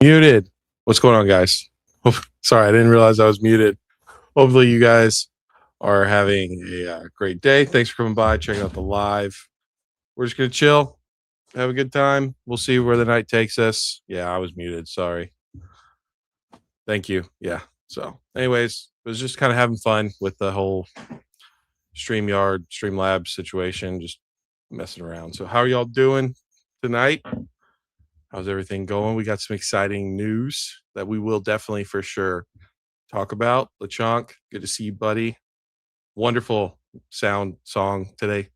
Muted. What's going on, guys? Sorry, I didn't realize I was muted. Hopefully, you guys are having a great day. Thanks for coming by, checking out the live. We're just gonna chill, have a good time. We'll see where the night takes us. Yeah, I was muted. Sorry. Thank you. Yeah. So, anyways, it was just kind of having fun with the whole Streamlabs situation, just messing around. So, how are y'all doing tonight? How's everything going? We got some exciting news that we will definitely for sure talk about. LeChonk, good to see you, buddy. Wonderful song today.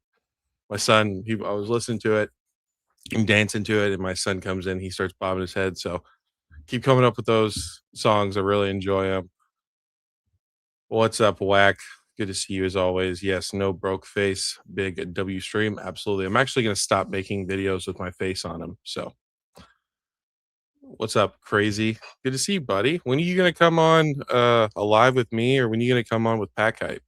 My son, I was listening to it, I'm dancing to it, and my son comes in, he starts bobbing his head. So keep coming up with those songs. I really enjoy them. What's up, Whack? Good to see you as always. Yes, no broke face, big W stream. Absolutely. I'm actually going to stop making videos with my face on them. So what's up, Crazy? Good to see you, buddy. When are you going to come on live with me, or when are you going to come on with Pack Hype?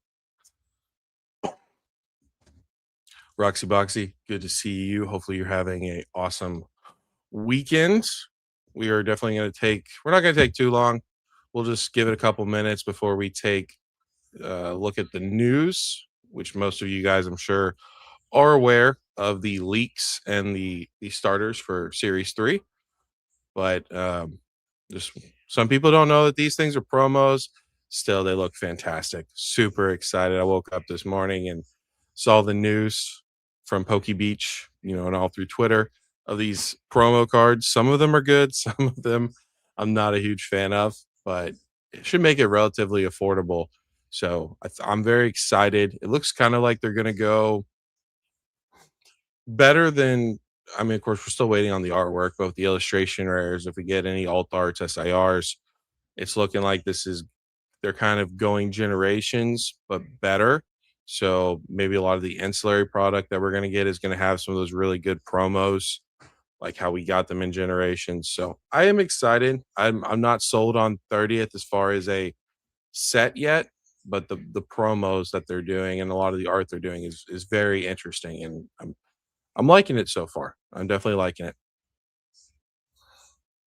Roxy Boxy, good to see you. Hopefully you're having a awesome weekend. We are definitely going to we're not going to take too long. We'll just give it a couple minutes before we take a look at the news, which most of you guys, I'm sure, are aware of the leaks and the starters for Series 3. But just some people don't know that these things are promos. Still, they look fantastic. Super excited. I woke up this morning and saw the news from Pokey Beach, and all through Twitter of these promo cards. Some of them are good. Some of them I'm not a huge fan of, but it should make it relatively affordable. So I'm very excited. It looks kind of like they're going to go better than, I mean, of course, we're still waiting on the artwork, but with the illustration rares, if we get any alt arts, SIRs, it's looking like they're kind of going generations, but better. So maybe a lot of the ancillary product that we're going to get is going to have some of those really good promos, like how we got them in generations. So I am excited. I'm not sold on 30th as far as a set yet, but the promos that they're doing and a lot of the art they're doing is very interesting, and I'm liking it so far. I'm definitely liking it.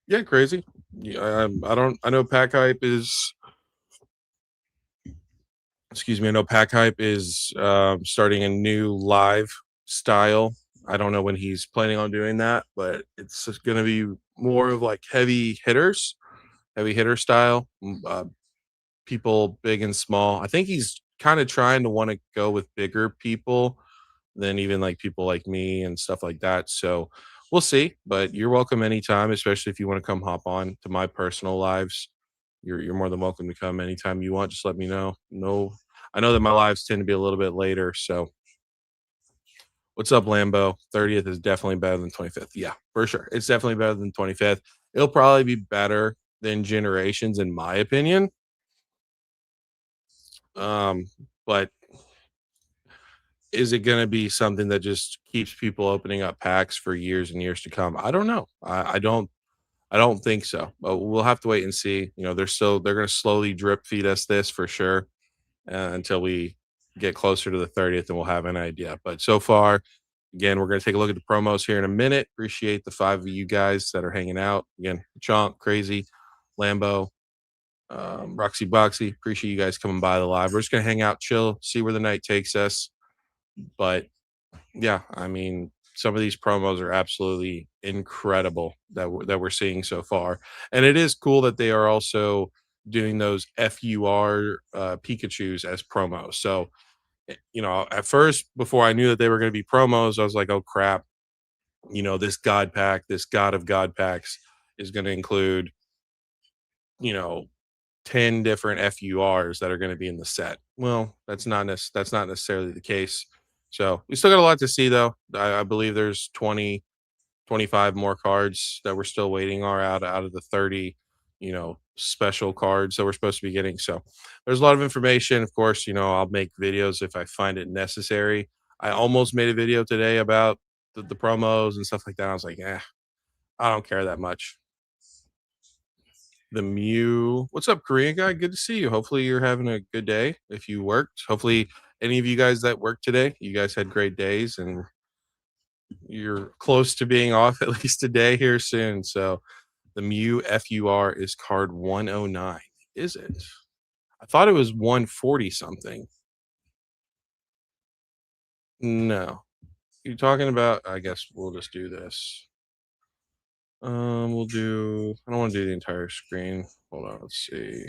Yeah, crazy. Yeah, I know Pack Hype is. Excuse me. I know Pack Hype is starting a new live style. I don't know when he's planning on doing that, but it's going to be more of like heavy hitter style. People big and small. I think he's kind of trying to want to go with bigger people than even like people like me and stuff like that. So we'll see. But you're welcome anytime, especially if you want to come hop on to my personal lives. You're more than welcome to come anytime you want. Just let me know. No, I know that my lives tend to be a little bit later. So what's up, Lambo? 30th is definitely better than 25th. Yeah, for sure. It's definitely better than 25th. It'll probably be better than Generations, in my opinion. But is it going to be something that just keeps people opening up packs for years and years to come? I don't know. I don't think so. But we'll have to wait and see. They're going to slowly drip feed us this for sure until we get closer to the 30th, and we'll have an idea. But so far, again, we're going to take a look at the promos here in a minute. Appreciate the 5 of you guys that are hanging out. Again, Chonk, Crazy, Lambo, Roxy Boxy. Appreciate you guys coming by the live. We're just going to hang out, chill, see where the night takes us. But yeah, I mean, some of these promos are absolutely incredible that we're seeing so far, and it is cool that they are also doing those FUR Pikachu's as promos. So, at first, before I knew that they were going to be promos, I was like, "Oh crap!" This God pack, this God of God packs, is going to include you know 10 different FURs that are going to be in the set. Well, that's not necessarily the case. So we still got a lot to see, though. I believe there's 20, 25 more cards that we're still waiting are out of the 30, special cards that we're supposed to be getting. So there's a lot of information. Of course, I'll make videos if I find it necessary. I almost made a video today about the promos and stuff like that. I was like, yeah, I don't care that much. The Mew. What's up, Korean guy? Good to see you. Hopefully you're having a good day if you worked. Hopefully any of you guys that worked today, you guys had great days and you're close to being off at least a day here soon. So the Mew FUR is card 109. Is it? I thought it was 140 something. No. You're talking about, I guess we'll just do this. We'll do, I don't want to do the entire screen. Hold on, let's see.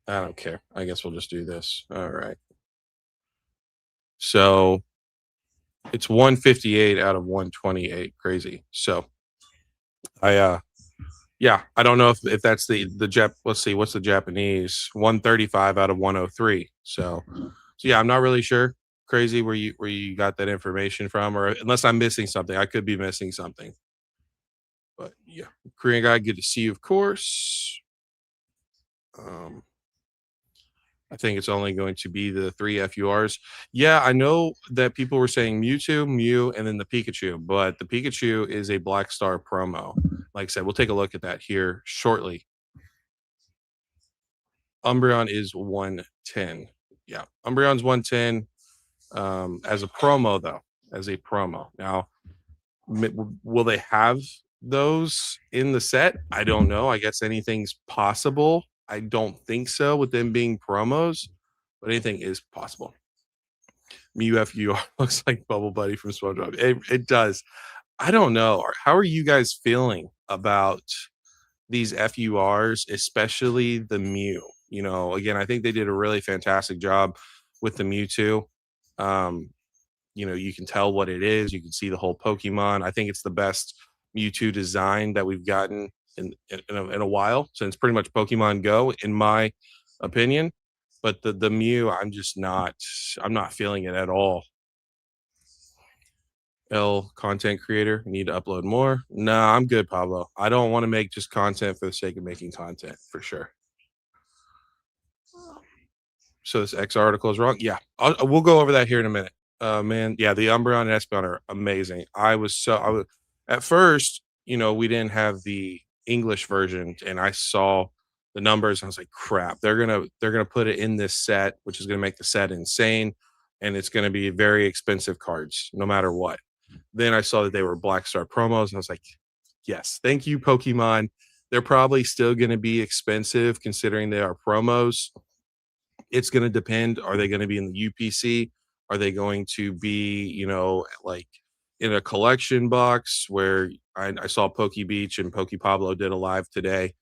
I don't care. I guess we'll just do this. All right. So it's 158 out of 128. Crazy. So I yeah, I don't know if that's the Jap, let's see, what's the Japanese? 135 out of 103. So yeah, I'm not really sure. Crazy where you got that information from, or unless I'm missing something. I could be missing something. But yeah. Korean guy, good to see you, of course. Um I think it's only going to be the three FURs. Yeah, I know that people were saying Mewtwo, Mew, and then the Pikachu, but the Pikachu is a Black Star promo. Like I said, we'll take a look at that here shortly. Umbreon is 110. Yeah, Umbreon's 110 as a promo, though, as a promo. Now, will they have those in the set? I don't know. I guess anything's possible. I don't think so with them being promos, but anything is possible. MUFU looks like Bubble Buddy from SpongeBob. It does. I don't know. How are you guys feeling about these FURs, especially the Mew? Again, I think they did a really fantastic job with the Mewtwo. Um, you can tell what it is. You can see the whole Pokemon. I think it's the best Mewtwo design that we've gotten in a while since pretty much Pokemon Go, in my opinion. But the Mew, I'm not feeling it at all. L content creator, need to upload more. Nah, I'm good, Pablo. I don't want to make just content for the sake of making content for sure. So this X article is wrong. Yeah, we'll go over that here in a minute. Man, yeah, the Umbreon and Espeon are amazing. I was at first, we didn't have the English version, and I saw the numbers. And I was like, crap, they're gonna put it in this set, which is gonna make the set insane, and it's gonna be very expensive cards, no matter what. Then I saw that they were Black Star promos, and I was like, yes, thank you, Pokemon. They're probably still gonna be expensive considering they are promos. It's going to depend. Are they going to be in the UPC? Are they going to be, like in a collection box where I saw Poke Beach and Poke Pablo did a live today.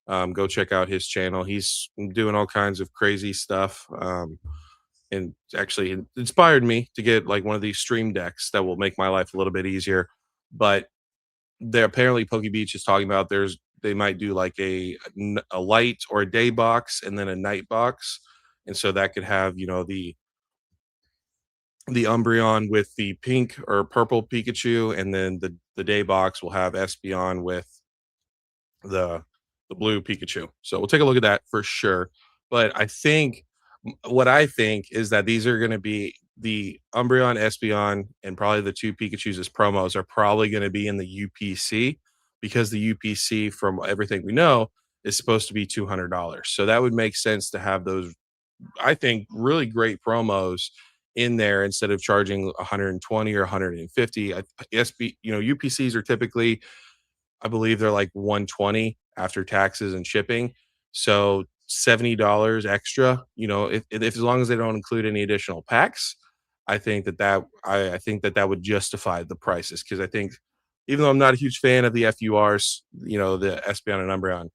Go check out his channel. He's doing all kinds of crazy stuff. And actually it inspired me to get like one of these stream decks that will make my life a little bit easier. But there apparently Poke Beach is talking about they might do like a light or a day box and then a night box, and so that could have the Umbreon with the pink or purple Pikachu, and then the day box will have Espeon with the the blue Pikachu. So we'll take a look at that for sure. But what I think is that these are going to be the Umbreon, Espeon, and probably the two Pikachu's as promos are probably going to be in the UPC because the UPC, from everything we know, is supposed to be $200. So that would make sense to have those, I think, really great promos in there instead of charging 120 or 150. UPCs are typically, I believe they're like 120 after taxes and shipping. So $70 extra, if as long as they don't include any additional packs, I think that that would justify the prices because I think even though I'm not a huge fan of the FURs, the Espeon and Umbreon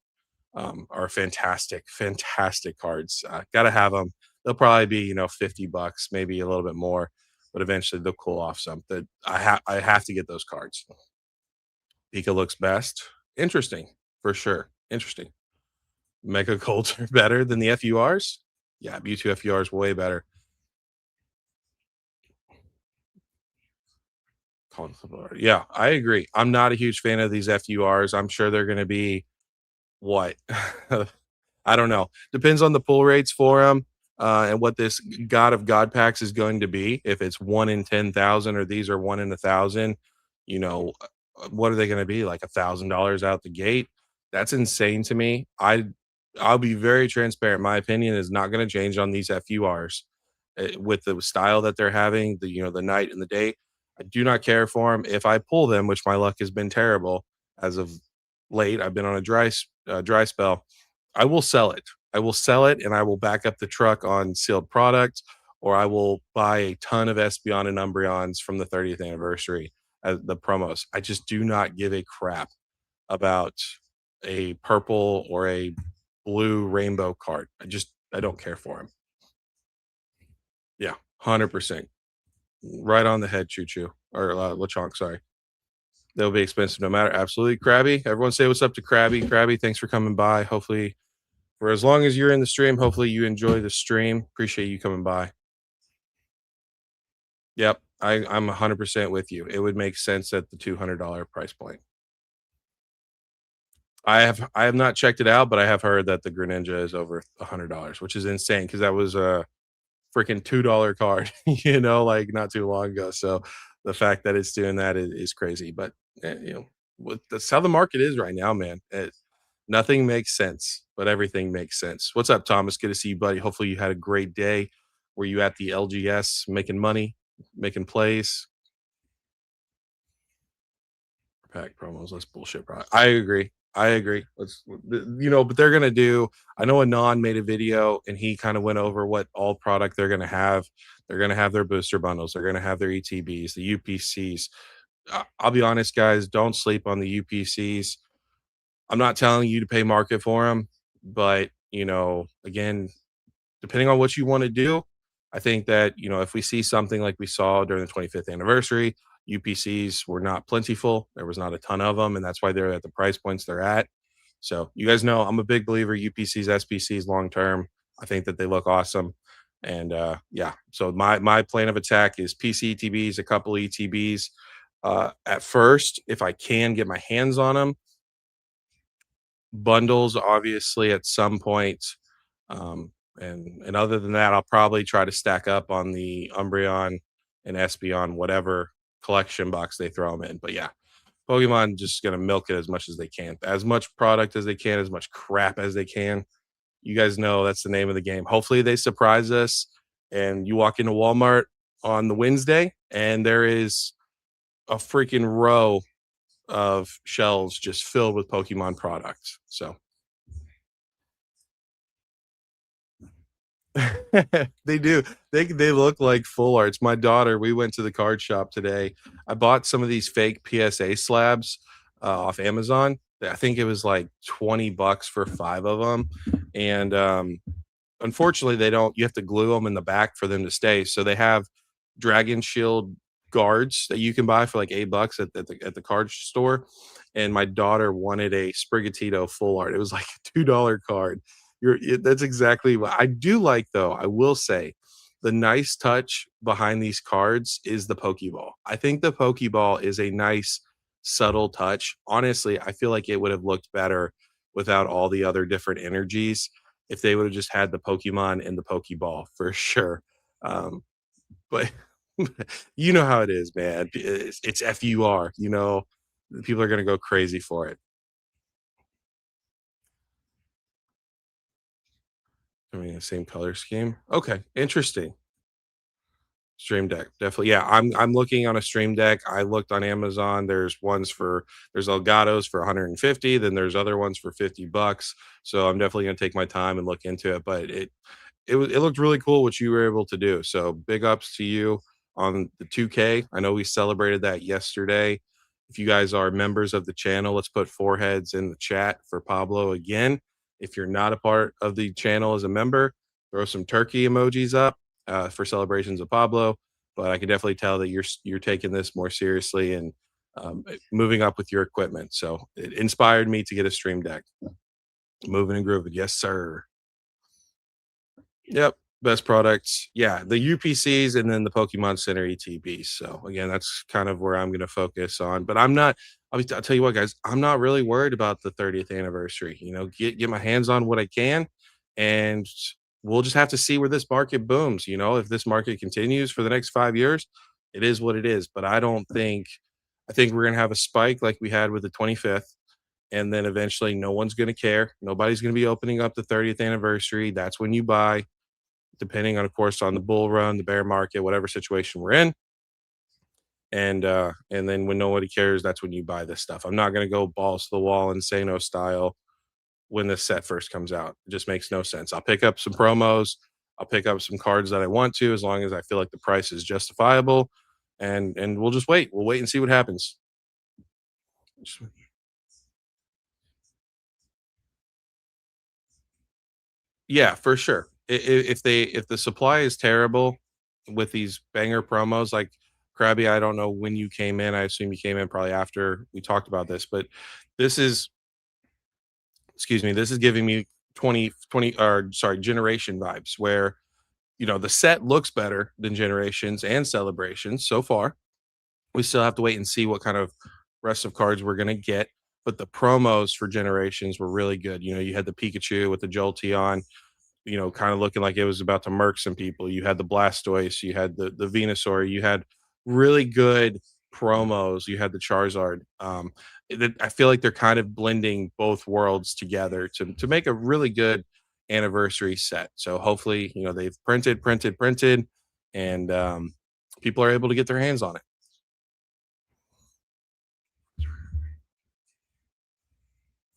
are fantastic, fantastic cards. Gotta have them. They'll probably be, $50, maybe a little bit more, but eventually they'll cool off some. That I have to get those cards. Pika looks best. Interesting, for sure. Interesting. Mega Colts are better than the FURs? Yeah, Mewtwo FUR is way better. Cauliflower. Yeah, I agree. I'm not a huge fan of these FURs. I'm sure they're gonna be what? I don't know. Depends on the pull rates for them, and what this God of God packs is going to be. If it's 1 in 10,000 or these are 1 in 1,000, what are they gonna be, like $1,000 out the gate? That's insane to me. I'll be very transparent. My opinion is not gonna change on these FURs, with the style that they're having, the night and the day. I do not care for them. If I pull them, which my luck has been terrible as of late, I've been on a dry spell. I will sell it. I will sell it and I will back up the truck on sealed product, or I will buy a ton of Espeon and Umbreons from the 30th anniversary as the promos. I just do not give a crap about a purple or a blue rainbow card. I don't care for them. Yeah, 100%. Right on the head, Choo Choo or Lechonk. Sorry, they'll be expensive no matter. Absolutely, Krabby. Everyone say what's up to Krabby. Krabby, thanks for coming by. Hopefully, for as long as you're in the stream, hopefully you enjoy the stream. Appreciate you coming by. Yep, I'm 100% with you. It would make sense at the $200 price point. I have not checked it out, but I have heard that the Greninja is over $100, which is insane because that was a freaking $2 card, like not too long ago. So the fact that it's doing that is crazy. But that's how the market is right now, man. Nothing makes sense, but everything makes sense. What's up, Thomas? Good to see you, buddy. Hopefully you had a great day. Were you at the LGS making money, making plays? Pack promos. That's bullshit, bro. I agree. I agree. But they're gonna do. I know Anon made a video and he kind of went over what all product they're gonna have. They're gonna have their booster bundles. They're gonna have their ETBs, the UPCs. I'll be honest, guys. Don't sleep on the UPCs. I'm not telling you to pay market for them, but again, depending on what you want to do, I think that, if we see something like we saw during the 25th anniversary, UPCs were not plentiful. There was not a ton of them, and that's why they're at the price points they're at. So you guys know I'm a big believer UPCs, SPCs long term. I think that they look awesome. And yeah, so my plan of attack is PC ETBs, a couple ETBs. At first, if I can get my hands on them, bundles obviously at some point. And other than that, I'll probably try to stack up on the Umbreon and Espeon, whatever collection box they throw them in. But yeah, Pokemon just gonna milk it as much as they can, as much product as they can, as much crap as they can. You guys know that's the name of the game. Hopefully they surprise us and you walk into Walmart on the Wednesday and there is a freaking row of shelves just filled with Pokemon products. So they do. They look like full arts. My daughter, we went to the card shop today. I bought some of these fake PSA slabs off Amazon. I think it was like $20 for 5 of them. And unfortunately, they don't. You have to glue them in the back for them to stay. So they have Dragon Shield guards that you can buy for like $8 at the card store. And my daughter wanted a Sprigatito full art. It was like a $2 card. That's exactly what I do like, though. I will say the nice touch behind these cards is the Pokeball. I think the Pokeball is a nice, subtle touch. Honestly, I feel like it would have looked better without all the other different energies if they would have just had the Pokemon and the Pokeball for sure. Um, but you know how it is, man. It's FUR, people are going to go crazy for it. I mean, the same color scheme. Okay, interesting. Stream Deck, definitely. Yeah, I'm looking on a Stream Deck. I looked on Amazon. There's Elgato's for 150, then there's other ones for 50 bucks. So I'm definitely gonna take my time and look into it. But it looked really cool what you were able to do. So big ups to you on the 2K. I know we celebrated that yesterday. If you guys are members of the channel, let's put foreheads in the chat for Pablo again. If you're not a part of the channel as a member, throw some turkey emojis up for celebrations of Pablo. But I can definitely tell that you're taking this more seriously and moving up with your equipment. So it inspired me to get a stream deck. Moving and grooving, yes, sir. Yep, best products. Yeah, the UPCs and then the Pokemon Center ETBs. So again, that's kind of where I'm going to focus on. But I'm not. I'll tell you what, guys. I'm not really worried about the 30th anniversary. Get my hands on what I can, and we'll just have to see where this market booms. If this market continues for the next 5 years, it is what it is. But I don't think. I think we're going to have a spike like we had with the 25th. And then eventually, no one's going to care. Nobody's going to be opening up the 30th anniversary. That's when you buy depending on, of course, on the bull run, the bear market, whatever situation we're in. And then when nobody cares, that's when you buy this stuff. I'm not gonna go balls to the wall Insano style when this set first comes out. It just makes no sense. I'll pick up some promos, I'll pick up some cards that I want to, as long as I feel like the price is justifiable. And we'll just wait. We'll wait and see what happens. Yeah, for sure. If the supply is terrible with these banger promos, like Krabby, I don't know when you came in. I assume you came in probably after we talked about this, but this is, excuse me, this is giving me 2020 or sorry, generation vibes where, the set looks better than generations and celebrations so far. We still have to wait and see what kind of rest of cards we're going to get. But the promos for generations were really good. You had the Pikachu with the Jolteon, kind of looking like it was about to murk some people. You had the Blastoise, you had the Venusaur, you had really good promos. You had the Charizard. I feel like they're kind of blending both worlds together to make a really good anniversary set. So hopefully, they've printed, and people are able to get their hands on it.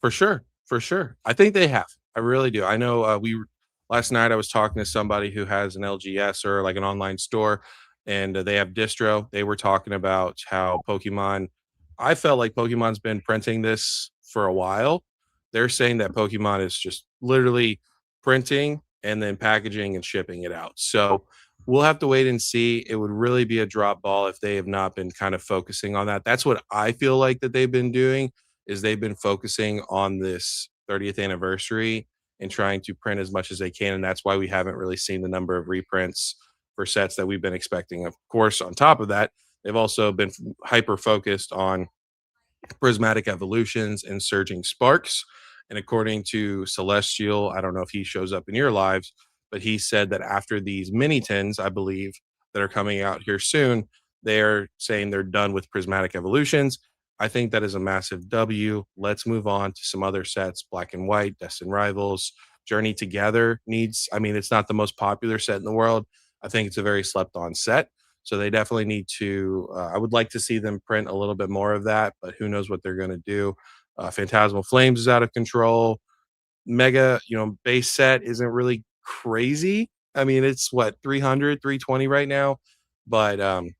For sure, for sure. I think they have. I really do. I know, last night I was talking to somebody who has an LGS or like an online store, and they have distro. They were talking about how Pokemon I felt like Pokemon's been printing this for a while. They're saying that Pokemon is just literally printing and then packaging and shipping it out. So, we'll have to wait and see. It would really be a drop ball if they have not been kind of focusing on that. That's what I feel like that they've been doing is they've been focusing on this 30th anniversary and trying to print as much as they can. And that's why we haven't really seen the number of reprints for sets that we've been expecting. Of course, on top of that, they've also been hyper focused on prismatic evolutions and surging sparks. And according to Celestial, I don't know if he shows up in your lives, but he said that after these mini tins, I believe, that are coming out here soon, they're saying they're done with prismatic evolutions. I think that is a massive W. Let's move on to some other sets. Black and White, Destined Rivals, Journey Together needs, I mean, it's not the most popular set in the world. I think it's a very slept on set. So they definitely need to. I would like to see them print a little bit more of that, but who knows what they're going to do. Phantasmal Flames is out of control. Mega, base set isn't really crazy. I mean, it's what 300, 320 right now, but and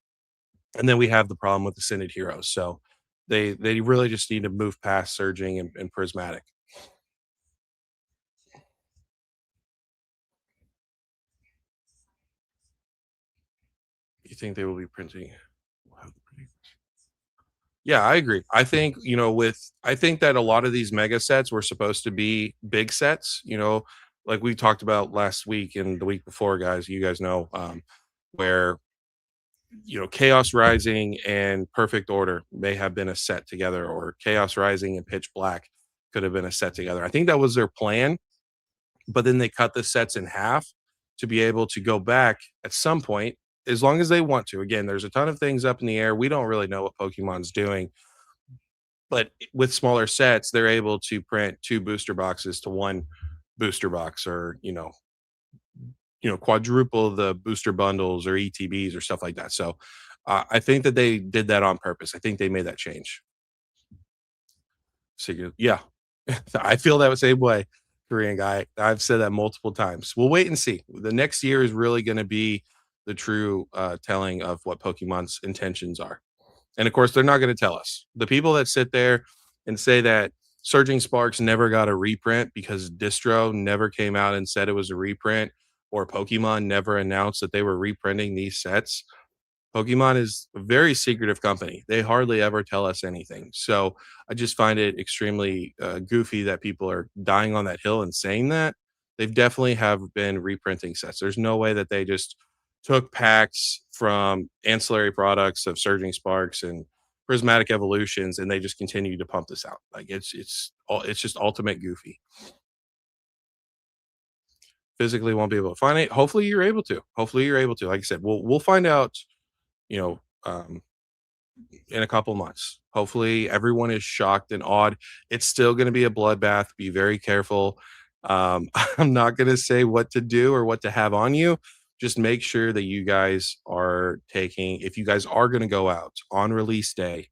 then we have the problem with the Synod Heroes. So they really just need to move past surging and prismatic. You think they will be printing? Yeah, I agree. I think, I think that a lot of these mega sets were supposed to be big sets, like we talked about last week and the week before, guys. You guys know, where, Chaos Rising and Perfect Order may have been a set together, or Chaos Rising and Pitch Black could have been a set together. I think that was their plan, but then they cut the sets in half to be able to go back at some point, as long as they want to. Again, there's a ton of things up in the air. We don't really know what Pokemon's doing, but with smaller sets, they're able to print two booster boxes to one booster box, or quadruple the booster bundles or ETBs or stuff like that. So I think that they did that on purpose. I think they made that change. So yeah, I feel that same way, Korean guy. I've said that multiple times. We'll wait and see. The next year is really going to be the true telling of what Pokemon's intentions are. And of course, they're not going to tell us. The people that sit there and say that Surging Sparks never got a reprint because Distro never came out and said it was a reprint, or Pokemon never announced that they were reprinting these sets. Pokemon is a very secretive company. They hardly ever tell us anything. So I just find it extremely goofy that people are dying on that hill and saying that. They've definitely have been reprinting sets. There's no way that they just took packs from ancillary products of Surging Sparks and Prismatic Evolutions and they just continue to pump this out. Like it's just ultimate goofy. Physically won't be able to find it. Hopefully you're able to. Hopefully you're able to. Like I said, we'll find out, you know, in a couple months. Hopefully, everyone is shocked and awed. It's still going to be a bloodbath. Be very careful. I'm not going to say what to do or what to have on you. Just make sure that you guys are taking, if you guys are going to go out on release day,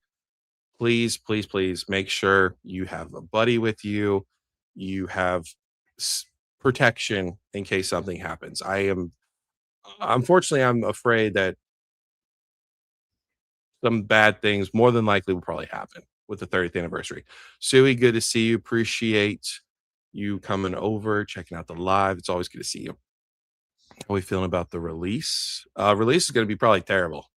please, please, please make sure you have a buddy with you. You have protection in case something happens. Unfortunately, I'm afraid that some bad things more than likely will probably happen with the 30th anniversary. Suey, good to see you. Appreciate you coming over, checking out the live. It's always good to see you. How are we feeling about the release? Release is going to be probably terrible.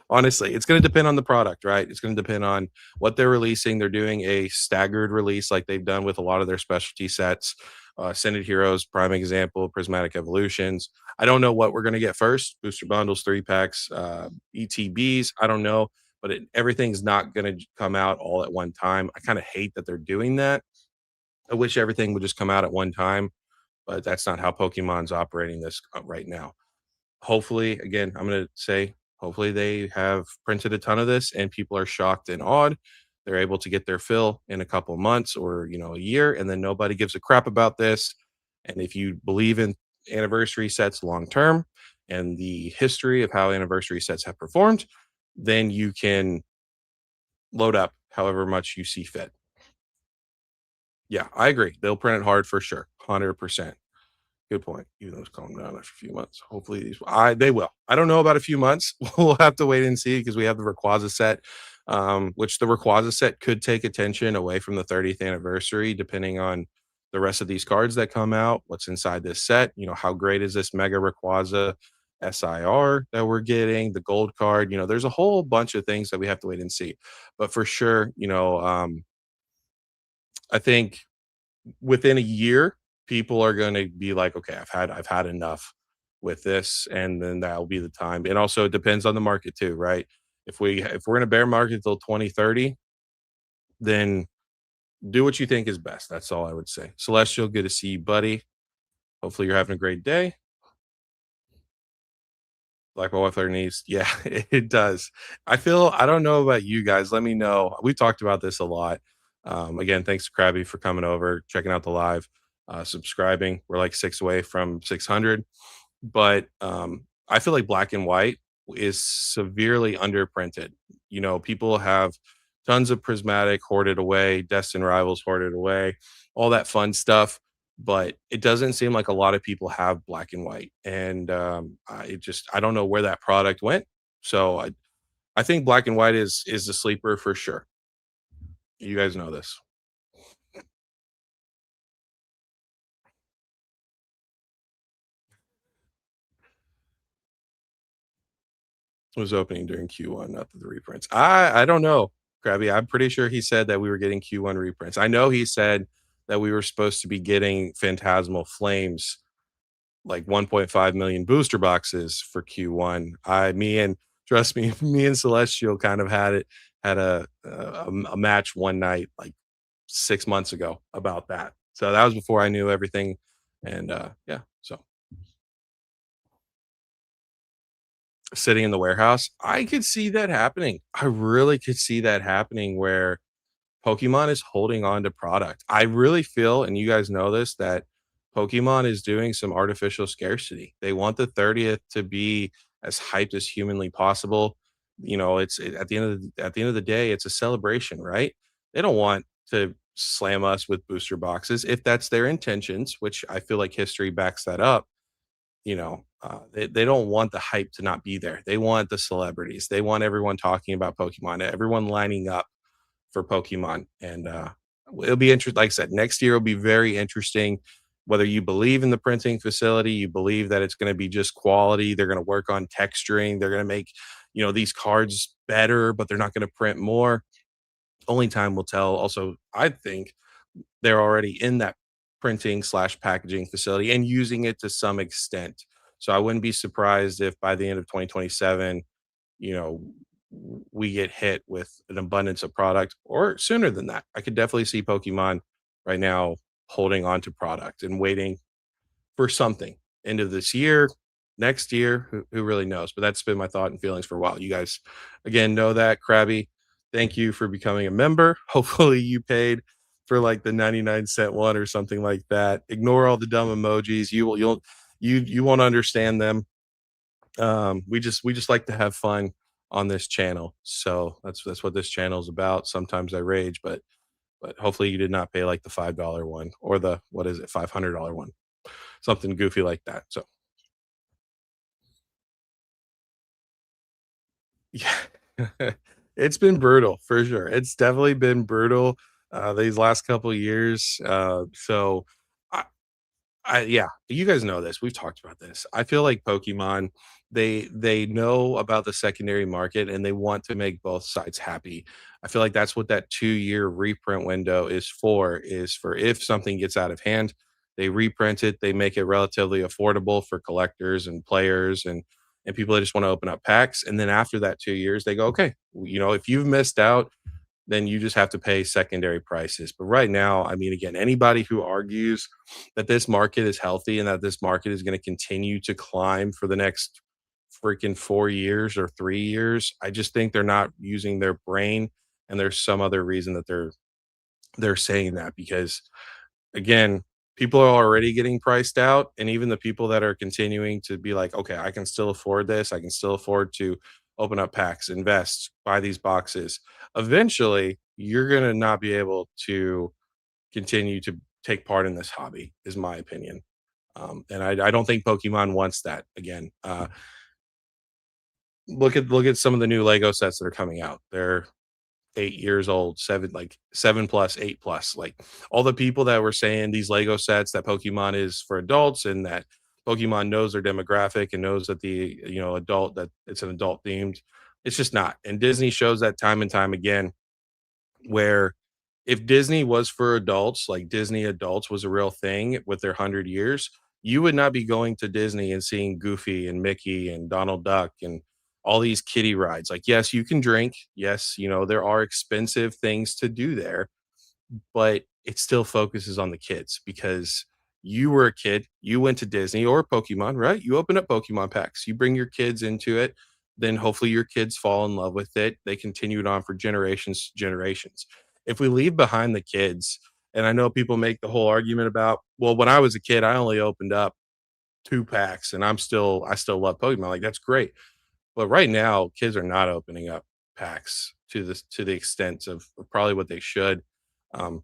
Honestly, it's going to depend on the product, right? It's going to depend on what they're releasing. They're doing a staggered release like they've done with a lot of their specialty sets. Ascended Heroes, prime example, Prismatic Evolutions. I don't know what we're going to get first. Booster bundles, 3 packs, ETBs. I don't know, but everything's not going to come out all at one time. I kind of hate that they're doing that. I wish everything would just come out at one time, but that's not how Pokemon's operating this right now. Hopefully, again, I'm going to say, hopefully they have printed a ton of this and people are shocked and awed. They're able to get their fill in a couple months or, a year, and then nobody gives a crap about this. And if you believe in anniversary sets long term and the history of how anniversary sets have performed, then you can load up however much you see fit. Yeah, I agree. They'll print it hard for sure. 100%. Good point. Even though it's calm down after a few months. Hopefully they will. I don't know about a few months. We'll have to wait and see because we have the Rayquaza set, which the Rayquaza set could take attention away from the 30th anniversary, depending on the rest of these cards that come out. What's inside this set? How great is this Mega Rayquaza SIR that we're getting? The gold card. There's a whole bunch of things that we have to wait and see. But for sure, I think within a year, people are going to be like, okay, I've had enough with this, and then that'll be the time. And also, it depends on the market too, right? If we're in a bear market till 2030, then do what you think is best. That's all I would say. Celestial, good to see you, buddy. Hopefully, you're having a great day. Like my wife with her niece. Yeah, it does. I don't know about you guys. Let me know. We talked about this a lot. Again, thanks to Krabby for coming over, checking out the live, subscribing. We're like 6 away from 600. But I feel like black and white is severely underprinted. People have tons of prismatic hoarded away, destined rivals hoarded away, all that fun stuff. But it doesn't seem like a lot of people have black and white, and I don't know where that product went. So I think black and white is the sleeper for sure. You guys know this. Was opening during Q1, not the reprints. I don't know, Krabby. I'm pretty sure he said that we were getting Q1 reprints. I know he said that we were supposed to be getting Phantasmal Flames, like 1.5 million booster boxes for Q1. Me and trust me, me and Celestial kind of had a match one night like 6 months ago about that. So that was before I knew everything, and yeah, so sitting in the warehouse. I could see that happening. I really could see that happening where Pokemon is holding on to product. I really feel, and you guys know this, that Pokemon is doing some artificial scarcity. They want the 30th to be as hyped as humanly possible. At the end of the day, it's a celebration, right? They don't want to slam us with booster boxes if that's their intentions, which I feel like history backs that up. They don't want the hype to not be there. They want the celebrities. They want everyone talking about Pokemon, everyone lining up for Pokemon. And it'll be interesting. Like I said, next year will be very interesting. Whether you believe in the printing facility, you believe that it's going to be just quality, they're going to work on texturing, they're going to make, these cards better, but they're not going to print more. Only time will tell. Also, I think they're already in that printing slash packaging facility and using it to some extent. So I wouldn't be surprised if by the end of 2027, you know, we get hit with an abundance of product or sooner than that. I could definitely see Pokemon right now holding on to product and waiting for something end of this year, next year, who really knows? But that's been my thought and feelings for a while. You guys, again, know that. Krabby, thank you for becoming a member. Hopefully, you paid for like the 99-cent one or something like that. Ignore all the dumb emojis. You won't understand them. We just like to have fun on this channel. So that's what this channel is about. Sometimes I rage, but hopefully you did not pay like the $5 one or the what is it, $500 one, something goofy like that. So yeah, it's been brutal for sure. It's definitely been brutal these last couple years. So I, yeah, you guys know this. We've talked about this. I feel like Pokemon, they know about the secondary market and they want to make both sides happy. I feel like that's what that 2-year reprint window is for if something gets out of hand, they reprint it, they make it relatively affordable for collectors and players and people that just want to open up packs. And then after that 2 years, they go, okay, if you've missed out, then you just have to pay secondary prices. But right now, I mean, again, anybody who argues that this market is healthy and that this market is going to continue to climb for the next freaking 4 years or 3 years, I just think they're not using their brain. And there's some other reason that they're saying that because again, people are already getting priced out, and even the people that are continuing to be like, "Okay, I can still afford this. I can still afford to open up packs, invest, buy these boxes." Eventually, you're gonna not be able to continue to take part in this hobby, is my opinion. And I don't think Pokemon wants that again. Look at some of the new Lego sets that are coming out. They're 8 years old, 7 plus, 8 plus. Like all the people that were saying these Lego sets that Pokemon is for adults and that Pokemon knows their demographic and knows that the adult that it's an adult themed. It's just not. And Disney shows that time and time again where if Disney was for adults, like Disney adults was a real thing with their 100 years, you would not be going to Disney and seeing Goofy and Mickey and Donald Duck and all these kiddie rides. Like, yes, you can drink. Yes, there are expensive things to do there, but it still focuses on the kids because you were a kid, you went to Disney or Pokemon, right? You open up Pokemon packs, you bring your kids into it, then hopefully your kids fall in love with it. They continue it on for generations. If we leave behind the kids, and I know people make the whole argument about, well, when I was a kid, I only opened up 2 packs and I still love Pokemon. Like that's great. But right now, kids are not opening up packs to the extent of probably what they should. Um,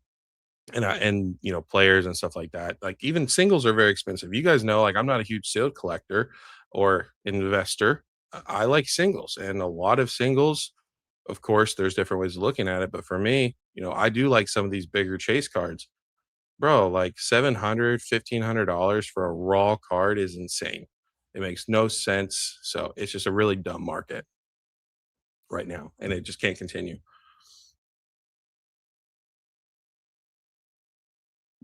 and players and stuff like that, like even singles are very expensive. You guys know, like I'm not a huge sealed collector or investor. I like singles, and a lot of singles, of course there's different ways of looking at it, but for me, I do like some of these bigger chase cards. Bro, like 700, $1,500 for a raw card is insane. It makes no sense. So it's just a really dumb market right now, and it just can't continue.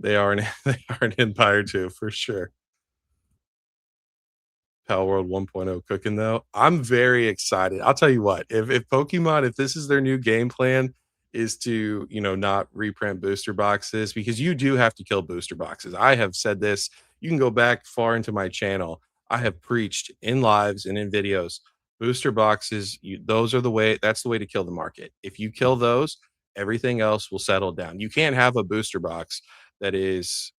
They are an they are an empire too, for sure. Pal World 1.0 cooking though. I'm very excited. I'll tell you what, if Pokemon, if this is their new game plan, is to, not reprint booster boxes, because you do have to kill booster boxes. I have said this. You can go back far into my channel. I have preached in lives and in videos. Booster boxes, those are the way, that's the way to kill the market. If you kill those, everything else will settle down. You can't have a booster box that is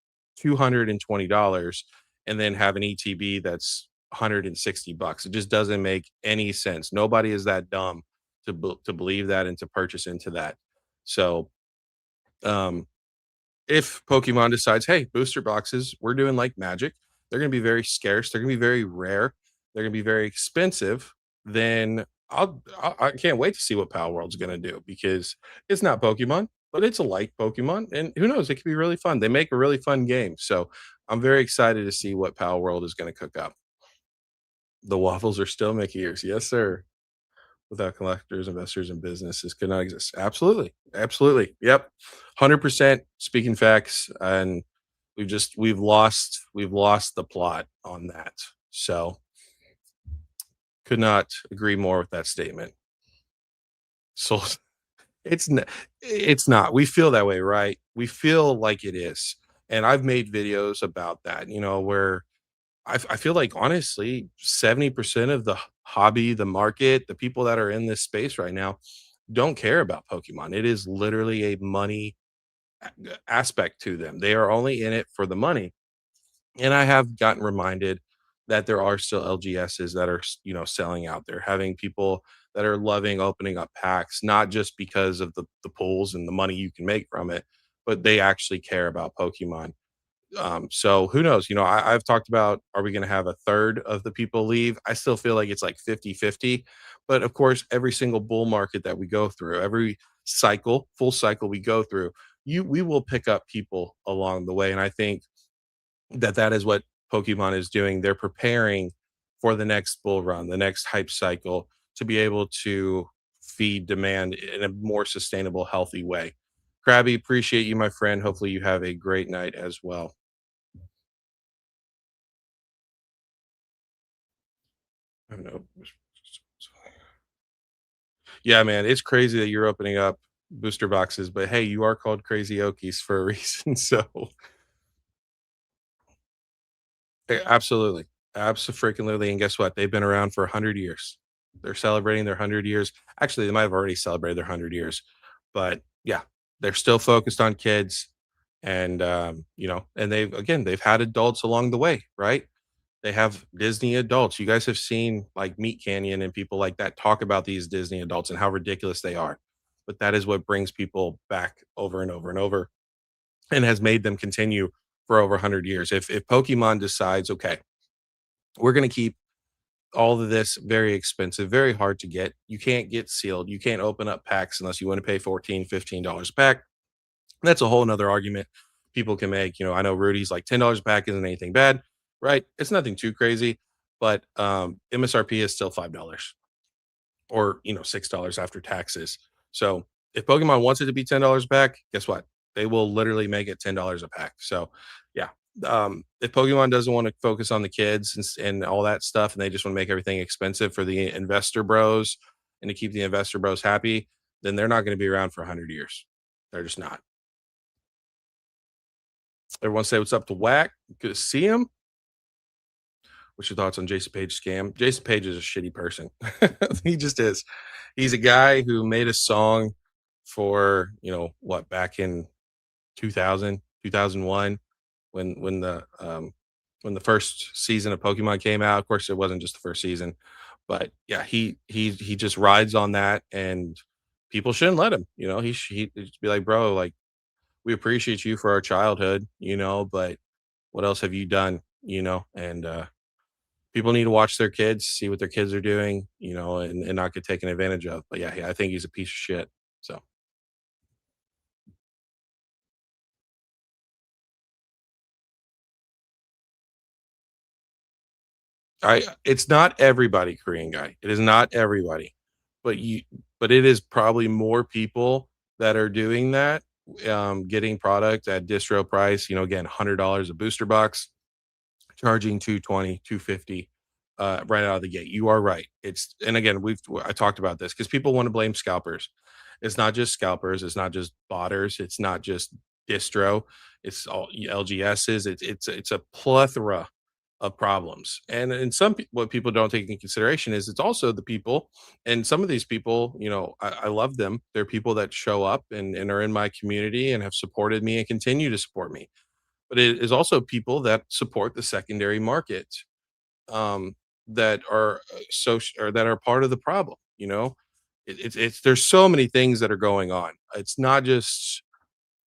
$220 and then have an ETB that's $160. It just doesn't make any sense. Nobody is that dumb to believe that and to purchase into that. So, um, if Pokemon decides, hey, booster boxes, we're doing like magic, they're going to be very scarce, they're going to be very rare, they're going to be very expensive, then I can't wait to see what Power World's going to do because it's not Pokemon, but it's a like Pokemon, and who knows, it could be really fun. They make a really fun game, so I'm very excited to see what Power World is going to cook up. The waffles are still Mickey ears, yes, sir. Without collectors, investors, and businesses could not exist. Absolutely. Absolutely. Yep. 100% speaking facts. And we've lost the plot on that. So could not agree more with that statement. So it's it's not. We feel that way, right? We feel like it is. And I've made videos about that, where I feel like honestly, 70% of the hobby, the market, the people that are in this space right now don't care about Pokemon. It is literally a money aspect to them. They are only in it for the money. And I have gotten reminded that there are still LGSs that are, selling out there, having people that are loving opening up packs, not just because of the pulls and the money you can make from it, but they actually care about Pokemon. So who knows? I've talked about, are we going to have a third of the people leave? I still feel like it's like 50-50. But of course, every single bull market that we go through, every full cycle we go through, we will pick up people along the way. And I think that is what Pokemon is doing. They're preparing for the next bull run, the next hype cycle, to be able to feed demand in a more sustainable, healthy way. Krabby, appreciate you, my friend. Hopefully you have a great night as well. I don't know. Yeah, man, it's crazy that you're opening up booster boxes, but hey, you are called Crazy Okies for a reason. So, absolutely, absolutely. And guess what? They've been around for 100 years. They're celebrating their 100 years. Actually, they might have already celebrated their 100 years, but yeah, they're still focused on kids, and and they've had adults along the way, right? They have Disney adults. You guys have seen like Meat Canyon and people like that talk about these Disney adults and how ridiculous they are. But that is what brings people back over and over and over and has made them continue for over 100 years. If Pokemon decides, okay, we're going to keep all of this very expensive, very hard to get. You can't get sealed. You can't open up packs unless you want to pay $14, $15 a pack. That's a whole nother argument people can make. I know Rudy's like $10 a pack isn't anything bad, right? It's nothing too crazy, but MSRP is still $5 or $6 after taxes. So if Pokemon wants it to be $10 a pack, guess what? They will literally make it $10 a pack. So yeah. If Pokemon doesn't want to focus on the kids and all that stuff, and they just want to make everything expensive for the investor bros and to keep the investor bros happy, then they're not going to be around for 100 years. They're just not. Everyone say what's up to Whack. Good to see him. What's your thoughts on Jason Page scam? Jason Page is a shitty person. He just is. He's a guy who made a song for, what, back in 2000, 2001, when the first season of Pokemon came out. Of course, it wasn't just the first season, but yeah, he just rides on that, and people shouldn't let him. He should be like, bro, like, we appreciate you for our childhood, but what else have you done? And people need to watch their kids, see what their kids are doing, and not get taken advantage of. But yeah, I think he's a piece of shit. So it's not everybody, Korean guy. It is not everybody, but but it is probably more people that are doing that, getting product at distro price. Again, $100 a booster box, charging 220, 250 right out of the gate. You are right. And again, I talked about this because people want to blame scalpers. It's not just scalpers, it's not just botters, it's not just distro, it's all LGSs, it's a plethora of problems. And what people don't take into consideration is it's also the people, and some of these people, I love them. They're people that show up and are in my community and have supported me and continue to support me. but it is also people that support the secondary market, um, that are or that are part of the problem. You know, it's there's so many things that are going on. It's not just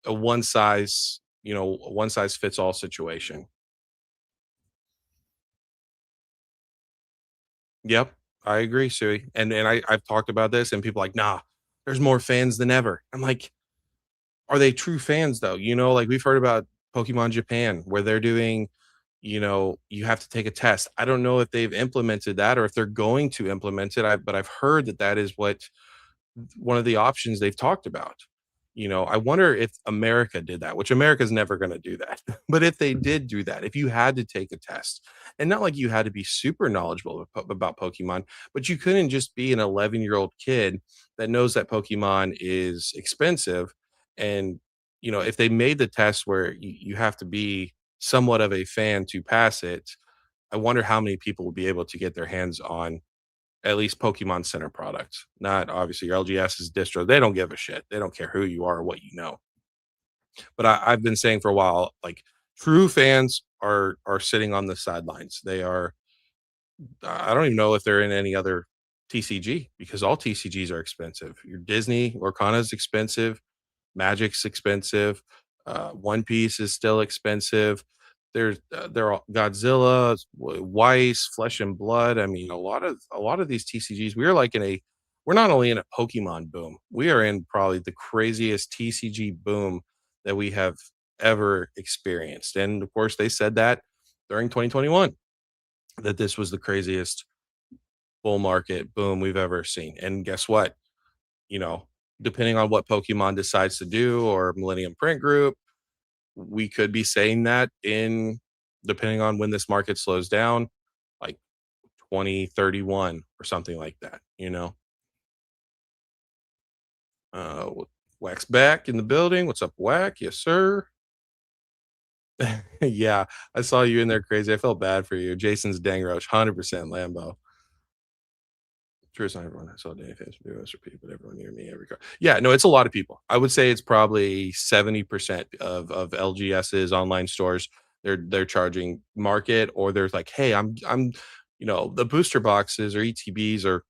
a one size fits all situation. Yep, I agree, Sui. And I've talked about this, and people are like, nah, there's more fans than ever. I'm like, are they true fans though? You know, like we've heard about Pokemon Japan where they're doing, you have to take a test. I don't know if they've implemented that or if they're going to implement it. But I've heard that that is what one of the options they've talked about. You know, I wonder if America did that, which America's never going to do that. But if they did do that, if you had to take a test, and not like you had to be super knowledgeable about Pokemon, but you couldn't just be an 11-year-old kid that knows that Pokemon is expensive. And, if they made the test where you have to be somewhat of a fan to pass it, I wonder how many people will be able to get their hands on at least Pokemon Center products. Not obviously your LGS's distro. They don't give a shit. They don't care who you are or what you know. But I've been saying for a while, like true fans are sitting on the sidelines. They are. I don't even know if they're in any other TCG because all TCGs are expensive. Your Disney Lorcana is expensive. Magic's expensive. One Piece is still expensive. There are Godzilla, Weiss, Flesh and Blood. I mean, a lot of these TCGs. We're not only in a Pokemon boom. We are in probably the craziest TCG boom that we have ever experienced. And of course, they said that during 2021 that this was the craziest bull market boom we've ever seen. And guess what? You know, depending on what Pokemon decides to do or Millennium Print Group, we could be saying that in depending on when this market slows down, like 2031 or something like that, you know? Wax back in the building. What's up, Whack? Yes, sir. Yeah, I saw you in there crazy. I felt bad for you. Jason's dang roach, 100% Lambo. Sure, it's not everyone I saw Danny Phantom do SRP, but everyone near me every car. Yeah, no, it's a lot of people. I would say it's probably 70% of LGS's online stores. They're charging market, or there's like, hey, the booster boxes or ETBs or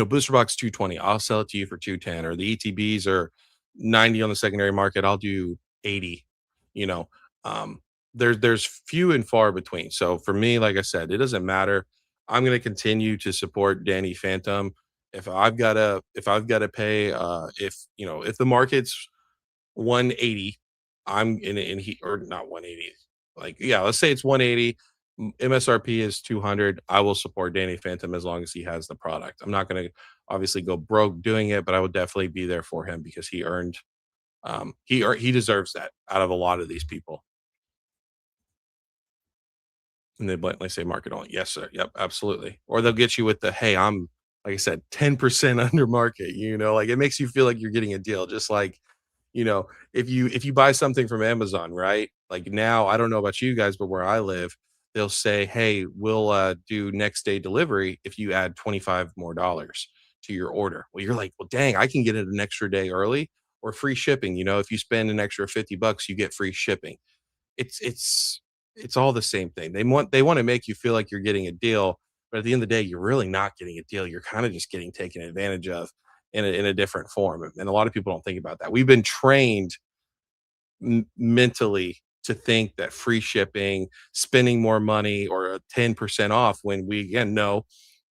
booster box 220. I'll sell it to you for 210, or the ETBs are 90 on the secondary market. I'll do 80. You know, um, there's few and far between. So for me, like I said, it doesn't matter. I'm going to continue to support Danny Phantom. If I've got to pay, if the market's 180, I'm in he or not 180. Like, yeah, let's say it's 180. MSRP is 200. I will support Danny Phantom as long as he has the product. I'm not going to obviously go broke doing it, but I would definitely be there for him because he deserves that out of a lot of these people. And they blatantly say market only. Yes, sir. Yep, absolutely. Or they'll get you with the, hey, I'm like I said, 10% under market. Like it makes you feel like you're getting a deal. Just like, if you buy something from Amazon, right? Like now, I don't know about you guys, but where I live, they'll say, hey, we'll do next day delivery if you add 25 more dollars to your order. Well, you're like, well, dang, I can get it an extra day early or free shipping. If you spend an extra 50 bucks, you get free shipping. It's all the same thing. They want to make you feel like you're getting a deal, but at the end of the day, you're really not getting a deal. You're kind of just getting taken advantage of in a different form. And a lot of people don't think about that. We've been trained mentally to think that free shipping, spending more money, or a 10% off when we again know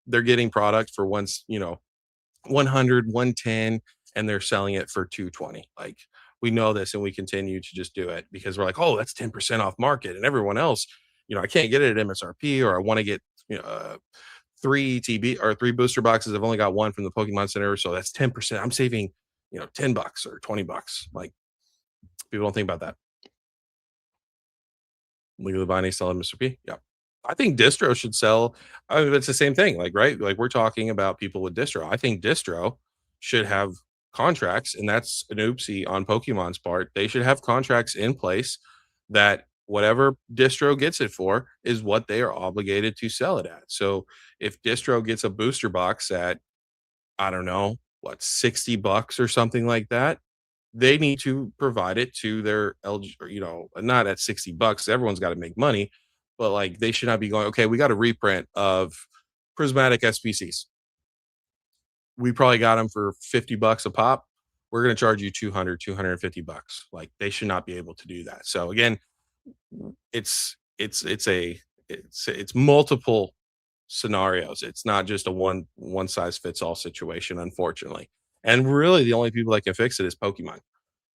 they're getting product for 100, 110, and they're selling it for 220. Like we know this and we continue to just do it because we're like, oh, that's 10% off market. And everyone else, I can't get it at MSRP, or I want to get, three ETB or three booster boxes. I've only got one from the Pokemon Center. So that's 10%. I'm saving, $10 or $20. Like people don't think about that. Legally binding sell MSRP. Yeah. I think distro should sell. I mean, it's the same thing, like, right? Like we're talking about people with distro. I think distro should have contracts, and that's an oopsie on Pokemon's part. They should have contracts in place that whatever distro gets it for is what they are obligated to sell it at. So if distro gets a booster box at, I don't know, what, 60 bucks or something like that, they need to provide it to their LG, or, not at $60. Everyone's got to make money, but like they should not be going, okay, we got a reprint of prismatic SPCs. We probably got them for $50 a pop. We're going to charge you 200, $250. Like they should not be able to do that. So again, it's multiple scenarios. It's not just a one size fits all situation, unfortunately. And really, the only people that can fix it is Pokemon.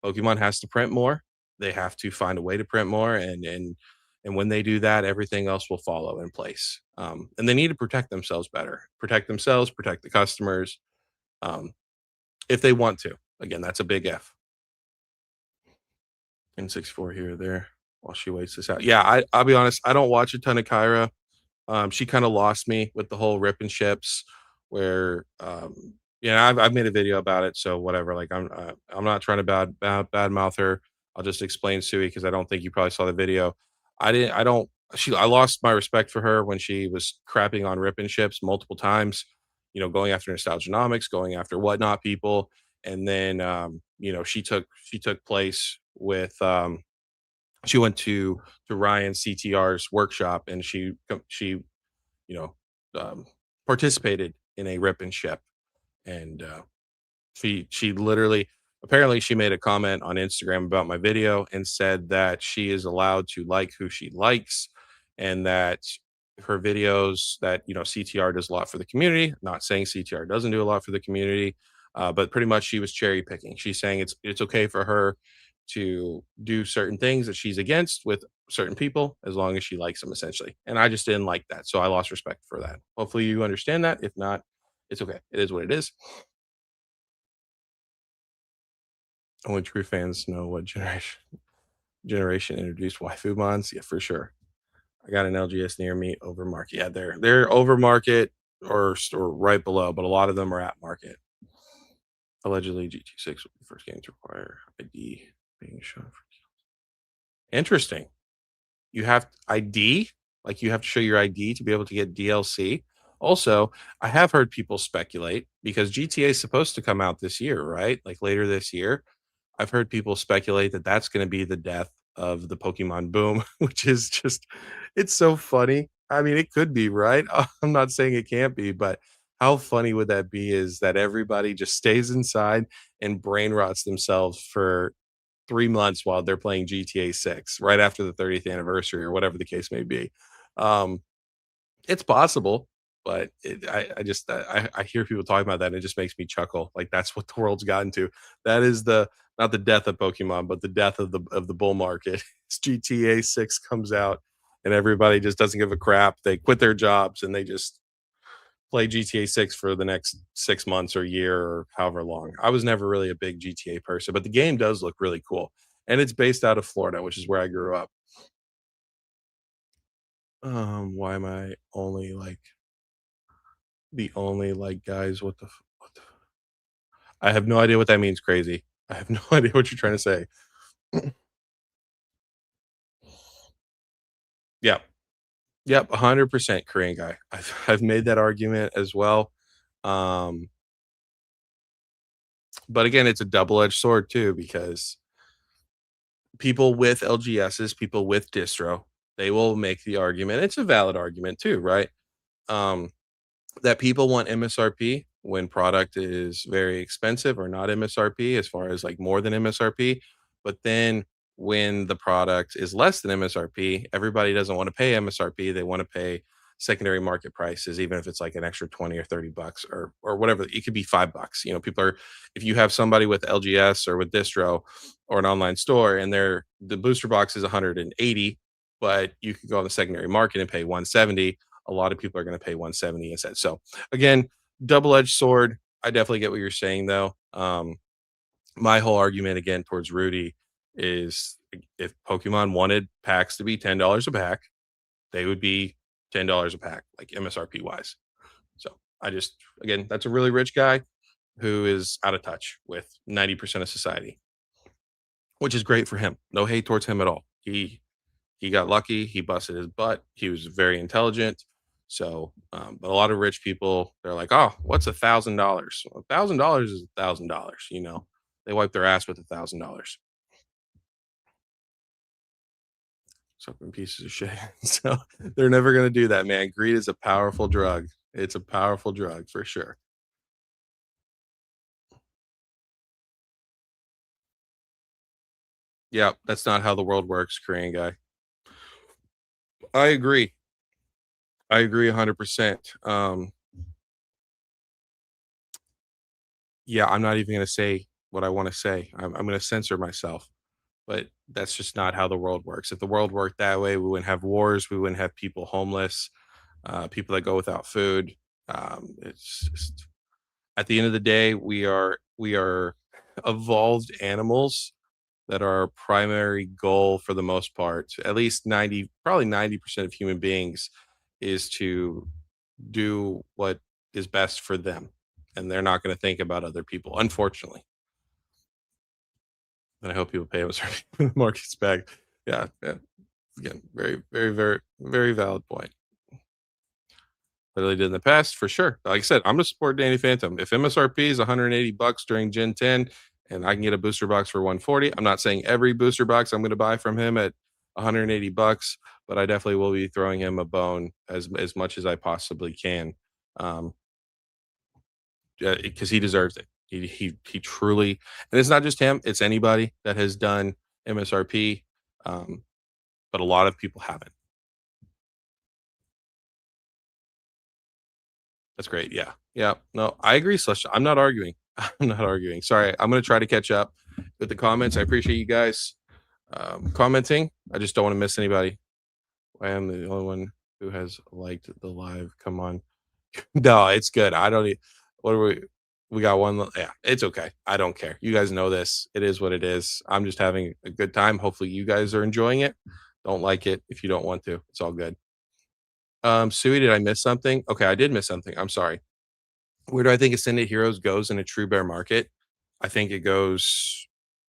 Pokemon has to print more. They have to find a way to print more, and when they do that, everything else will follow in place. And they need to protect themselves better, protect themselves, protect the customers, um, if they want to. Again, that's a big if. N64 here or there while she waits this out. Yeah, I'll be honest. I don't watch a ton of Kyra. She kind of lost me with the whole rip and ships, where I've made a video about it, so whatever. Like I'm not trying to bad mouth her. I'll just explain Sui because I don't think you probably saw the video. I didn't. I don't. I lost my respect for her when she was crapping on rip and ships multiple times. Going after nostalgianomics, going after whatnot people, and then she took place with she went to Ryan CTR's workshop, and she you know, um, participated in a rip and ship, and she literally, apparently she made a comment on Instagram about my video and said that she is allowed to like who she likes, and that her videos, that CTR does a lot for the community. Not saying CTR doesn't do a lot for the community, but pretty much she was cherry picking. She's saying it's okay for her to do certain things that she's against with certain people as long as she likes them, essentially. And I just didn't like that, so I lost respect for that. Hopefully you understand that. If not, it's okay. It is what it is. Only true fans know what generation introduced waifu mons. Yeah, for sure. I got an LGS near me over market. Yeah, they're over market, or right below, but a lot of them are at market. Allegedly, GT6 will be the first game to require ID being shown. Interesting. You have ID, like you have to show your ID to be able to get DLC. Also, I have heard people speculate because GTA is supposed to come out this year, right? Like later this year. I've heard people speculate that that's going to be the death of the Pokemon boom, which is just, it's so funny. I mean, it could be, right? I'm not saying it can't be, but how funny would that be is that everybody just stays inside and brain rots themselves for 3 months while they're playing GTA 6 right after the 30th anniversary or whatever the case may be. Um, it's possible, but I just I hear people talking about that, and it just makes me chuckle. Like that's what the world's gotten to. That is the not the death of Pokemon, but the death of the bull market. GTA 6 comes out, and everybody just doesn't give a crap. They quit their jobs and they just play GTA 6 for the next 6 months or year or however long. I was never really a big GTA person, but the game does look really cool, and it's based out of Florida, which is where I grew up. Why am I only like the only like guys? What the I have no idea what that means, crazy. I have no idea what you're trying to say. Yep. Yep, 100% Korean guy. I've made that argument as well. Um, but again, it's a double-edged sword too, because people with LGSs, people with distro, they will make the argument. It's a valid argument too, right? Um, that people want MSRP when product is very expensive, or not MSRP as far as like more than MSRP. But then when the product is less than MSRP, everybody doesn't want to pay MSRP. They want to pay secondary market prices, even if it's like an extra 20 or $30, or whatever. It could be $5. People are, if you have somebody with LGS or with distro or an online store, and the booster box is 180, but you could go on the secondary market and pay 170, a lot of people are going to pay 170 instead. So again, double-edged sword. I definitely get what you're saying though. My whole argument again towards Rudy is, if Pokemon wanted packs to be $10 a pack, they would be $10 a pack, like MSRP wise. So I just, again, that's a really rich guy who is out of touch with 90% of society, which is great for him. No hate towards him at all. He got lucky. He busted his butt. He was very intelligent. So, but a lot of rich people, they're like, "Oh, what's $1,000? $1,000 is $1,000." they wipe their ass with $1,000. Fucking pieces of shit. So they're never gonna do that, man. Greed is a powerful drug. It's a powerful drug for sure. Yeah, that's not how the world works, Korean guy. I agree. I agree 100%. Yeah, I'm not even gonna say what I wanna say. I'm gonna censor myself, but that's just not how the world works. If the world worked that way, we wouldn't have wars, we wouldn't have people homeless, people that go without food. It's just at the end of the day, we are evolved animals that our primary goal for the most part, at least 90, probably 90% of human beings, is to do what is best for them. And they're not going to think about other people, unfortunately. And I hope people pay us when the market's back. Yeah, yeah. Again, very, very, very, very valid point. That I did in the past, for sure. Like I said, I'm gonna support Danny Phantom. If MSRP is 180 bucks during Gen 10 and I can get a booster box for 140, I'm not saying every booster box I'm gonna buy from him at 180 bucks, but I definitely will be throwing him a bone as much as I possibly can. Um, because he deserves it. He truly, and it's not just him, it's anybody that has done MSRP. Um, but a lot of people haven't. That's great. Yeah. Yeah. No, I agree, Slush. I'm not arguing. I'm not arguing. Sorry. I'm going to try to catch up with the comments. I appreciate you guys commenting. I just don't want to miss anybody. I am the only one who has liked the live. Come on. No, it's good. I don't. What are we? We got one. Yeah, it's okay. I don't care. You guys know this. It is what it is. I'm just having a good time. Hopefully, you guys are enjoying it. Don't like it if you don't want to. It's all good. Sui, did I miss something? Okay, I did miss something. I'm sorry. Where do I think Ascended Heroes goes in a true bear market? I think it goes,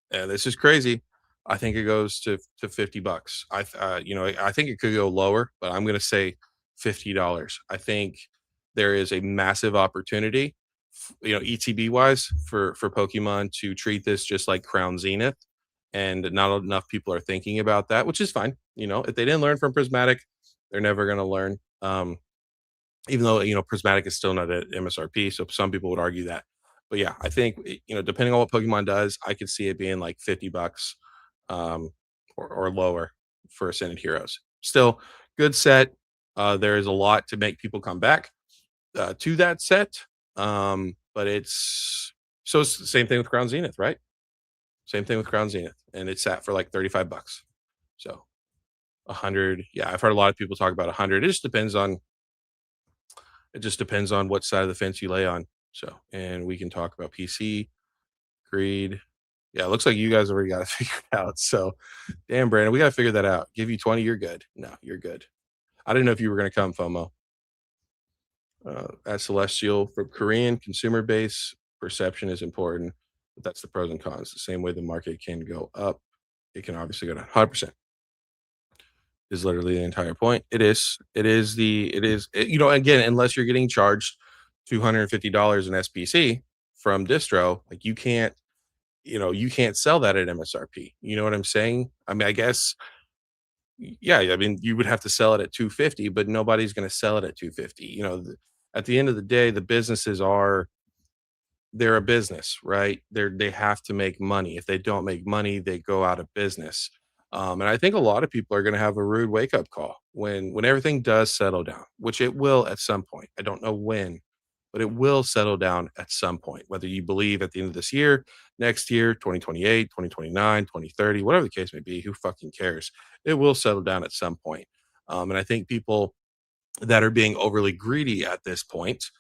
and this is crazy. I think it goes to $50. I think it could go lower, but I'm going to say $50. I think there is a massive opportunity, ETB wise, for Pokemon to treat this just like Crown Zenith, and not enough people are thinking about that, which is fine. If they didn't learn from Prismatic, they're never going to learn. Even though Prismatic is still not at MSRP, so some people would argue that. But yeah, I think depending on what Pokemon does, I could see it being like $50, um, or lower for Ascended Heroes. Still, good set. There is a lot to make people come back to that set, but it's the same thing with Crown Zenith, right? Same thing with Crown Zenith, and it's sat for like $35. So 100, yeah, I've heard a lot of people talk about 100. It just depends on what side of the fence you lay on. So, and we can talk about PC, greed. Yeah, it looks like you guys already got it figured out. So, damn, Brandon, we got to figure that out. Give you 20, you're good. No, you're good. I didn't know if you were going to come, FOMO. At Celestial, from Korean consumer base, perception is important, but that's the pros and cons. The same way the market can go up, it can obviously go down. 100% is literally the entire point. It is. Again, unless you're getting charged $250 in SBC from distro, like you can't sell that at MSRP. You know what I'm saying? I mean, I guess, yeah, I mean, you would have to sell it at 250, but nobody's going to sell it at 250. At the end of the day, the businesses they're a business, right? They have to make money. If they don't make money, they go out of business. And I think a lot of people are going to have a rude wake up call when everything does settle down, which it will at some point. I don't know when, but it will settle down at some point. Whether you believe at the end of this year, next year, 2028, 2029, 2030, whatever the case may be, who fucking cares? It will settle down at some point. And I think people that are being overly greedy at this point,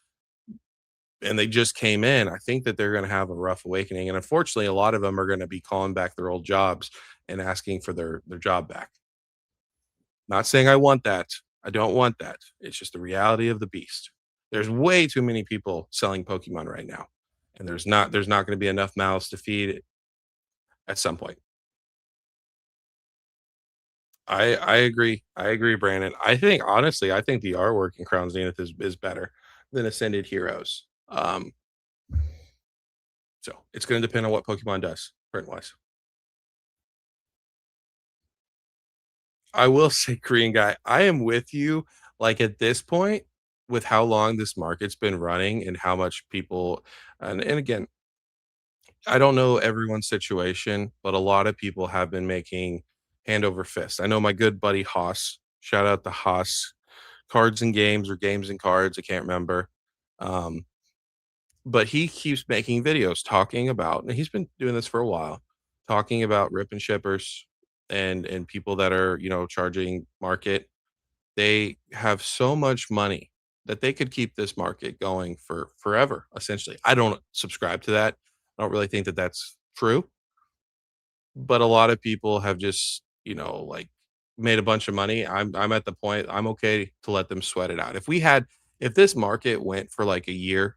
and they just came in, I think that they're going to have a rough awakening. And unfortunately, a lot of them are going to be calling back their old jobs and asking for their job back. Not saying I want that. I don't want that. It's just the reality of the beast. There's way too many people selling Pokemon right now. And there's not going to be enough mouths to feed at some point. I agree. I agree, Brandon. I think the artwork in Crown Zenith is better than Ascended Heroes. So It's gonna depend on what Pokemon does, print-wise. I will say, Korean guy, I am with you, like, at this point, with how long this market's been running and how much people and again, I don't know everyone's situation, but a lot of people have been making hand over fist. I know my good buddy Haas, shout out to Haas, Cards and Games or Games and Cards, I can't remember. Um, but he keeps making videos talking about and he's been doing this for a while, talking about rip and shippers and people that are, charging market. They have so much money that they could keep this market going for forever, essentially. I don't subscribe to that. I don't really think that that's true, but a lot of people have just, like, made a bunch of money. I'm at the point I'm okay to let them sweat it out. If this market went for like a year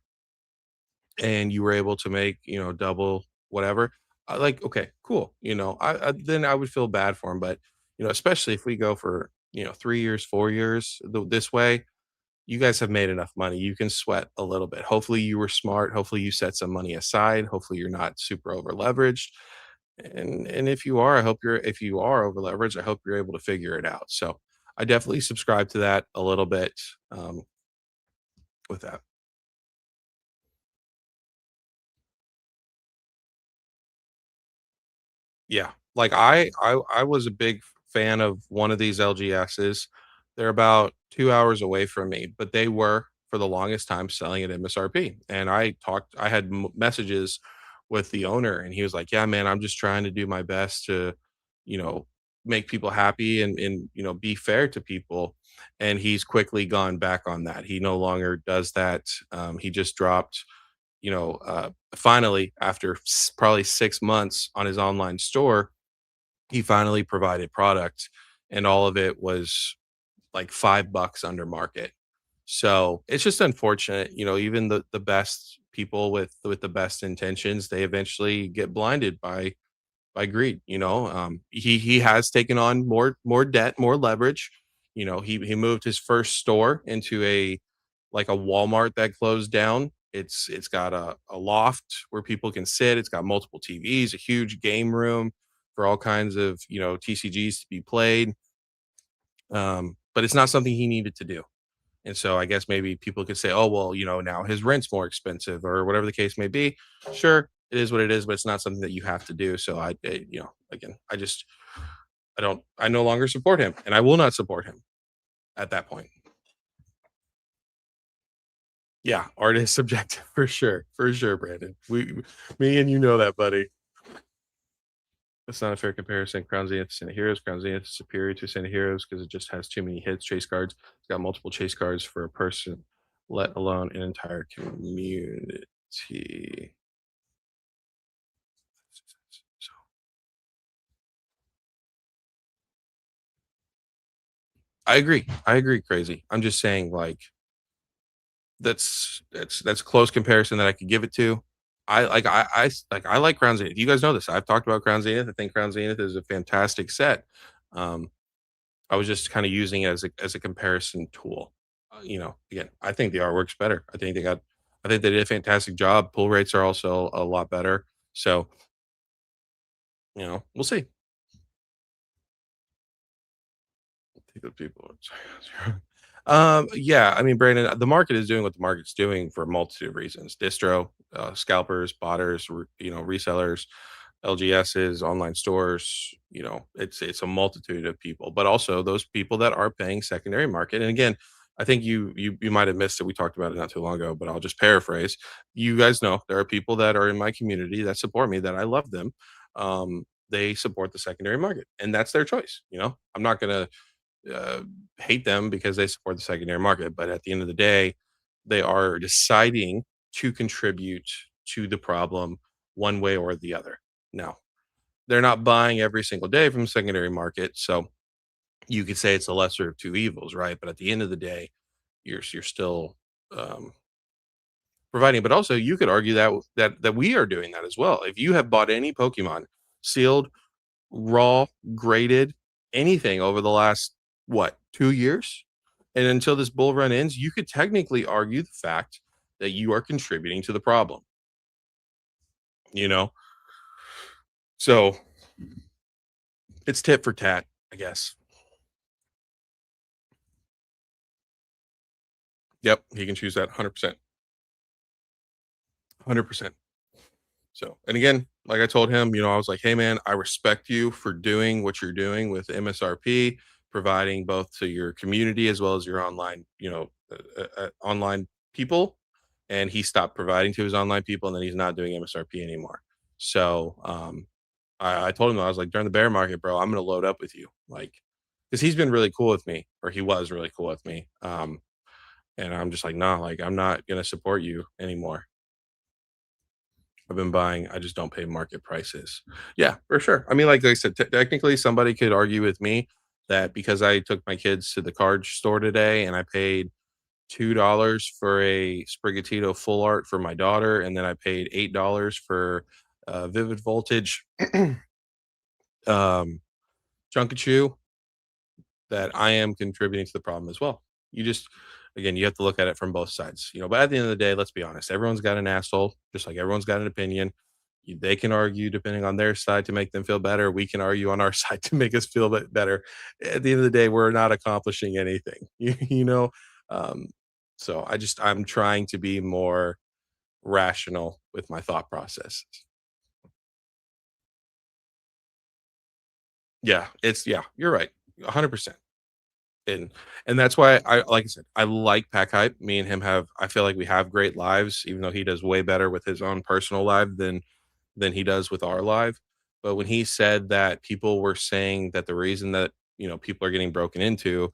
and you were able to make, double whatever, like, okay, cool. Then I would feel bad for them. But, especially if we go for, 3 years, 4 years this way, you guys have made enough money. You can sweat a little bit. Hopefully you were smart. Hopefully you set some money aside. Hopefully you're not super over leveraged. And if you are over leveraged, I hope you're able to figure it out. So I definitely subscribe to that a little bit with that. Yeah. Like I was a big fan of one of these LGSs. They're about 2 hours away from me, but they were for the longest time selling at MSRP. And I had messages with the owner and he was like, "Yeah, man, I'm just trying to do my best to, you know, make people happy and be fair to people." And he's quickly gone back on that. He no longer does that. He just dropped finally, after probably 6 months on his online store, he finally provided product, and all of it was like $5 under market. So it's just unfortunate, even the best people with the best intentions, they eventually get blinded by greed. He has taken on more debt, more leverage. He moved his first store into a Walmart that closed down. It's got a loft where people can sit. It's got multiple TVs, a huge game room for all kinds of TCGs to be played. But it's not something he needed to do. And so I guess maybe people could say, oh well, now his rent's more expensive or whatever the case may be. Sure, it is what it is, but it's not something that you have to do. So again, I no longer support him, and I will not support him at that point. Yeah, art is subjective for sure, Brandon. Me and you know that, buddy. That's not a fair comparison. Crown Zenith to Senate Heroes. Crown Zenith is superior to Senate Heroes because it just has too many hits, chase cards. It's got multiple chase cards for a person, let alone an entire community. So I agree. I agree, crazy. I'm just saying, like, that's close comparison that I could give it to. I like Crown Zenith. You guys know this. I've talked about Crown Zenith. I think Crown Zenith is a fantastic set. Um, I was just kind of using it as a comparison tool. Again, I think the artwork's better. I think they did a fantastic job. Pull rates are also a lot better. So, we'll see. Think of people. Yeah, I mean, Brandon, the market is doing what the market's doing for a multitude of reasons. Distro, scalpers, botters, resellers, LGSs, online stores, it's a multitude of people, but also those people that are paying secondary market. And again, I think you might have missed it. We talked about it not too long ago, but I'll just paraphrase. You guys know there are people that are in my community that support me, that I love them. They support the secondary market, and that's their choice. I'm not gonna uh, hate them because they support the secondary market. But at the end of the day, they are deciding to contribute to the problem one way or the other. Now, they're not buying every single day from secondary market, so you could say it's the lesser of two evils, right? But at the end of the day, you're still um, providing. But also, you could argue that we are doing that as well. If you have bought any Pokemon sealed, raw, graded, anything over the last, what, 2 years? And until this bull run ends, you could technically argue the fact that you are contributing to the problem. you know? So it's tit for tat, I guess. Yep, he can choose that 100%. 100%. So, and again, like I told him, I was like, "Hey, man, I respect you for doing what you're doing with MSRP, providing both to your community as well as your online, online people." And he stopped providing to his online people, and then he's not doing MSRP anymore. So, I told him I was like, during the bear market, bro, I'm gonna load up with you, like, because he's been really cool with me, or he was really cool with me. And I'm just like, nah, like, I'm not gonna support you anymore. I've been buying. I just don't pay market prices. Yeah, for sure. I mean, like I said, technically, somebody could argue with me that because I took my kids to the card store today and I paid $2 for a Sprigatito full art for my daughter, and then I paid $8 for Vivid Voltage um, Chunkachew, that I am contributing to the problem as well. You just, again, you have to look at it from both sides, But at the end of the day, let's be honest. Everyone's got an asshole, just like everyone's got an opinion. They can argue depending on their side to make them feel better. We can argue on our side to make us feel better. At the end of the day, we're not accomplishing anything, you know. Um, so I'm trying to be more rational with my thought process. Yeah, you're right, 100%. And that's why like I said, I like Pack Hype. Me and him I feel like we have great lives, even though he does way better with his own personal life than he does with our live. But when he said that people were saying that the reason that, people are getting broken into,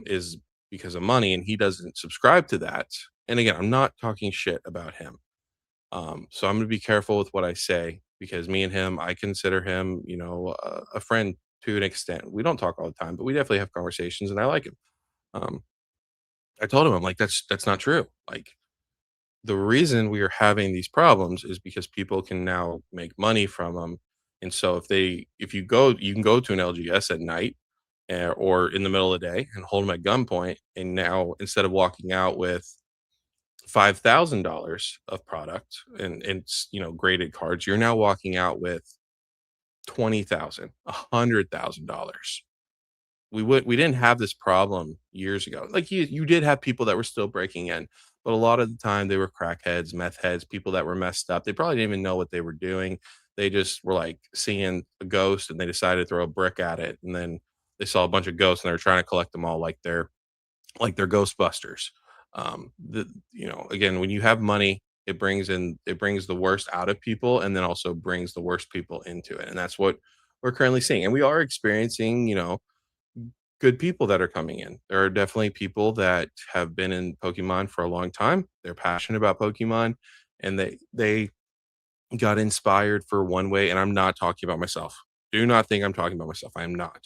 is because of money, and he doesn't subscribe to that. And again, I'm not talking shit about him. So I'm gonna be careful with what I say, because me and him, I consider him, a friend to an extent. We don't talk all the time, but we definitely have conversations, and I like him. Um, I told him, I'm like, that's not true. Like, the reason we are having these problems is because people can now make money from them. And so you can go to an LGS at night, or in the middle of the day, and hold them at gunpoint. And now, instead of walking out with $5,000 of product and graded cards, you're now walking out with 20,000, $100,000. We didn't have this problem years ago. Like, you did have people that were still breaking in, but a lot of the time they were crackheads, meth heads, people that were messed up. They probably didn't even know what they were doing. They just were like seeing a ghost and they decided to throw a brick at it, and then they saw a bunch of ghosts and they were trying to collect them all like they're Ghostbusters. Again, when you have money, it brings the worst out of people, and then also brings the worst people into it, and that's what we're currently seeing. And we are experiencing, good people that are coming in. There are definitely people that have been in Pokemon for a long time. They're passionate about Pokemon, and they got inspired for one way. And I'm not talking about myself. Do not think I'm talking about myself. I am not.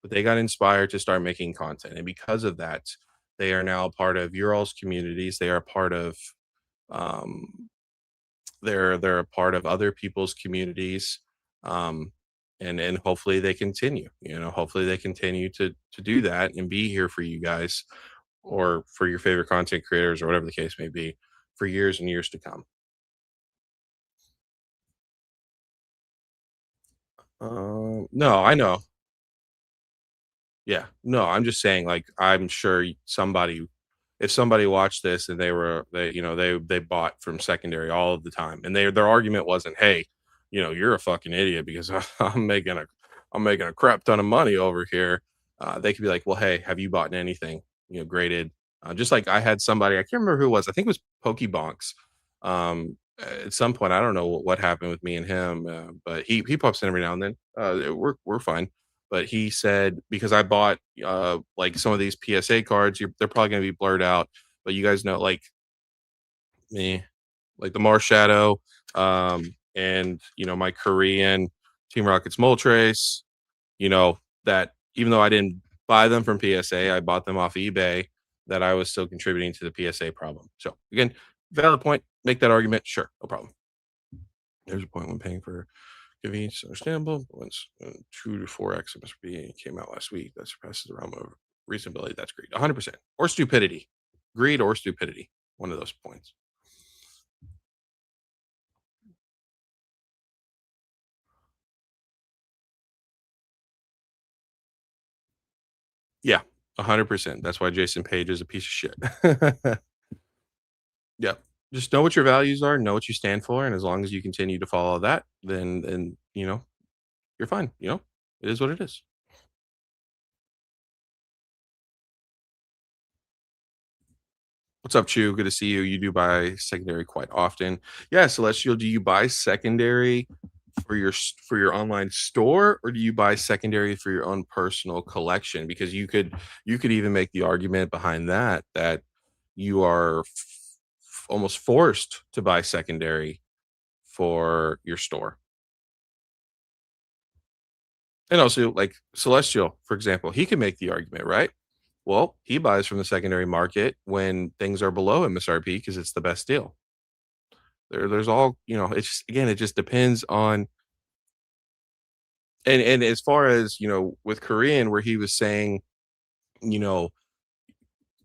But they got inspired to start making content, and because of that, they are now a part of your all's communities. They are a part of um, they're a part of other people's communities, um, and hopefully they continue. Hopefully they continue to do that and be here for you guys, or for your favorite content creators, or whatever the case may be, for years and years to come. No, I know. Yeah. No, I'm just saying, like, I'm sure somebody, if somebody watched this and they bought from secondary all of the time, and their argument wasn't, "Hey, you're a fucking idiot because I'm making a crap ton of money over here." They could be like, "Well, hey, have you bought anything, graded?" Just like I had somebody, I can't remember who it was. I think it was Pokebonks. At some point, I don't know what happened with me and him, but he pops in every now and then. We're fine. But he said, because I bought like some of these PSA cards, they're probably going to be blurred out, but you guys know, like, me, like the Mars Shadow, and my Korean Team Rockets Moltres, that even though I didn't buy them from PSA, I bought them off eBay, that I was still contributing to the PSA problem. So again, valid point. Make that argument. Sure, no problem. There's a point when paying for convenience is understandable. But once 2 to 4x MSRP came out last week, that surpasses the realm of reasonability. That's greed. 100%. Or stupidity. Greed or stupidity. One of those points. Yeah, 100%. That's why Jason Page is a piece of shit. Yeah. Just know what your values are, know what you stand for, and as long as you continue to follow that, then, you're fine, you know? It is what it is. What's up, Chew? Good to see you. You do buy secondary quite often. Yeah, Celestial, do you buy secondary for your online store, or do you buy secondary for your own personal collection? Because you could even make the argument behind that you are almost forced to buy secondary for your store. And also, like Celestial, for example, he can make the argument, right? Well, he buys from the secondary market when things are below MSRP because it's the best deal. There's all, it's just, again, it just depends on. And as far as, with Korean, where he was saying, you know,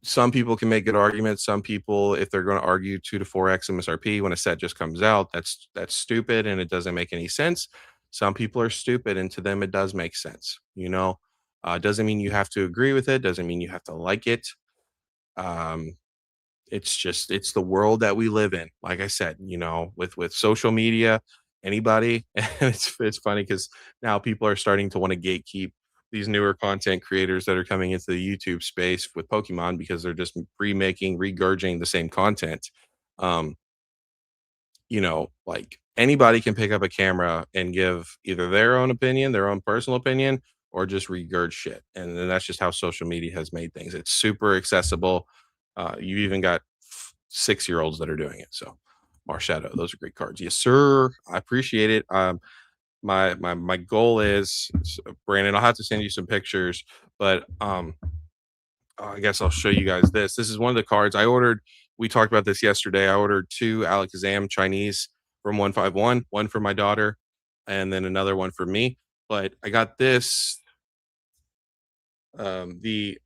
some people can make good arguments. Some people, if they're going to argue 2 to 4x MSRP when a set just comes out, that's stupid and it doesn't make any sense. Some people are stupid, and to them it does make sense. Doesn't mean you have to agree with it. Doesn't mean you have to like it. Um, it's the world that we live in. Like I said, with social media, anybody, and it's funny because now people are starting to want to gatekeep these newer content creators that are coming into the YouTube space with Pokemon because they're just remaking, regurging the same content. Um, like anybody can pick up a camera and give either their own opinion, their own personal opinion, or just regurg shit. And then that's just how social media has made things. It's super accessible. You even got 6 year olds that are doing it. So Marshadow, those are great cards. Yes, sir. I appreciate it. My goal is Brandon, I'll have to send you some pictures, but I guess I'll show you guys this. This is one of the cards I ordered. We talked about this yesterday. I ordered two Alakazam Chinese from 151, one for my daughter, and then another one for me. But I got this, the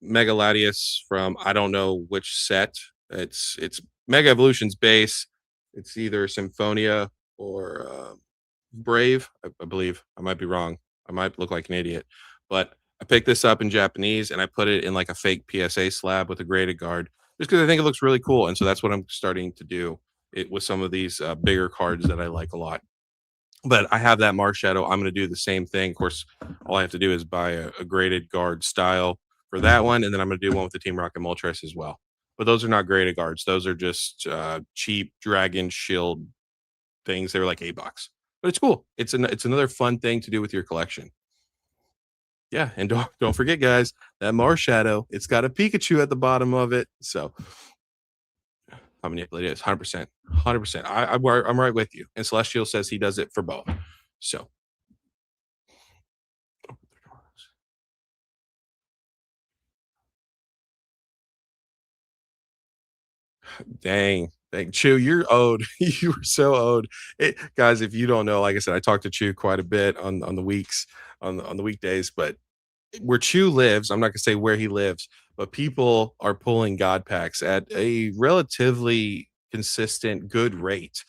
Mega Latias from I don't know which set. It's Mega Evolution's base. It's either Symphonia or Brave, I believe. I might be wrong. I might look like an idiot, but I picked this up in Japanese and I put it in like a fake PSA slab with a graded guard, just because I think it looks really cool. And so that's what I'm starting to do it with some of these bigger cards that I like a lot. But I have that Marshadow. I'm going to do the same thing. Of course, all I have to do is buy a graded guard style for that one, and then I'm going to do one with the Team Rocket Moltres as well. But those are not graded guards. Those are just cheap Dragon Shield things. They were like $8, but it's cool. It's another fun thing to do with your collection. Yeah, and don't forget, guys, that Marshadow. It's got a Pikachu at the bottom of it. So how many it is? 100%, 100%. I'm right with you. And Celestial says he does it for both. So dang, Chew, you're owed. You were so owed. Guys, if you don't know, like I said, I talked to Chew quite a bit on the weeks on the weekdays, but where Chew lives, I'm not gonna say where he lives, but people are pulling God packs at a relatively consistent good rate.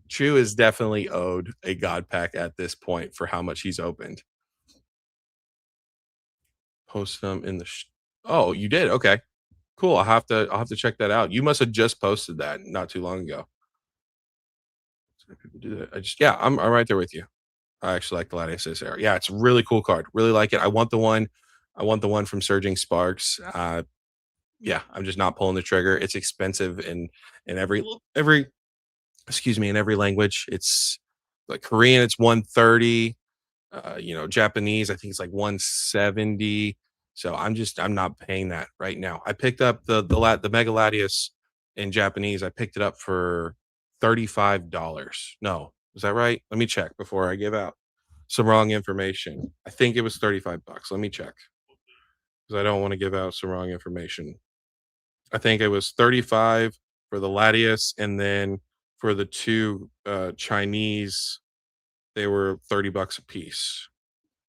Chew is definitely owed a God pack at this point for how much he's opened. Post them in the. Oh, you did? Okay, cool. I'll have to check that out. You must have just posted that not too long ago. So people do that. Yeah, I'm right there with you. I actually like the Gladius era. Yeah, it's a really cool card. Really like it. I want the one from Surging Sparks. Yeah, I'm just not pulling the trigger. It's expensive in every excuse me, in every language. It's like Korean, it's 130. Japanese, I think it's like 170. So I'm not paying that right now. I picked up the Mega Latias in Japanese. I picked it up for $35. No, is that right? Let me check before I give out some wrong information. I think it was $35. Let me check because I don't want to give out some wrong information. I think it was 35 for the Latias, and then for the two Chinese, they were $30 a piece.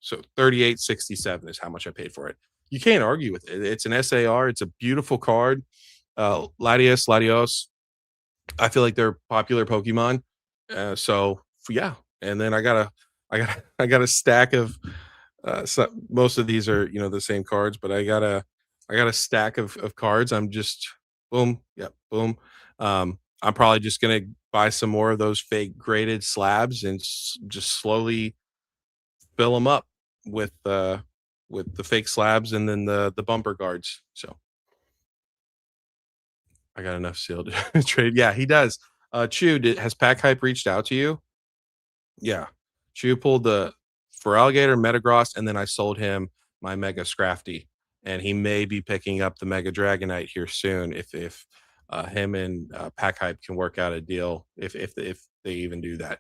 So 38.67 is how much I paid for it. You can't argue with it. It's an SAR. It's a beautiful card. Latios. I feel like they're popular Pokemon. So yeah. And then I got a stack of So most of these are, the same cards, but I got a stack of cards. I'm just boom, yep, boom. I'm probably just gonna buy some more of those fake graded slabs and just slowly fill them up with the fake slabs and then the bumper guards. So I got enough sealed to trade. Yeah, he does. Chew, has Pack Hype reached out to you? Yeah. Chew pulled the for Alligator Metagross, and then I sold him my Mega Scrafty, and he may be picking up the Mega Dragonite here soon if him and Pack Hype can work out a deal if they even do that.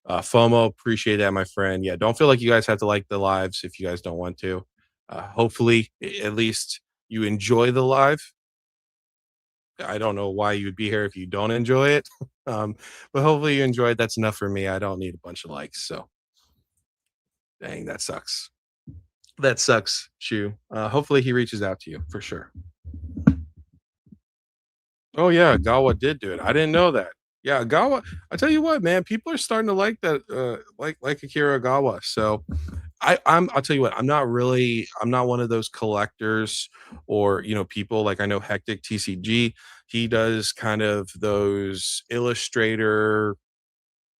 FOMO, appreciate that, my friend. Yeah, don't feel like you guys have to like the lives if you guys don't want to. Hopefully, at least you enjoy the live. I don't know why you'd be here if you don't enjoy it. But hopefully you enjoy it. That's enough for me. I don't need a bunch of likes. So dang, that sucks. That sucks, Shu. Hopefully he reaches out to you for sure. Oh yeah, Gawa did do it. I didn't know that. Yeah, Gawa. I tell you what, man, people are starting to like that, like Akira Gawa. So I'll tell you what, I'm not one of those collectors or people like I know Hectic TCG. He does kind of those illustrator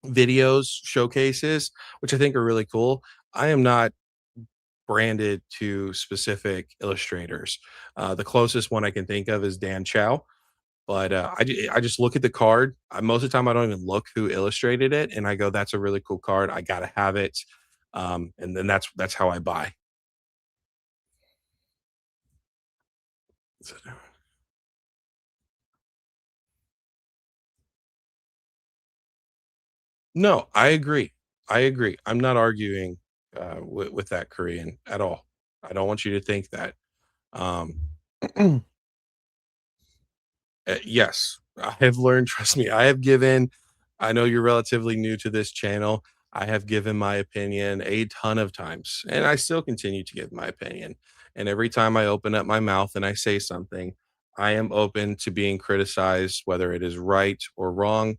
videos showcases, which I think are really cool. I am not branded to specific illustrators. The closest one I can think of is Dan Chow, but I just look at the card. Most of the time, I don't even look who illustrated it, and I go, "That's a really cool card. I gotta have it." And then that's how I buy. No, I agree. I agree. I'm not arguing with that Korean at all. I don't want you to think that. Um, yes, I have learned, trust me, I have given I know you're relatively new to this channel. I have given my opinion a ton of times, and I still continue to give my opinion. And every time I open up my mouth and I say something, I am open to being criticized, whether it is right or wrong.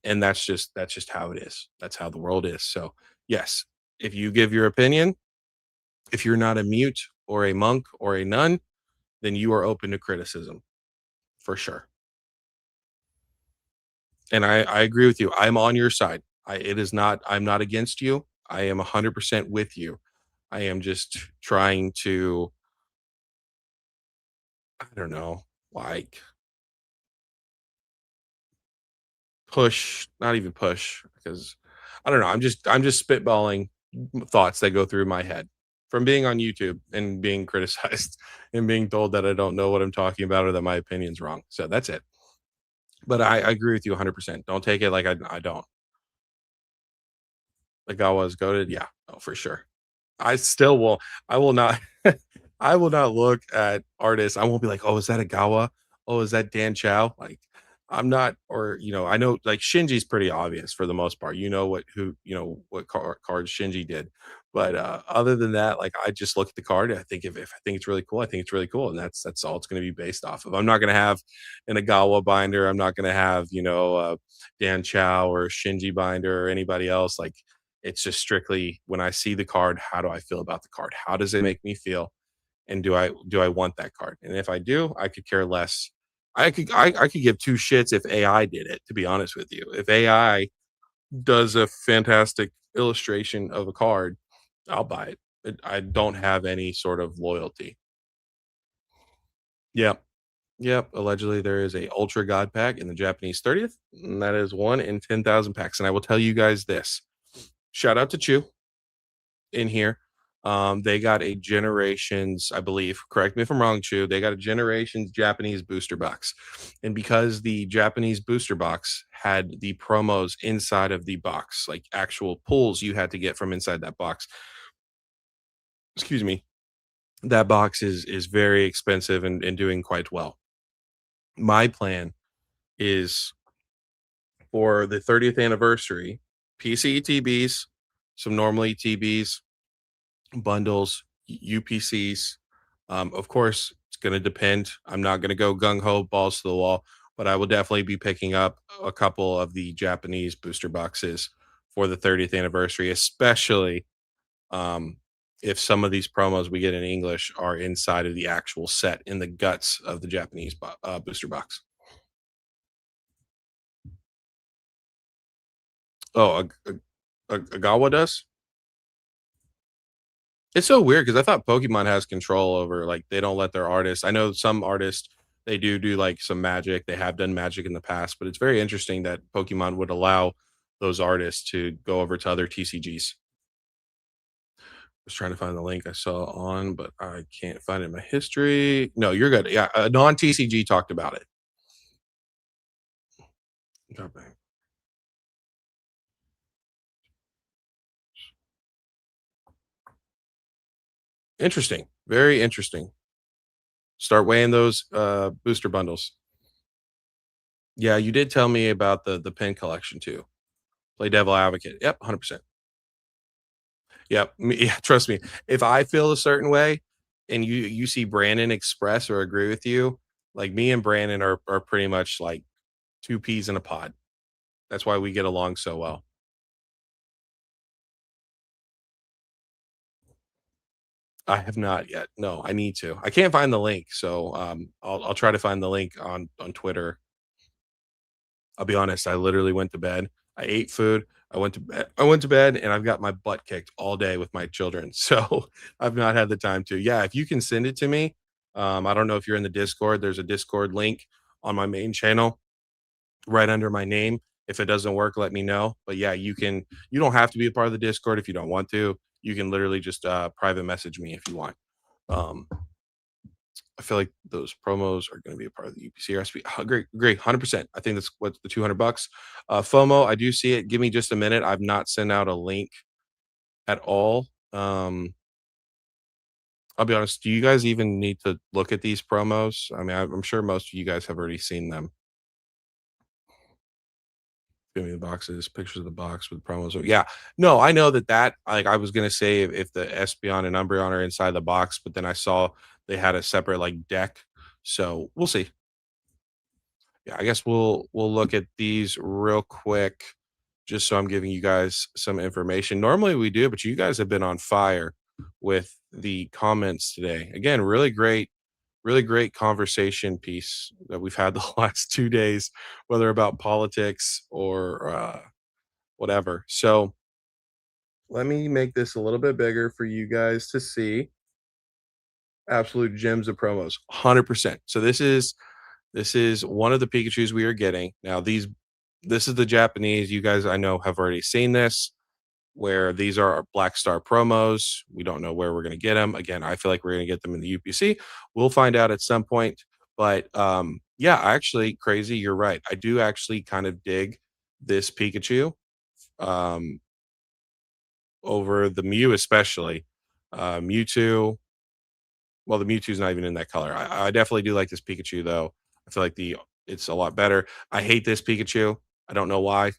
And that's just how it is. That's how the world is. So, yes, if you give your opinion, if you're not a mute or a monk or a nun, then you are open to criticism for sure. And I agree with you. I'm on your side. I'm not against you. I am 100% with you. I am just trying to, I don't know, like push, not even push, because I don't know. I'm just spitballing thoughts that go through my head from being on YouTube and being criticized and being told that I don't know what I'm talking about or that my opinion's wrong. So that's it. But I agree with you 100%. Don't take it like I don't. Like I was goaded. Yeah, oh, for sure. I still will I will not I will not look at artists. I won't be like, "Oh, is that a Gawa? Oh, is that Dan Chow?" Like, I'm not or, I know like Shinji's pretty obvious for the most part. You know what cards Shinji did. But other than that, like I just look at the card. I think if I think it's really cool, I think it's really cool. And that's all it's gonna be based off of. I'm not gonna have an Agawa binder. I'm not gonna have, Dan Chow or Shinji binder or anybody else. Like it's just strictly when I see the card, how do I feel about the card? How does it make me feel? And do I want that card? And if I do, I could care less. I could give two shits if AI did it, to be honest with you. If AI does a fantastic illustration of a card, I'll buy it. I don't have any sort of loyalty. Yep. Yep. Allegedly there is a Ultra God pack in the Japanese 30th. And that is one in 10,000 packs. And I will tell you guys this. Shout out to Chew in here. They got a Generations, I believe. Correct me if I'm wrong, Chu. They got a Generations Japanese booster box, and because the Japanese booster box had the promos inside of the box, like actual pulls you had to get from inside that box. Excuse me. That box is very expensive and doing quite well. My plan is for the 30th anniversary, PC ETBs, some normal ETBs, bundles, UPCs. Of course, it's going to depend. I'm not going to go gung ho, balls to the wall, but I will definitely be picking up a couple of the Japanese booster boxes for the 30th anniversary, especially um, if some of these promos we get in English are inside of the actual set in the guts of the Japanese booster box. Oh, Agawa does? It's so weird because I thought Pokemon has control over, like, they don't let their artists. I know some artists, they do, like, some magic. They have done magic in the past, but it's very interesting that Pokemon would allow those artists to go over to other TCGs. Was trying to find the link I saw on, but I can't find it in my history. No, you're good. Yeah, a non-TCG talked about it. Okay. Interesting. Very interesting. Start weighing those, booster bundles. Yeah, you did tell me about the pin collection too. Play devil advocate. Yep, 100%. Yep, me yeah, trust me. If I feel a certain way and you see Brandon express or agree with you, like, me and Brandon are pretty much like 2 peas in a pod. That's why we get along so well. I have not yet. No, I need to. I can't find the link, so, I'll try to find the link on Twitter. I'll be honest, I literally went to bed. I ate food. I went to bed, and I've got my butt kicked all day with my children, so I've not had the time to. Yeah, if you can send it to me, I don't know if you're in the Discord. There's a Discord link on my main channel right under my name. If it doesn't work, let me know. But yeah, you don't have to be a part of the Discord if you don't want to. You can literally just private message me if you want. Um, I feel like those promos are going to be a part of the UPC recipe. Great, great, 100%. I think that's what the $200. FOMO, I do see it. Give me just a minute. I've not sent out a link at all. I'll be honest. Do you guys even need to look at these promos? I mean, I'm sure most of you guys have already seen them. Give me the boxes, pictures of the box with promos. Yeah, no, I know that like I was gonna say if the Espeon and Umbreon are inside the box, but then I saw they had a separate like deck, so we'll see. Yeah, I guess we'll look at these real quick, just so I'm giving you guys some information. Normally we do, but you guys have been on fire with the comments today. Again, really great conversation piece that we've had the last 2 days, whether about politics or whatever. So let me make this a little bit bigger for you guys to see. Absolute gems of promos, 100%. So this is one of the Pikachus we are getting. Now this is the Japanese. You guys I know have already seen this where these are our Black Star promos. We don't know where we're going to get them. Again, I feel like we're going to get them in the UPC. We'll find out at some point. But yeah, actually, crazy. You're right. I do actually kind of dig this Pikachu um, over the Mew, especially. Mewtwo. Well, the Mewtwo's not even in that color. I definitely do like this Pikachu, though. I feel like the it's a lot better. I hate this Pikachu. I don't know why.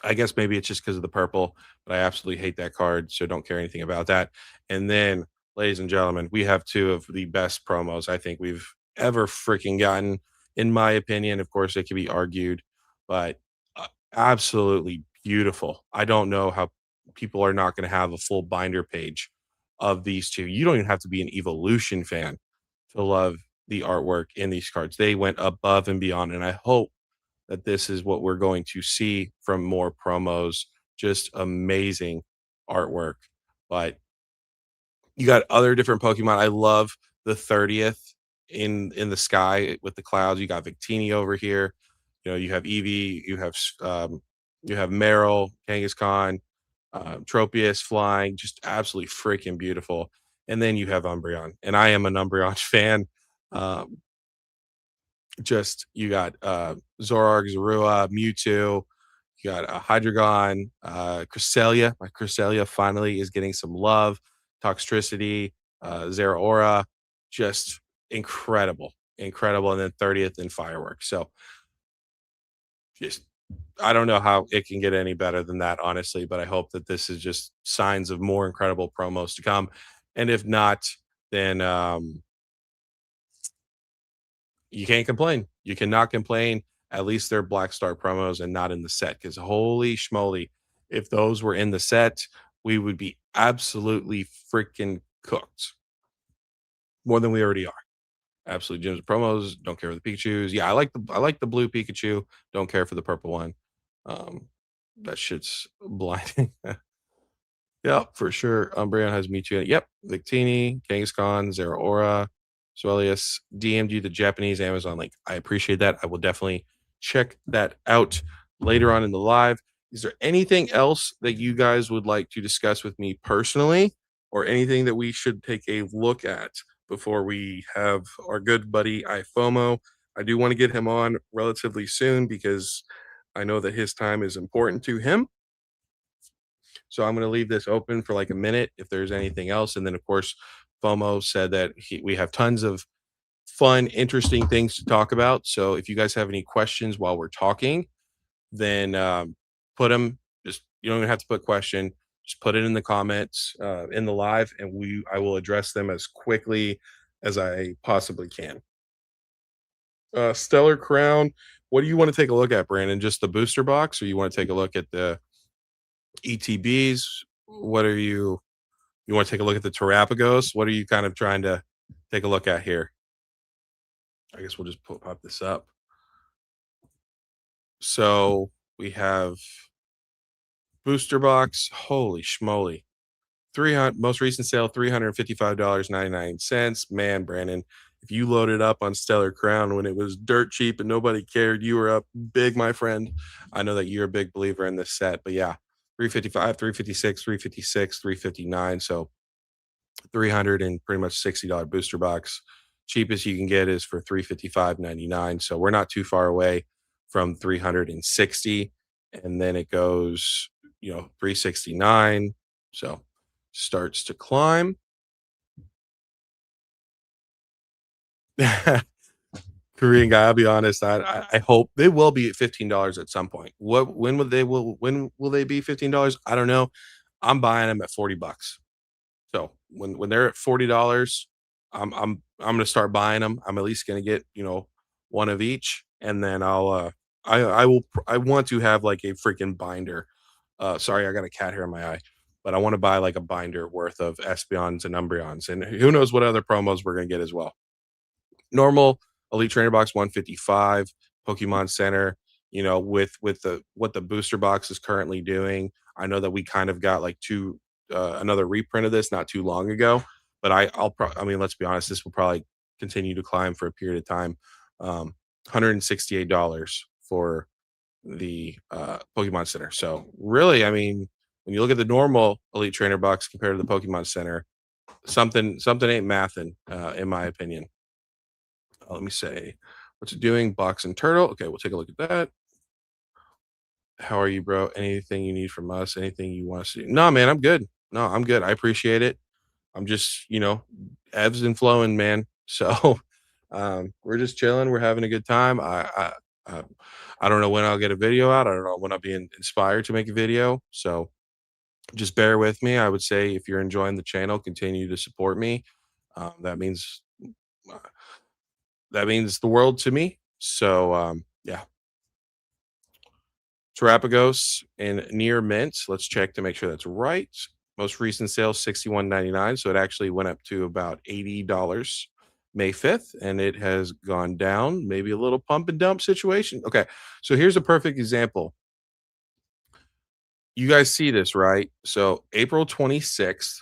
I guess maybe it's just because of the purple, but I absolutely hate that card, so don't care anything about that. And then, ladies and gentlemen, we have 2 of the best promos I think we've ever freaking gotten, in my opinion. Of course, it can be argued, but, absolutely beautiful. I don't know how people are not gonna have a full binder page of these 2. You don't even have to be an Evolution fan to love the artwork in these cards. They went above and beyond, and I hope that this is what we're going to see from more promos. Just amazing artwork. But you got other different Pokemon. I love the 30th in the sky with the clouds. You got Victini over here. You know, you have Eevee, you have Meryl, Kangaskhan, Tropius flying, just absolutely freaking beautiful. And then you have Umbreon, and I am an Umbreon fan. Um, just you got Zorark, Zorua, Mewtwo, you got Hydreigon, Cresselia. My Cresselia finally is getting some love. Toxtricity, Zeraora, just incredible, incredible. And then 30th in Fireworks. So just I don't know how it can get any better than that, honestly. But I hope that this is just signs of more incredible promos to come. And if not, then you can't complain. You cannot complain. At least they're Black Star promos and not in the set. Because holy schmoly, if those were in the set, we would be absolutely freaking cooked more than we already are. Absolutely, Jim's promos. Don't care for the Pikachu's. Yeah, I like the blue Pikachu. Don't care for the purple one. Um, that shit's blinding. Yeah, for sure. Umbreon has Mewtwo. Yep, Victini, Kangaskhan, Zeraora, Swellius, DM'd you the Japanese Amazon link. I appreciate that. I will definitely check that out later on in the live. Is there anything else that you guys would like to discuss with me personally, or anything that we should take a look at before we have our good buddy iFOMO? I do want to get him on relatively soon because I know that his time is important to him. So I'm going to leave this open for like a minute if there's anything else. And then, of course, FOMO said that we have tons of fun, interesting things to talk about. So if you guys have any questions while we're talking, then put them. Just you don't even have to put question. Just put it in the comments in the live, and I will address them as quickly as I possibly can. Stellar Crown. What do you want to take a look at, Brandon? Just the booster box, or you want to take a look at the ETBs? What are you want to take a look at the Terapagos? What are you kind of trying to take a look at here? I guess we'll just pop this up. So we have booster box. Holy schmoly. 300 most recent sale $355.99. Man, Brandon, if you loaded up on Stellar Crown when it was dirt cheap and nobody cared, you were up big, my friend. I know that you're a big believer in this set, but yeah, 355, 356, 356, 359. So 300 and pretty much $60 booster box. Cheapest you can get is for 355.99. So we're not too far away from 360. And then it goes, 369. So starts to climb. Korean guy, I'll be honest. I hope they will be at $15 at some point. When will they be $15? I don't know. I'm buying them at $40. So when they're at $40, I'm gonna start buying them. I'm at least gonna get, one of each, and then I want to have like a freaking binder. Sorry, I got a cat hair in my eye, but I want to buy like a binder worth of Espeons and Umbreons, and who knows what other promos we're gonna get as well. Normal Elite Trainer Box 155, Pokemon Center, with the what the booster box is currently doing. I know that we kind of got like another reprint of this not too long ago, but I mean, let's be honest, this will probably continue to climb for a period of time. $168 for the Pokemon Center. So really, I mean, when you look at the normal Elite Trainer box compared to the Pokemon Center, something ain't mathing, in my opinion. Let me say, what's it doing? Box and Turtle. Okay, we'll take a look at that. How are you, bro? Anything you need from us? Anything you want to see? No, man, I'm good. No, I'm good. I appreciate it. I'm just, ebbs and flowing, man. So, we're just chilling. We're having a good time. I I don't know when I'll get a video out. I don't know when I'll be inspired to make a video. So just bear with me. I would say if you're enjoying the channel, continue to support me. That means uh, that means the world to me. So yeah, Terapagos and near mint. Let's check to make sure that's right. Most recent sale 61.99, so it actually went up to about $80 May 5th, and it has gone down, maybe a little pump and dump situation. Okay, so here's a perfect example. You guys see this, right? So April 26th,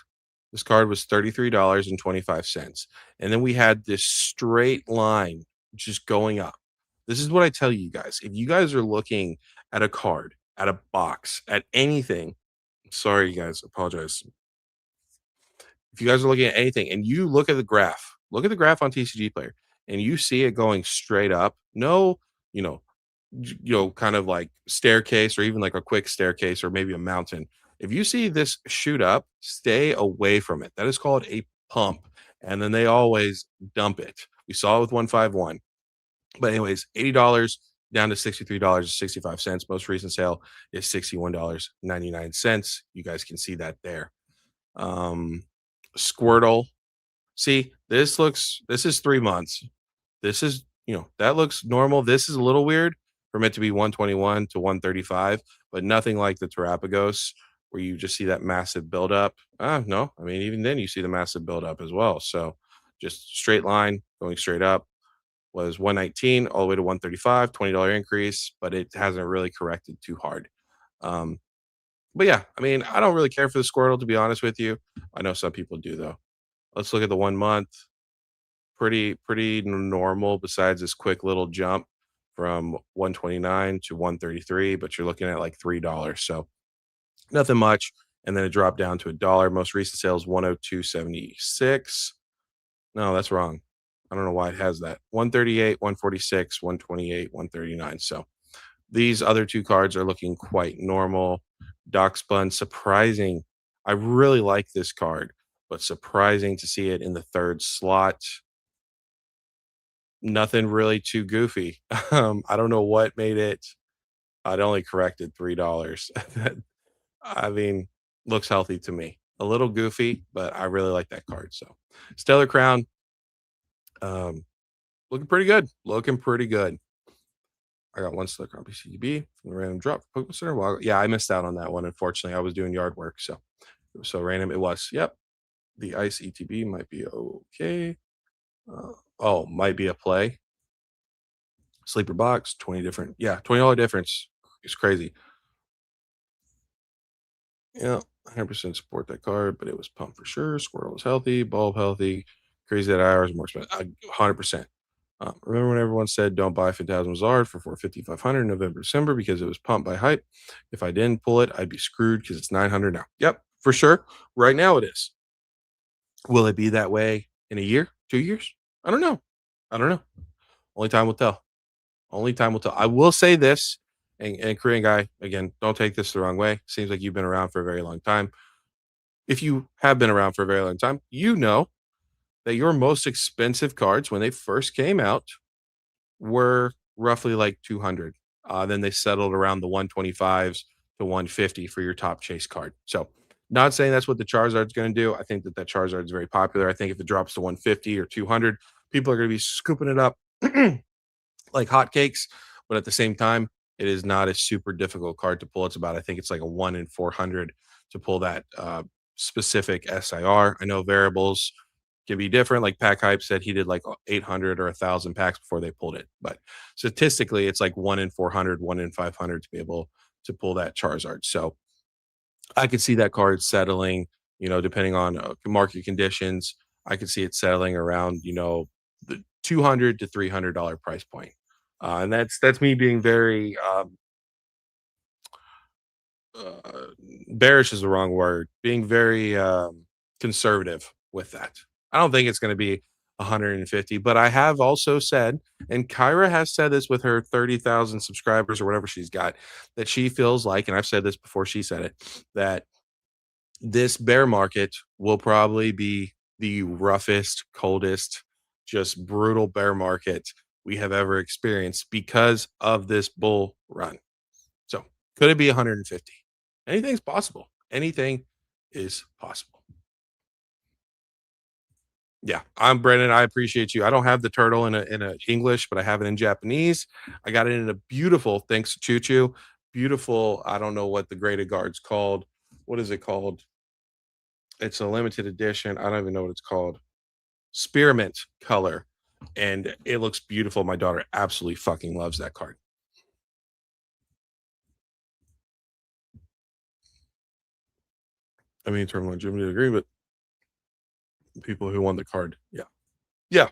this card was $33.25. And then we had this straight line just going up. This is what I tell you guys. If you guys are looking at a card, at a box, at anything, sorry, you guys, apologize. If you guys are looking at anything and you look at the graph on TCG Player, and you see it going straight up, no, you know, kind of like staircase or even like a quick staircase or maybe a mountain. If you see this shoot up, stay away from it. That is called a pump. And then they always dump it. We saw it with 151. But anyways, $80 down to $63.65. Most recent sale is $61.99. You guys can see that there. Um Squirtle. See, this is 3 months. This is, that looks normal. This is a little weird for it to be 121 to 135, but nothing like the Terapagos. where you just see that massive buildup. No, I mean, even then you see the massive buildup as well. So just straight line going straight up was 119 all the way to 135, $20 increase, but it hasn't really corrected too hard. Um, but yeah, I mean, I don't really care for the Squirtle to be honest with you. I know some people do though. Let's look at the 1 month. Pretty normal besides this quick little jump from 129 to 133, but you're looking at like $3. So nothing much. And then it dropped down to a dollar. Most recent sales 102.76. No, that's wrong. I don't know why it has that. 138, 146, 128, 139. So these other two cards are looking quite normal. Doc Spun, surprising. I really like this card, but surprising to see it in the third slot. Nothing really too goofy. I don't know what made it. It only corrected $3. I mean, looks healthy to me. A little goofy, but I really like that card. So, Stellar Crown, um, looking pretty good. Looking pretty good. I got one Stellar Crown PCB from the random drop for Pokemon Center. Well, yeah, I missed out on that one. Unfortunately, I was doing yard work, so it was so random. It was. Yep, the Ice ETB might be okay. Might be a play. Sleeper box, 20 different. Yeah, $20 difference. It's crazy. Yeah, 100% support that card, but it was pumped for sure. Squirrel was healthy, bulb healthy, crazy that IR is more expensive. 100%. Remember when everyone said don't buy Phantasm Zard for 450, 500 in November, December because it was pumped by hype? If I didn't pull it, I'd be screwed because it's 900 now. Yep, for sure. Right now it is. Will it be that way in a year, 2 years? I don't know. I don't know. Only time will tell. Only time will tell. I will say this, and Korean guy, again, don't take this the wrong way. Seems like you've been around for a very long time. If you have been around for a very long time, you know that your most expensive cards when they first came out were roughly like 200. Then they settled around the 125s to 150 for your top chase card. So, not saying that's what the Charizard's going to do. I think that Charizard is very popular. I think if it drops to 150 or 200, people are going to be scooping it up like hotcakes. But at the same time, it is not a super difficult card to pull. It's about, I think it's like a 1 in 400 to pull that specific SIR. I know variables can be different. Like Pack Hype said, he did like 800 or 1,000 packs before they pulled it. But statistically, it's like 1 in 400, 1 in 500 to be able to pull that Charizard. So I could see that card settling, depending on market conditions. I could see it settling around, the 200 to $300 price point. And that's me being very uh, bearish is the wrong word. Being very conservative with that. I don't think it's going to be 150, but I have also said, and Kyra has said this with her 30,000 subscribers or whatever she's got, that she feels like, and I've said this before she said it, that this bear market will probably be the roughest, coldest, just brutal bear market we have ever experienced because of this bull run. So, could it be 150? Anything's possible. Anything is possible. Yeah, I'm Brennan. I appreciate you. I don't have the turtle in a English, but I have it in Japanese. I got it in a beautiful, thanks to Choo Choo, beautiful. I don't know what the graded guard's called. What is it called? It's a limited edition. I don't even know what it's called. Spearmint color, and it looks beautiful. My daughter absolutely fucking loves that card. I mean, in terms of longevity, I agree, but people who want the card, yeah, yeah,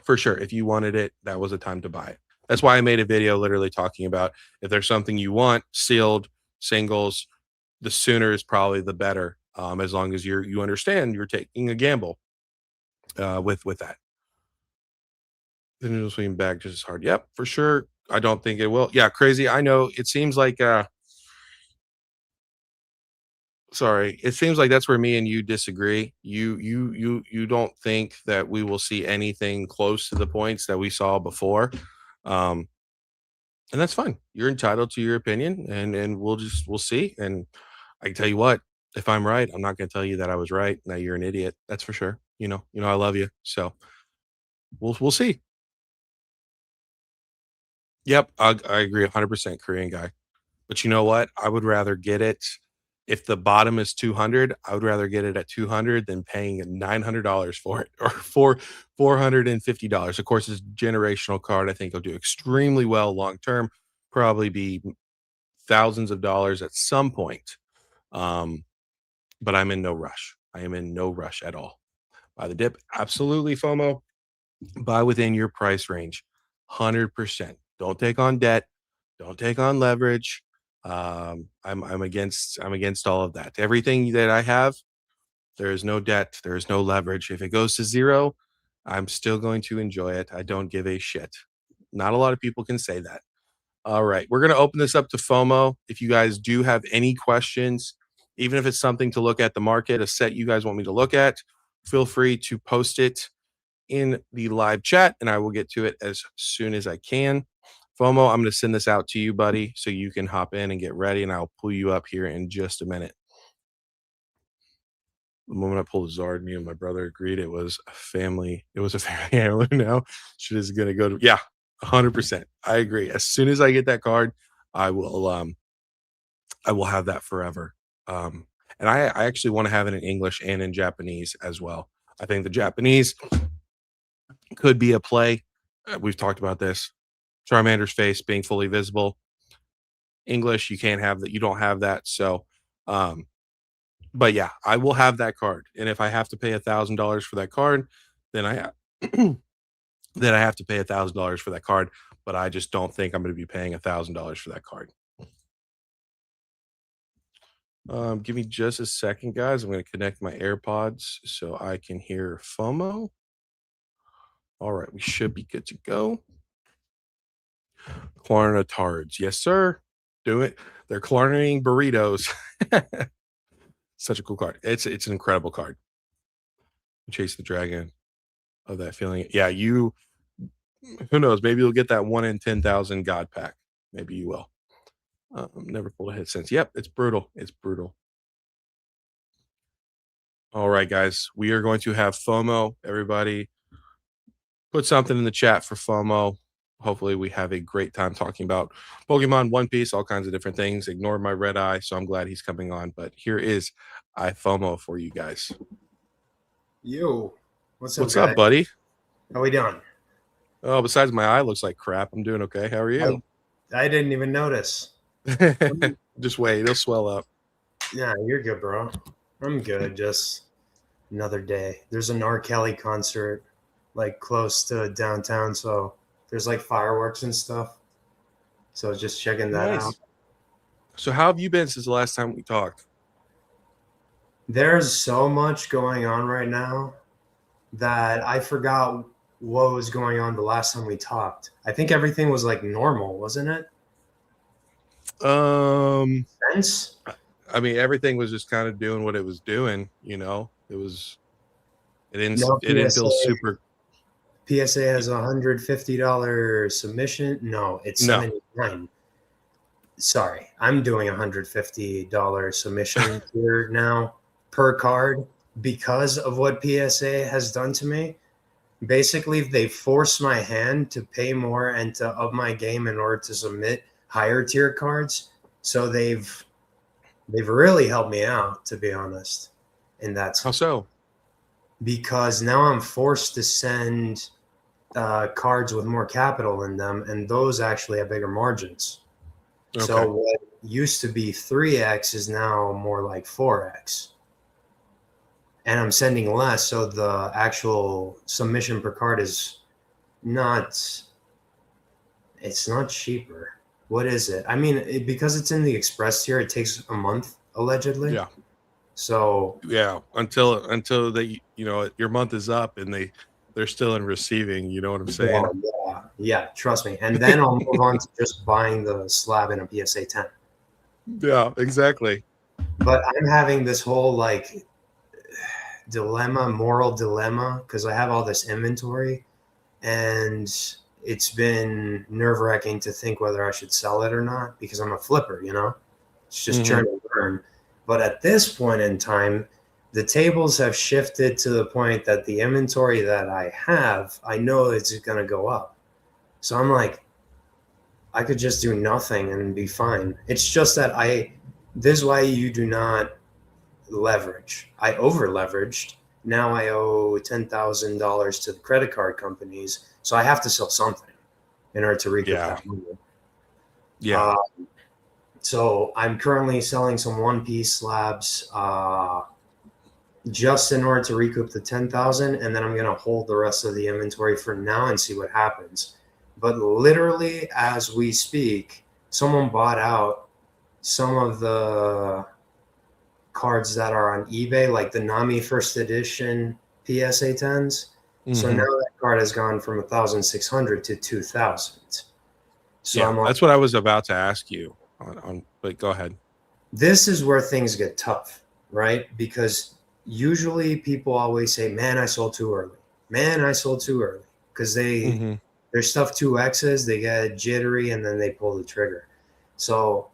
for sure. If you wanted it, that was a time to buy it. That's why I made a video literally talking about if there's something you want, sealed, singles, the sooner is probably the better. As long as you understand you're taking a gamble with that. The needle swing back just as hard. Yep, for sure. I don't think it will. Yeah, crazy. I know. It seems like sorry. It seems like that's where me and you disagree. You don't think that we will see anything close to the points that we saw before. Um and that's fine. You're entitled to your opinion and we'll see. And I can tell you what, if I'm right, I'm not going to tell you that I was right and that you're an idiot. That's for sure. I love you. So, we'll see. Yep, I agree 100% Korean guy. But you know what? I would rather get it if the bottom is 200, I would rather get it at 200 than paying $900 for it or for $450. Of course, it's a generational card. I think it'll do extremely well long term, probably be thousands of dollars at some point. Um, but I'm in no rush. I am in no rush at all. Buy the dip, absolutely FOMO. Buy within your price range, 100%. Don't take on debt. Don't take on leverage. I'm against all of that. Everything that I have, there is no debt. There is no leverage. If it goes to zero, I'm still going to enjoy it. I don't give a shit. Not a lot of people can say that. All right, we're going to open this up to FOMO. If you guys do have any questions, even if it's something to look at the market, a set you guys want me to look at, feel free to post it in the live chat and I will get to it as soon as I can. FOMO, I'm going to send this out to you, buddy, so you can hop in and get ready, and I'll pull you up here in just a minute. The moment I pulled Zard, me and my brother agreed it was a family. It was a family heirloom now. Shit is going to go to, yeah, 100%. I agree. As soon as I get that card, I will have that forever. And I actually want to have it in English and in Japanese as well. I think the Japanese could be a play. We've talked about this. Charmander's face being fully visible. English, you can't have that. You don't have that. So, but yeah, I will have that card. And if I have to pay $1,000 for that card, then then I have to pay $1,000 for that card. But I just don't think I'm going to be paying $1,000 for that card. Give me just a second, guys. I'm going to connect my AirPods so I can hear FOMO. All right, we should be good to go. Klarna tards. Yes, sir. Do it. They're Klarnaing burritos. Such a cool card. It's an incredible card. Chase the dragon of that feeling. Yeah, you who knows? Maybe you'll get that 1 in 10,000 God pack. Maybe you will. Never pulled a hit since. Yep, it's brutal. It's brutal. All right, guys. We are going to have FOMO. Everybody put something in the chat for FOMO. Hopefully we have a great time talking about Pokemon, One Piece, all kinds of different things. Ignore my red eye, so I'm glad he's coming on. But here is FOMO for you guys. Yo, what's up, buddy? How we doing? Oh, besides my eye looks like crap, I'm doing okay. How are you? I didn't even notice. Just wait, it'll swell up. Yeah, you're good, bro. I'm good. Just another day. There's an R. Kelly concert like close to downtown, so there's like fireworks and stuff. So just checking that out. So how have you been since the last time we talked? There's so much going on right now that I forgot what was going on the last time we talked. I think everything was like normal, wasn't it? Sense? I mean, everything was just kind of doing what it was doing, you know. It didn't feel super. PSA has $150 submission. No, it's $79. No. Sorry, I'm doing $150 submission here now per card because of what PSA has done to me. Basically, they forced my hand to pay more and to up my game in order to submit higher tier cards. So they've really helped me out, to be honest. And that's how so? Because now I'm forced to send cards with more capital in them, and those actually have bigger margins. Okay. So what used to be 3x is now more like 4x. And I'm sending less, so the actual submission per card is it's not cheaper. What is it? I mean, because it's in the express tier, it takes a month, allegedly. Yeah. So yeah, until they, you know, your month is up and they're still in receiving, you know what I'm saying? Yeah, trust me. And then I'll move on to just buying the slab in a PSA 10. Yeah, exactly. But I'm having this whole like moral dilemma, because I have all this inventory and it's been nerve-wracking to think whether I should sell it or not, because I'm a flipper, you know? It's just churn and burn. But at this point in time, the tables have shifted to the point that the inventory that I have, I know it's going to go up. So I'm like, I could just do nothing and be fine. It's just that This is why you do not leverage. I over leveraged. Now I owe $10,000 to the credit card companies, so I have to sell something in order to recoup Yeah. that money. Yeah. Uh, so I'm currently selling some one piece slabs just in order to recoup the 10,000, and then I'm gonna hold the rest of the inventory for now and see what happens. But literally, as we speak, someone bought out some of the cards that are on eBay, like the Nami First Edition PSA 10s. So now Hmm. that card has gone from 1,600 to 2,000. So Yeah. I'm like, That's what I was about to ask you but go ahead. this is where things get tough, right? Because usually people always say, "Man, I sold too early. Man, I sold too early," because Hmm. their stuff 2x's, they get jittery, and then they pull the trigger. So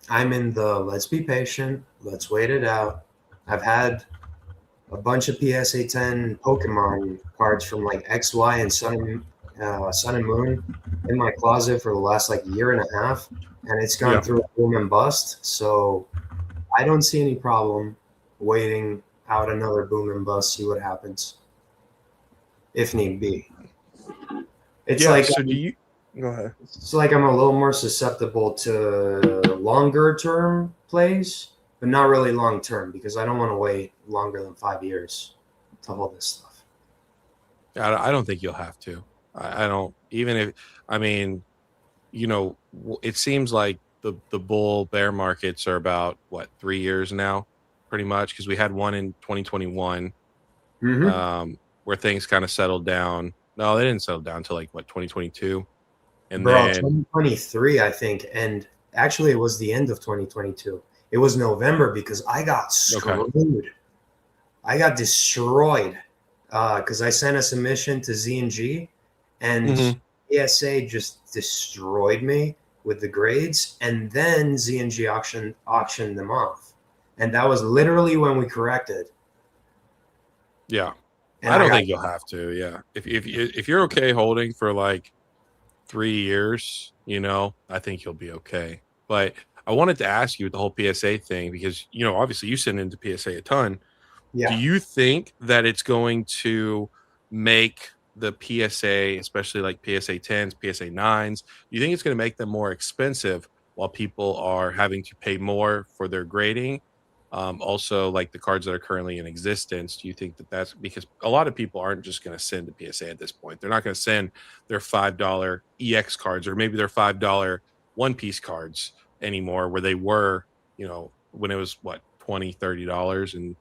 I'm in the let's be patient, let's wait it out. I've had a bunch of PSA 10 Pokemon cards from like XY and Sun and Moon in my closet for the last like year and a half, and it's gone Yeah. through a boom and bust. So I don't see any problem waiting out another boom and bust, see what happens if need be. It's Yeah. like So do you go ahead? it's like I'm a little more susceptible to longer term plays, but not really long term because I don't want to wait longer than 5 years to hold this stuff. I don't think you'll have to. I don't, even if, I mean, it seems like the bull bear markets are about what, 3 years now, pretty much, because we had one in 2021, Mm-hmm. where things kind of settled down. No, they didn't settle down until like what, 2022, and Bro, then 2023, I think, and actually it was the end of 2022. It was November because I got okay, screwed. I got destroyed because I sent a submission to Z&G, and hmm ESA just destroyed me with the grades, and then Z&G auctioned them off, and that was literally when we corrected, yeah, and I I don't got think you'll have to. Yeah, if you're okay holding for like 3 years, I think you'll be okay. But I wanted to ask you with the whole PSA thing because obviously you send into PSA a ton. Do yeah. you think that it's going to make the PSA, especially like PSA 10s, PSA 9s, do you think it's going to make them more expensive while people are having to pay more for their grading? Also, like the cards that are currently in existence, do you think that that's because a lot of people aren't just going to send to PSA at this point? They're not going to send their $5 EX cards or maybe their $5 one piece cards anymore, where they were, when it was what, 20, $30, and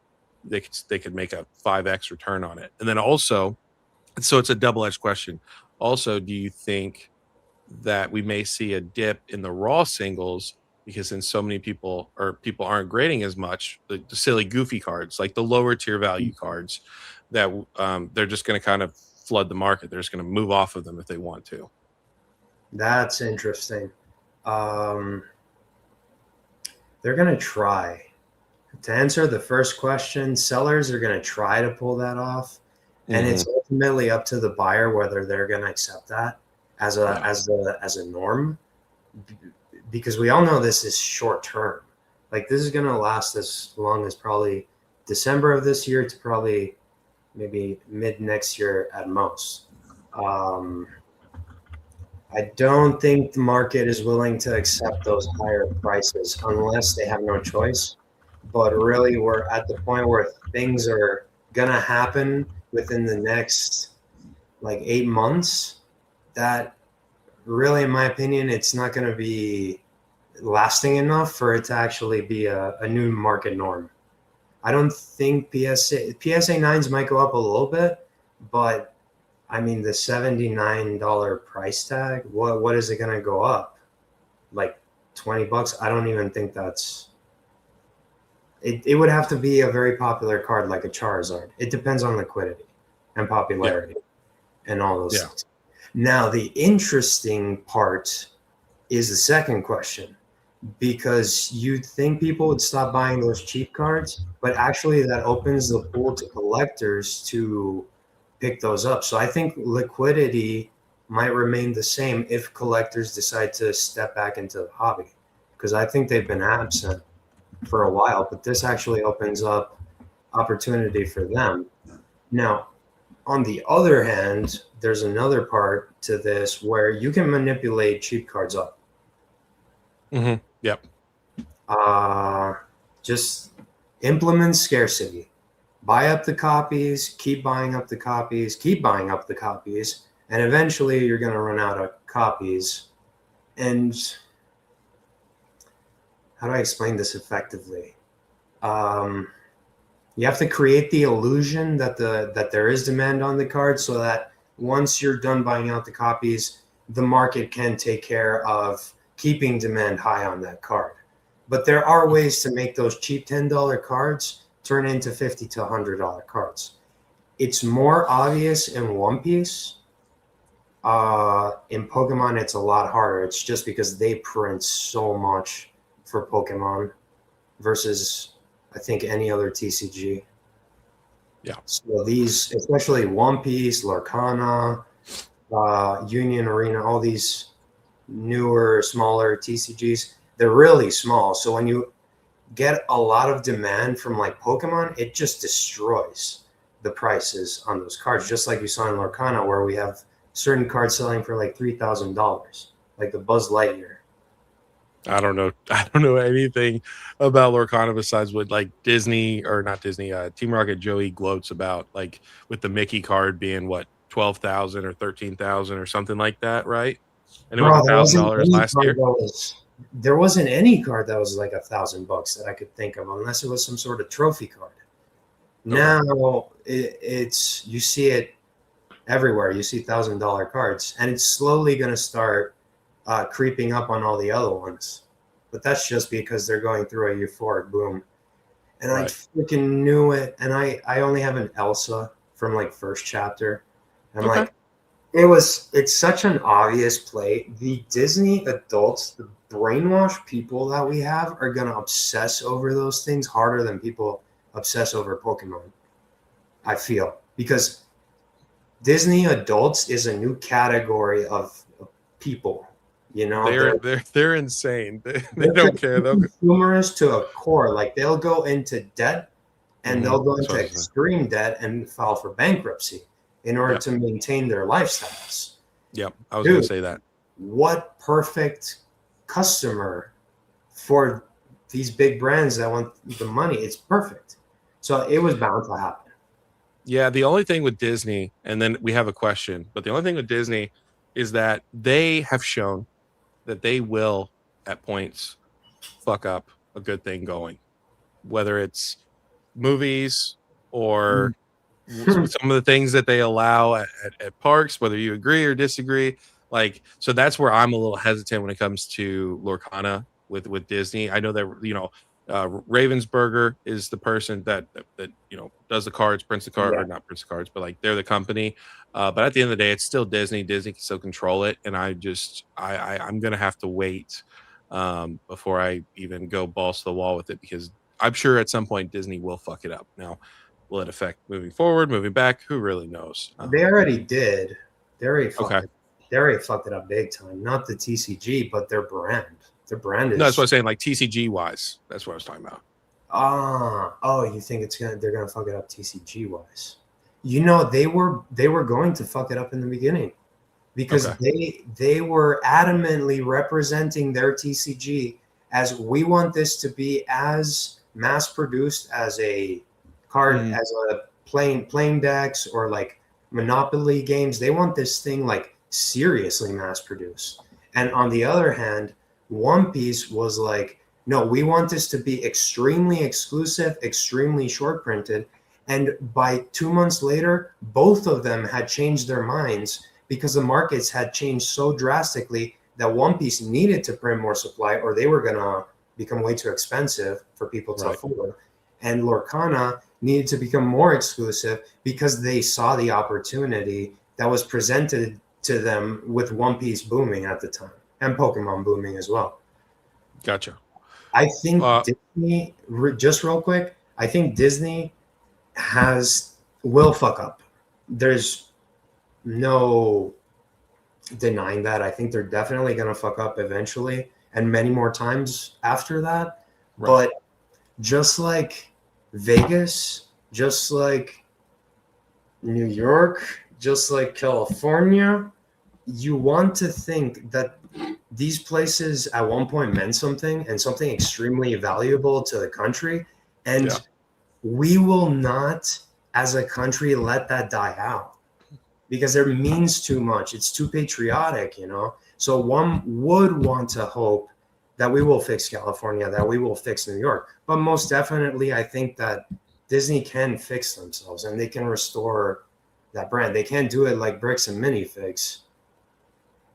they could make a 5x return on it. And then also, so it's a double-edged question. Also, do you think that we may see a dip in the raw singles because then so many people aren't grading as much the silly goofy cards, like the lower tier value cards, that they're just going to kind of flood the market. They're just going to move off of them if they want to. That's interesting. Um, they're gonna try. To answer the first question, sellers are going to try to pull that off, and Hmm. it's ultimately up to the buyer whether they're going to accept that Yeah. as a norm, because we all know this is short term. Like this is going to last as long as probably December of this year to probably maybe mid next year at most. Um, I don't think the market is willing to accept those higher prices unless they have no choice. But really, we're at the point where things are gonna happen within the next like 8 months. That really, in my opinion, it's not gonna be lasting enough for it to actually be a new market norm. I don't think PSA nines might go up a little bit, but I mean the $79 price tag. What is it gonna go up? Like $20? I don't even think that's it would have to be a very popular card like a Charizard. It depends on liquidity and Yeah. popularity and all those Yeah. things. Now, the interesting part is the second question because you'd think people would stop buying those cheap cards, but actually that opens the pool to collectors to pick those up. So I think liquidity might remain the same if collectors decide to step back into the hobby because I think they've been absent for a while, but this actually opens up opportunity for them. Now, on the other hand, there's another part to this where you can manipulate cheap cards up. Yep. Just implement scarcity. Buy up the copies, keep buying up the copies, keep buying up the copies, and eventually you're going to run out of copies. And how do I explain this effectively? You have to create the illusion that there is demand on the card, so that once you're done buying out the copies, the market can take care of keeping demand high on that card. But there are ways to make those cheap $10 cards turn into $50 to $100 cards. It's more obvious in One Piece. In Pokemon, it's a lot harder. It's just because they print so much for Pokemon versus, I think, any other TCG. Yeah. So these, especially One Piece, Lorcana, Union Arena, all these newer, smaller TCGs, they're really small. So when you get a lot of demand from like Pokemon, it just destroys the prices on those cards. Just like you saw in Lorcana, where we have certain cards selling for like $3,000, like the Buzz Lightyear. I don't know. I don't know anything about Lorcana besides what like Disney or not Disney, Team Rocket Joey gloats about, like with the Mickey card being what 12,000 or 13,000 or something like that, right? And it went Bro, to $1,000 last year. there wasn't any card that was like $1,000 that I could think of, unless it was some sort of trophy card. Okay. Now it's you see it everywhere. You see $1,000 cards, and it's slowly going to start creeping up on all the other ones. But that's just because they're going through a euphoric boom. And right. I freaking knew it. And I only have an Elsa from like first chapter. I'm like, it's such an obvious play. The Disney adults, the brainwashed people that we have are going to obsess over those things harder than people obsess over Pokemon, I feel. Because Disney adults is a new category of people. You know, they're insane. They don't care. They'll consumers to a core. Like they'll go into debt, and they'll go into extreme debt and file for bankruptcy in order to maintain their lifestyles. Yep, I was going to say that. What perfect customer for these big brands that want the money? It's perfect. So it was bound to happen. Yeah, the only thing with Disney, and then we have a question, but the only thing with Disney is that they have shown that they will at points fuck up a good thing going, whether it's movies or some of the things that they allow at parks, whether you agree or disagree. Like, so that's where I'm a little hesitant when it comes to Lorcana with Disney. I know that, you know, Ravensburger is the person that you know does the cards, prints the card, or not prints the cards, but like they're the company. But at the end of the day, it's still Disney. Disney can still control it, and I'm gonna have to wait before I even go balls to the wall with it, because I'm sure at some point Disney will fuck it up. Now, will it affect moving forward, moving back? Who really knows? They already did. They already fucked it up big time. Not the TCG, but their brand. Their brand is. No, that's what I'm saying. Like TCG wise, that's what I was talking about. You think they're gonna fuck it up TCG wise? You know, they were going to fuck it up in the beginning, because they were adamantly representing their TCG as, we want this to be as mass produced as a card, as a playing decks or like Monopoly games. They want this thing like seriously mass produced. And on the other hand, One Piece was like, no, we want this to be extremely exclusive, extremely short printed. And by 2 months later, both of them had changed their minds, because the markets had changed so drastically that One Piece needed to print more supply, or they were going to become way too expensive for people to afford. And Lorcana needed to become more exclusive because they saw the opportunity that was presented to them with One Piece booming at the time, and Pokemon booming as well. Gotcha. I think Disney, just real quick, I think Disney will fuck up. There's no denying that. I think they're definitely going to fuck up eventually, and many more times after that. But just like Vegas, just like New York, just like California, you want to think that these places at one point meant something and something extremely valuable to the country. Yeah. And we will not, as a country, let that die out because it means too much. It's too patriotic, you know? So one would want to hope that we will fix California, that we will fix New York. But most definitely, I think that Disney can fix themselves and they can restore that brand. They can't do it like Bricks and Minifix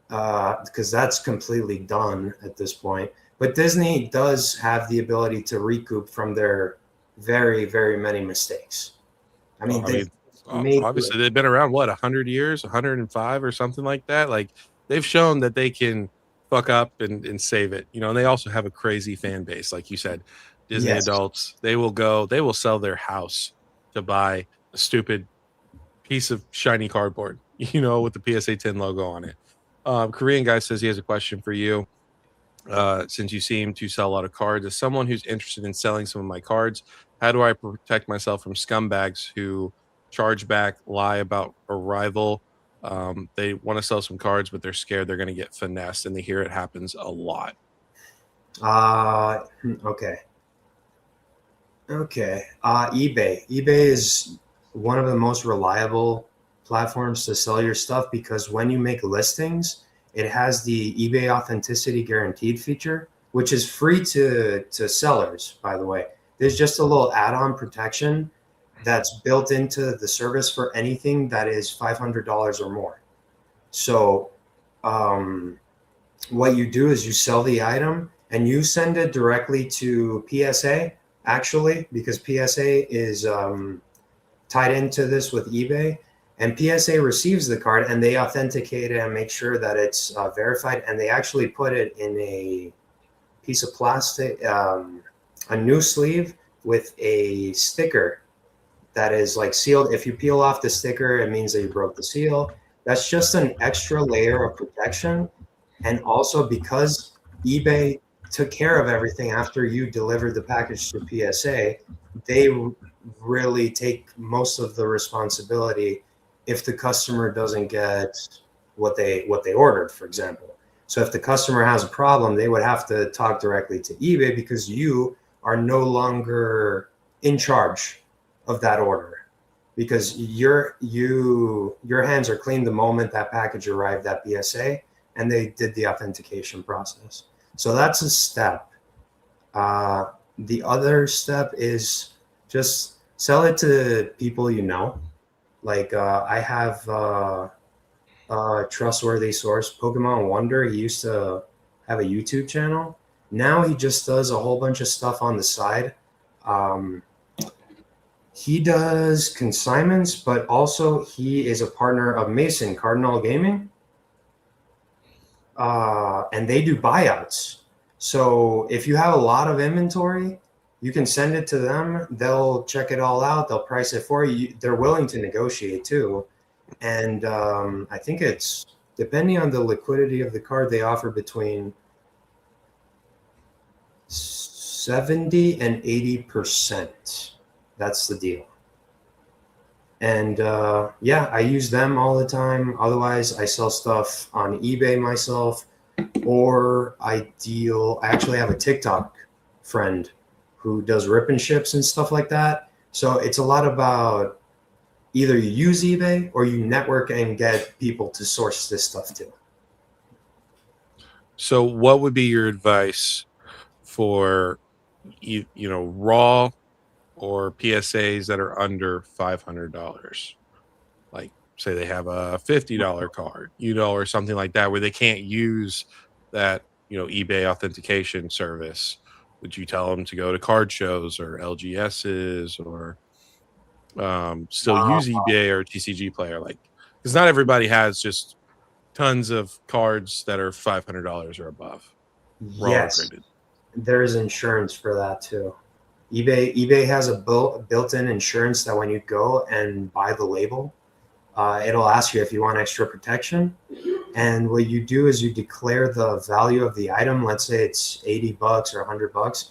because that's completely done at this point. But Disney does have the ability to recoup from their very, very many mistakes. I Well, mean, I they've mean, made obviously they've been around what 100 years, 105 or something like that. Like they've shown that they can fuck up and save it. You know, and they also have a crazy fan base, like you said. Disney yes. adults, they will sell their house to buy a stupid piece of shiny cardboard, you know, with the PSA 10 logo on it. Korean guy says he has a question for you. Since you seem to sell a lot of cards, as someone who's interested in selling some of my cards, how do I protect myself from scumbags who charge back, lie about arrival? They want to sell some cards, but they're scared they're going to get finessed, and they hear it happens a lot. Okay. Okay. eBay. eBay is one of the most reliable platforms to sell your stuff because when you make listings, it has the eBay authenticity guaranteed feature, which is free to sellers, by the way. There's just a little add-on protection that's built into the service for anything that is $500 or more. So, um, what you do is you sell the item and you send it directly to PSA, actually, because PSA is tied into this with eBay. And PSA receives the card and they authenticate it and make sure that it's verified. And they actually put it in a piece of plastic, a new sleeve with a sticker that is like sealed. If you peel off the sticker, it means that you broke the seal. That's just an extra layer of protection. And also because eBay took care of everything after you delivered the package to PSA, they really take most of the responsibility if the customer doesn't get what they ordered, for example. So if the customer has a problem, they would have to talk directly to eBay because you are no longer in charge of that order because your hands are clean the moment that package arrived at PSA and they did the authentication process. So that's a step. The other step is just sell it to people you know. Like I have a trustworthy source, Pokemon Wonder. He used to have a YouTube channel. Now he just does a whole bunch of stuff on the side. Um, he does consignments, but also he is a partner of Mason Cardinal Gaming, and they do buyouts. So if you have a lot of inventory, you can send it to them. They'll check it all out. They'll price it for you. They're willing to negotiate too. And I think it's depending on the liquidity of the card, they offer between 70 and 80%. That's the deal. And yeah, I use them all the time. Otherwise, I sell stuff on eBay myself, or I actually have a TikTok friend who does rip and ships and stuff like that. So it's a lot about either you use eBay or you network and get people to source this stuff too. So, what would be your advice for raw or PSAs that are under $500? Like, say they have a $50 card, or something like that, where they can't use that, eBay authentication service. Would you tell them to go to card shows or LGSs or still Uh, use eBay or TCG Player? Like, because not everybody has just tons of cards that are $500 or above, raw or yes, graded. there's insurance for that too. eBay has a built-in insurance that when you go and buy the label, it'll ask you if you want extra protection. And what you do is you declare the value of the item. Let's say it's $80 or $100,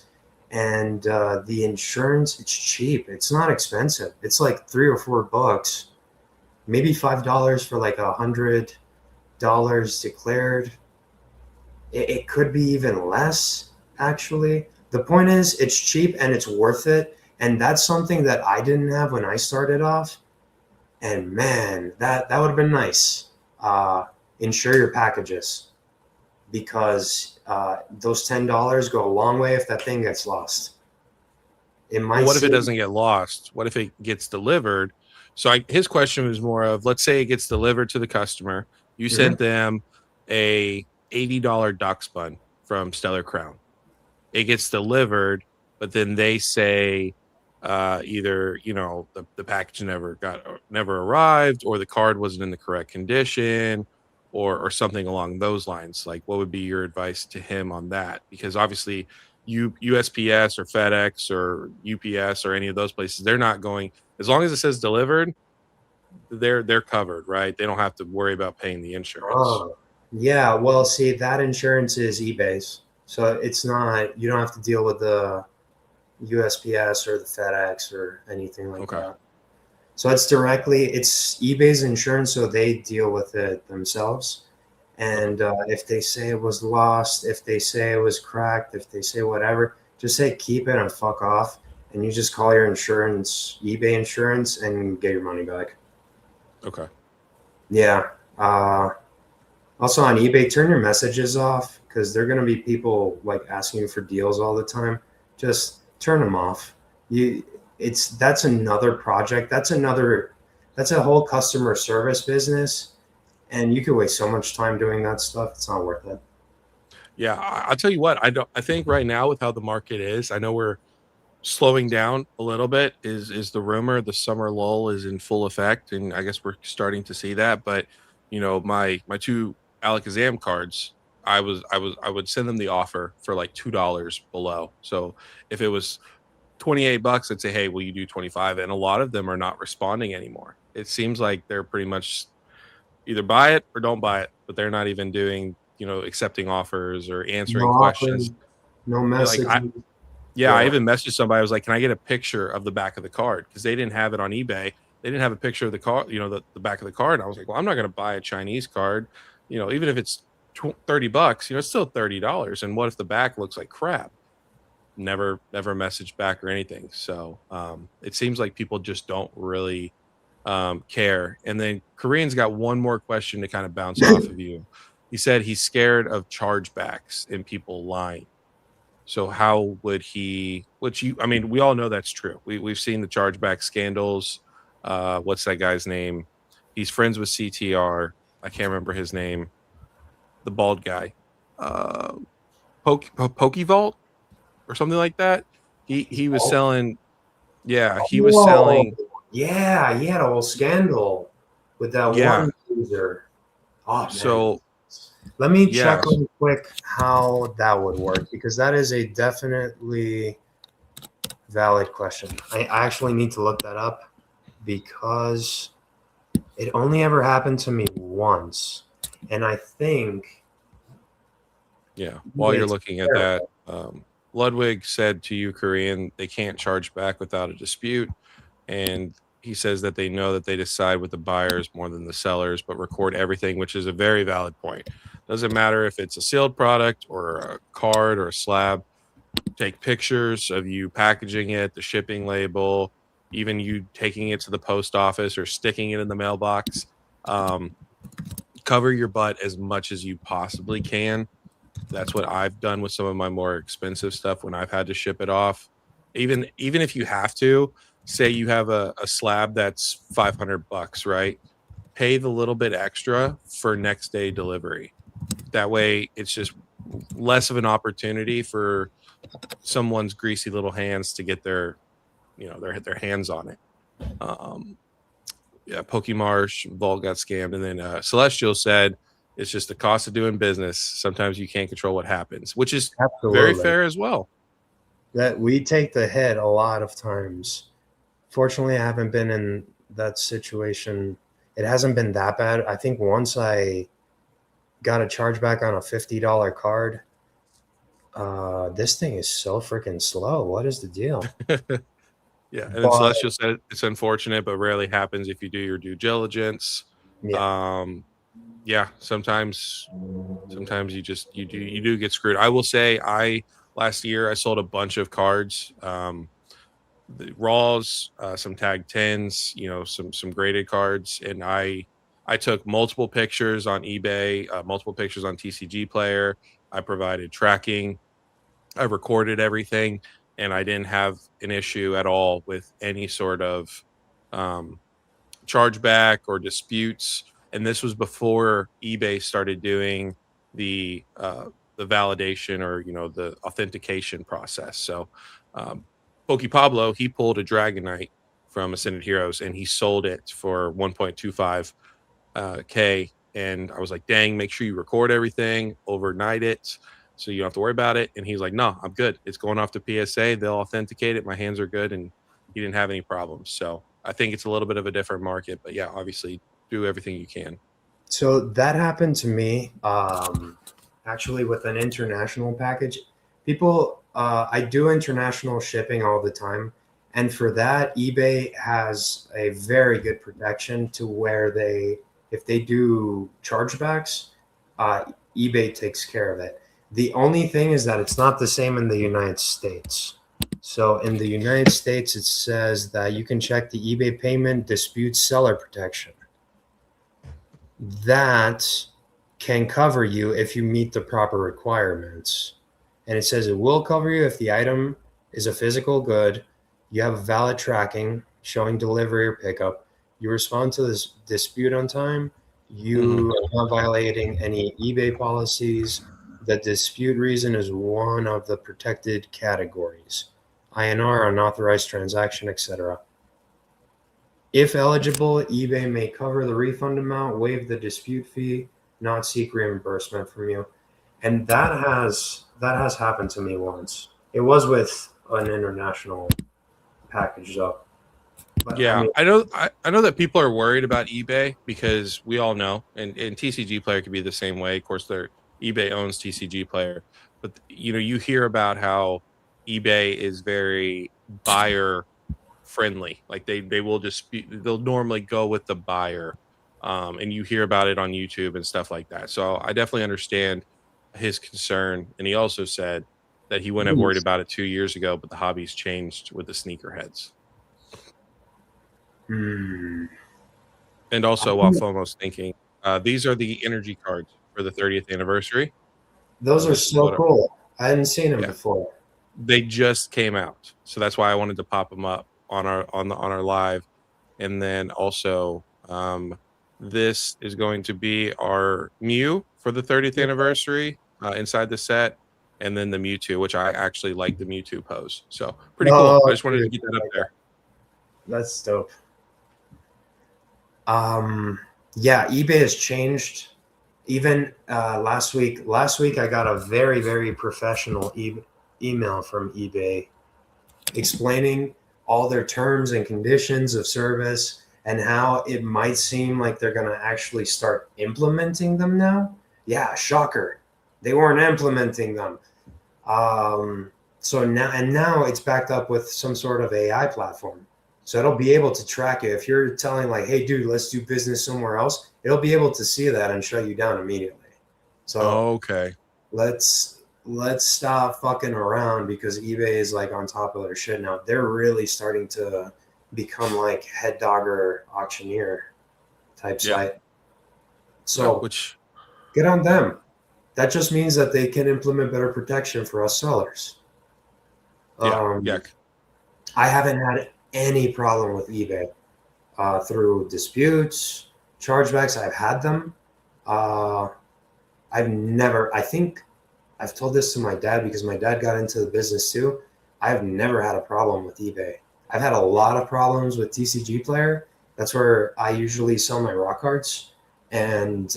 and the insurance, it's cheap. It's not expensive. It's like $3 or $4, maybe $5 for like $100 declared. It could be even less, actually. The point is, it's cheap and it's worth it. And that's something that I didn't have when I started off. And man, that would have been nice. Insure your packages, because those $10 go a long way if that thing gets lost. It Well, might what if it save. doesn't get lost? What if it gets delivered? So his question was more of, let's say it gets delivered to the customer. You Mhm. sent them a $80 duck spun from Stellar Crown. It gets delivered, but then they say either the package never arrived, or the card wasn't in the correct condition, or something along those lines. Like, what would be your advice to him on that? Because obviously USPS or FedEx or UPS or any of those places, they're not going, as long as it says delivered, they're covered, right? They don't have to worry about paying the insurance. Oh, yeah. Well, see, that insurance is eBay's, so it's not. You don't have to deal with the USPS or the FedEx or anything like Okay. that. So it's eBay's insurance, so they deal with it themselves. Okay. And if they say it was lost, if they say it was cracked, if they say whatever, just say keep it and fuck off. And you just call your insurance, eBay insurance, and get your money back. Okay. Yeah. Also on eBay, turn your messages off, because they're going to be people like asking you for deals all the time. Just turn them off. You, that's another project. That's a whole customer service business, and you could waste so much time doing that stuff. It's not worth it. Yeah, I'll tell you what, I think right now with how the market is, I know we're slowing down a little bit. Is the rumor the summer lull is in full effect, and I guess we're starting to see that. But my two Alakazam cards, I would send them the offer for like $2 below. So if it was 28 bucks, I'd say, hey, will you do 25? And a lot of them are not responding anymore. It seems like they're pretty much either buy it or don't buy it, but they're not even doing, accepting offers or No answering offers, questions. no Like, messages. yeah, I Yeah. even messaged somebody. I was like, "Can I get a picture of the back of the card?" Because they didn't have it on eBay. They didn't have a picture of the card, the back of the card. And I was like, "Well, I'm not going to buy a Chinese card, even if it's 30 bucks, it's still $30. And what if the back looks like crap?" Never messaged back or anything. So it seems like people just don't really care. And then Korean's got one more question to kind of bounce off of you. He said he's scared of chargebacks and people lying. So how would he, which I mean, we all know that's true. We've seen the chargeback scandals. What's that guy's name? He's friends with CTR. I can't remember his name. The bald guy. Uh Pokevault or something like that. He was Oh, selling, yeah, he was whoa. selling, Yeah, he had a whole scandal with that yeah. one user. Oh man. So Let me check yeah, on quick how that would work, because that is a definitely valid question. I actually need to look that up, because it only ever happened to me once. And I think yeah. While they you're took looking at care of that, it. Ludwig said to you, Korean, they can't charge back without a dispute. And he says that they know that they decide with the buyers more than the sellers, but record everything, which is a very valid point. Doesn't matter if it's a sealed product or a card or a slab. Take pictures of you packaging it, the shipping label, even you taking it to the post office or sticking it in the mailbox. Um, Cover your butt as much as you possibly can. That's what I've done with some of my more expensive stuff when I've had to ship it off. Even if you have to, say you have a slab that's 500 bucks, right? Pay the little bit extra for next day delivery. That way it's just less of an opportunity for someone's greasy little hands to get their hands on it. Um, yeah, Pokemarsh, Vault got scammed, and then Celestial said it's just the cost of doing business. Sometimes you can't control what happens, which is very Absolutely. fair as well. That we take the hit a lot of times. Fortunately, I haven't been in that situation. It hasn't been that bad. I think once I got a chargeback on a $50 card, This thing is so freaking slow. What is the deal? Yeah, and then But Celestial said it's unfortunate, but rarely happens if you do your due diligence. yeah. Um, yeah, sometimes you do get screwed. I will say I last year I sold a bunch of cards. The raws, some tag tens, some graded cards, and I took multiple pictures on eBay, multiple pictures on TCG Player. I provided tracking. I recorded everything, and I didn't have an issue at all with any sort of um, chargeback or disputes. And this was before eBay started doing the uh, the validation or the authentication process. So, um, Pokey Pablo he pulled a Dragonite from Ascended Heroes and he sold it for 1.25 K. And I was like, dang, make sure you record everything, overnight it, so you don't have to worry about it. And he's like, no, I'm good. It's going off to PSA. They'll authenticate it. My hands are good. And he didn't have any problems. So I think it's a little bit of a different market. But yeah, obviously do everything you can. So that happened to me actually with an international package. I do international shipping all the time. And for that, eBay has a very good protection to where if they do chargebacks, uh, eBay takes care of it. The only thing is that it's not the same in the United States. So in the United States, it says that you can check the eBay payment dispute seller protection that can cover you if you meet the proper requirements. And it says it will cover you if the item is a physical good, you have valid tracking showing delivery or pickup, you respond to this dispute on time, Hmm. you are not violating any eBay policies, the dispute reason is one of the protected categories. INR, unauthorized transaction, etc. If eligible, eBay may cover the refund amount, waive the dispute fee, not seek reimbursement from you. And that has happened to me once. It was with an international package though. But I Yeah, mean, I know that people are worried about eBay because we all know, and TCG Player could be the same way. Of course, their eBay owns TCG Player, but you hear about how eBay is very buyer friendly. Like they will they'll normally go with the buyer, and you hear about it on YouTube and stuff like that. So I definitely understand his concern, and he also said that he wouldn't have worried about it 2 years ago, but the hobby's changed with the sneakerheads. hmm, And also, while FOMO's thinking, these are the energy cards for the 30th anniversary. those are This is so what, cool. I hadn't seen them yeah, before. they just came out, so that's why I wanted to pop them up on our live. And then also, this is going to be our Mew for the 30th anniversary inside the set, and then the Mewtwo, which I actually like the Mewtwo pose. So pretty cool. I Oh, just wanted to dude, get oh that up my God. there. That's dope. Um, yeah, eBay has changed. Even last week I got a very, very professional email from eBay explaining all their terms and conditions of service and how it might seem like they're going to actually start implementing them now. Yeah, shocker. They weren't implementing them. Um, now it's backed up with some sort of AI platform. So it'll be able to track it. If you're telling like, hey dude, let's do business somewhere else, it'll be able to see that and shut you down immediately. So Okay. let's stop fucking around because eBay is like on top of their shit now. They're really starting to become like head dogger auctioneer type Yeah. site. Yeah. So Which. get on them. That just means that they can implement better protection for us sellers. Yeah. Yeah. Um, I haven't had any problem with eBay through disputes, chargebacks. I've had them. Uh, I've never, I think I've told this to my dad because my dad got into the business too. I've never had a problem with eBay. I've had a lot of problems with TCG Player. That's where I usually sell my rock cards. And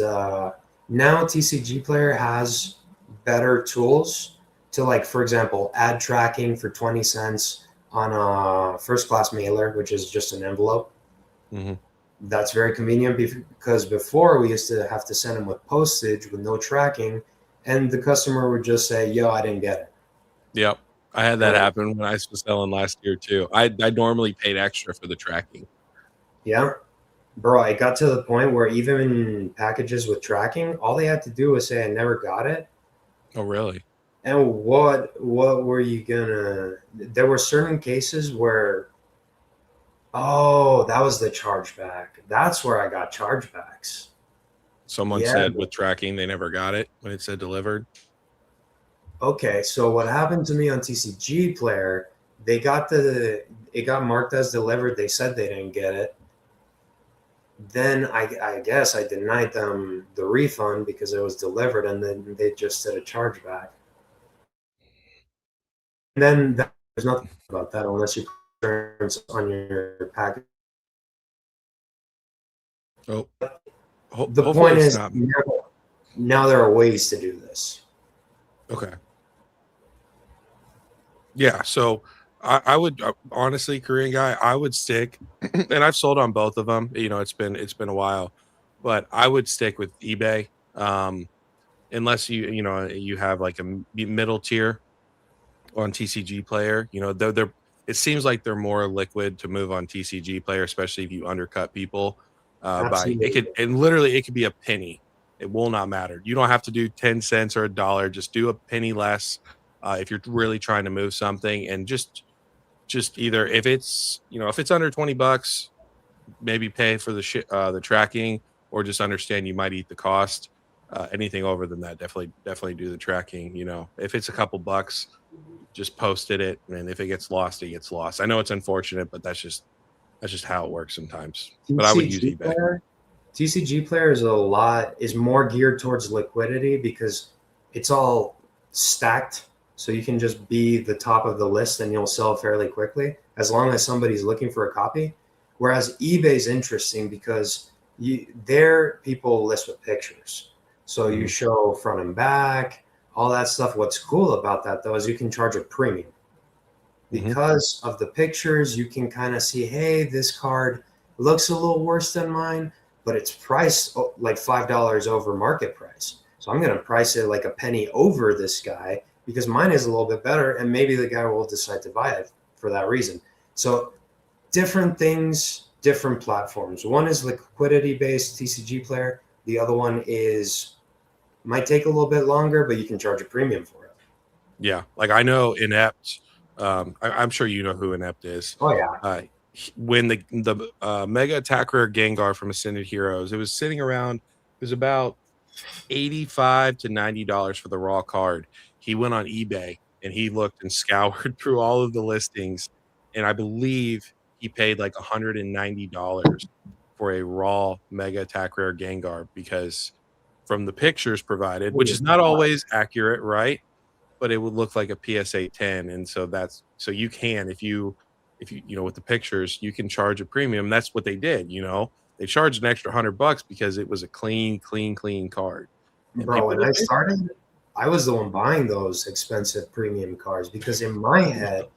now TCG Player has better tools to, like, for example, add tracking for 20 cents on a first class mailer, which is just an envelope. Mhm. That's very convenient because before we used to have to send them with postage with no tracking, and the customer would just say, "Yo, I didn't get it." Yep. I had that Or happen when I was selling last year too. I normally paid extra for the tracking. yeah, bro, it got to the point where even in packages with tracking, all they had to do was say, "I never got it." Oh, really? And what were you gonna? There were certain cases where, oh, that was the chargeback. That's where I got chargebacks. Someone Yeah. said with tracking they never got it when it said delivered. Okay, so what happened to me on TCG Player? They got it got marked as delivered. They said they didn't get it. Then I guess I denied them the refund because it was delivered, and then they just did a chargeback. And then there's nothing about that unless you put insurance on your package. Oh, The hopefully point it's is not. now there are ways to do this. Okay. Yeah. So I would honestly, Korean guy, I would stick, and I've sold on both of them. You know, it's been a while, but I would stick with eBay. Unless you have like a middle tier on TCG Player. You know, they're it seems like they're more liquid to move on TCG Player, especially if you undercut people by it could Absolutely. and literally it could be a penny. It will not matter. You don't have to do 10 cents or a dollar. Just do a penny less if you're really trying to move something, and just either if it's under 20 bucks, maybe pay for the tracking, or just understand you might eat the cost. Anything over than that, definitely do the tracking. You know, if it's a couple bucks, just posted it, and if it gets lost, it gets lost. I know it's unfortunate, but that's just how it works sometimes. But I would use TCG eBay. player, TCG player is more geared towards liquidity because it's all stacked, so you can just be the top of the list and you'll sell fairly quickly as long as somebody's looking for a copy. Whereas eBay is interesting because there people list with pictures, so you Mhm, show front and back, all that stuff. What's cool about that though is you can charge a premium mhm. because of the pictures. You can kind of see, hey, this card looks a little worse than mine, but it's priced like $5 over market price. So I'm going to price it like a penny over this guy because mine is a little bit better, and maybe the guy will decide to buy it for that reason. So different things, different platforms. One is liquidity based TCG player. The other one is might take a little bit longer, but you can charge a premium for it. Yeah, like I know Inept. I'm sure you know who Inept is. Oh yeah. When the Mega Attack Rare Gengar from Ascended Heroes, it was sitting around. It was about 85 to $90 for the raw card. He went on eBay and he looked and scoured through all of the listings, and I believe he paid like $190 for a raw Mega Attack Rare Gengar because from the pictures provided, which Holy is not God. always accurate, right? But it would look like a PSA 10, and so you can if you with the pictures, you can charge a premium. That's what they did, you know? They charged an extra $100 because it was a clean card, and Bro, people when would I pay for it. started, I was the one buying those expensive premium cars because in my head,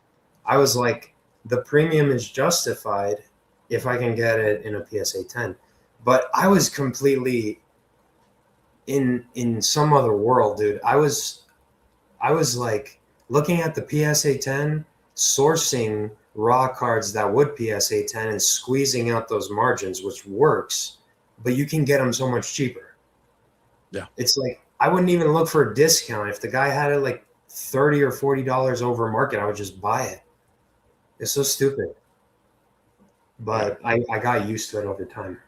I was like, the premium is justified if I can get it in a PSA 10. But I was completely in some other world, dude. I was like looking at the PSA 10, sourcing raw cards that would PSA 10 and squeezing out those margins, which works, but you can get them so much cheaper. Yeah, It's like I wouldn't even look for a discount. If the guy had it like 30 or $40 over market, I would just buy it. It's so stupid. yeah. But I got used to it over time.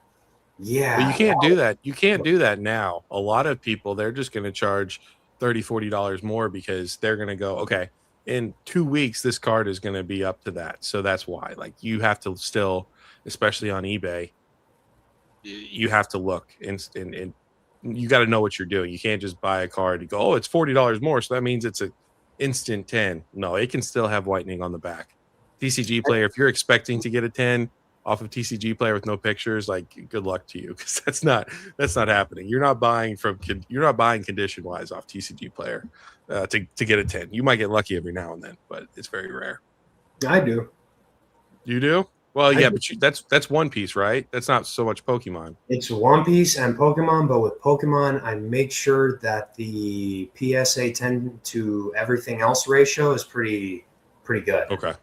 But you Yeah. can't do that. You can't do that now. A lot of people, they're just gonna charge 30, $40 more because they're gonna go, "Okay, in 2 weeks, this card is gonna be up to that." So that's why, like, you have to still, especially on eBay, you have to look and you got to know what you're doing. You can't just buy a card and go, "Oh, it's $40 more, so that means it's a instant 10." No, it can still have whitening on the back. TCG player, if you're expecting to get a 10 off of TCG player with no pictures, like good luck to you because that's not happening. You're not buying condition wise off TCG player to get a 10. You might get lucky every now and then, but it's very rare. I do. You do? Well, yeah, but that's One Piece, right? That's not so much Pokemon. It's One Piece and Pokemon, but with Pokemon, I make sure that the PSA 10 to everything else ratio is pretty good. Okay.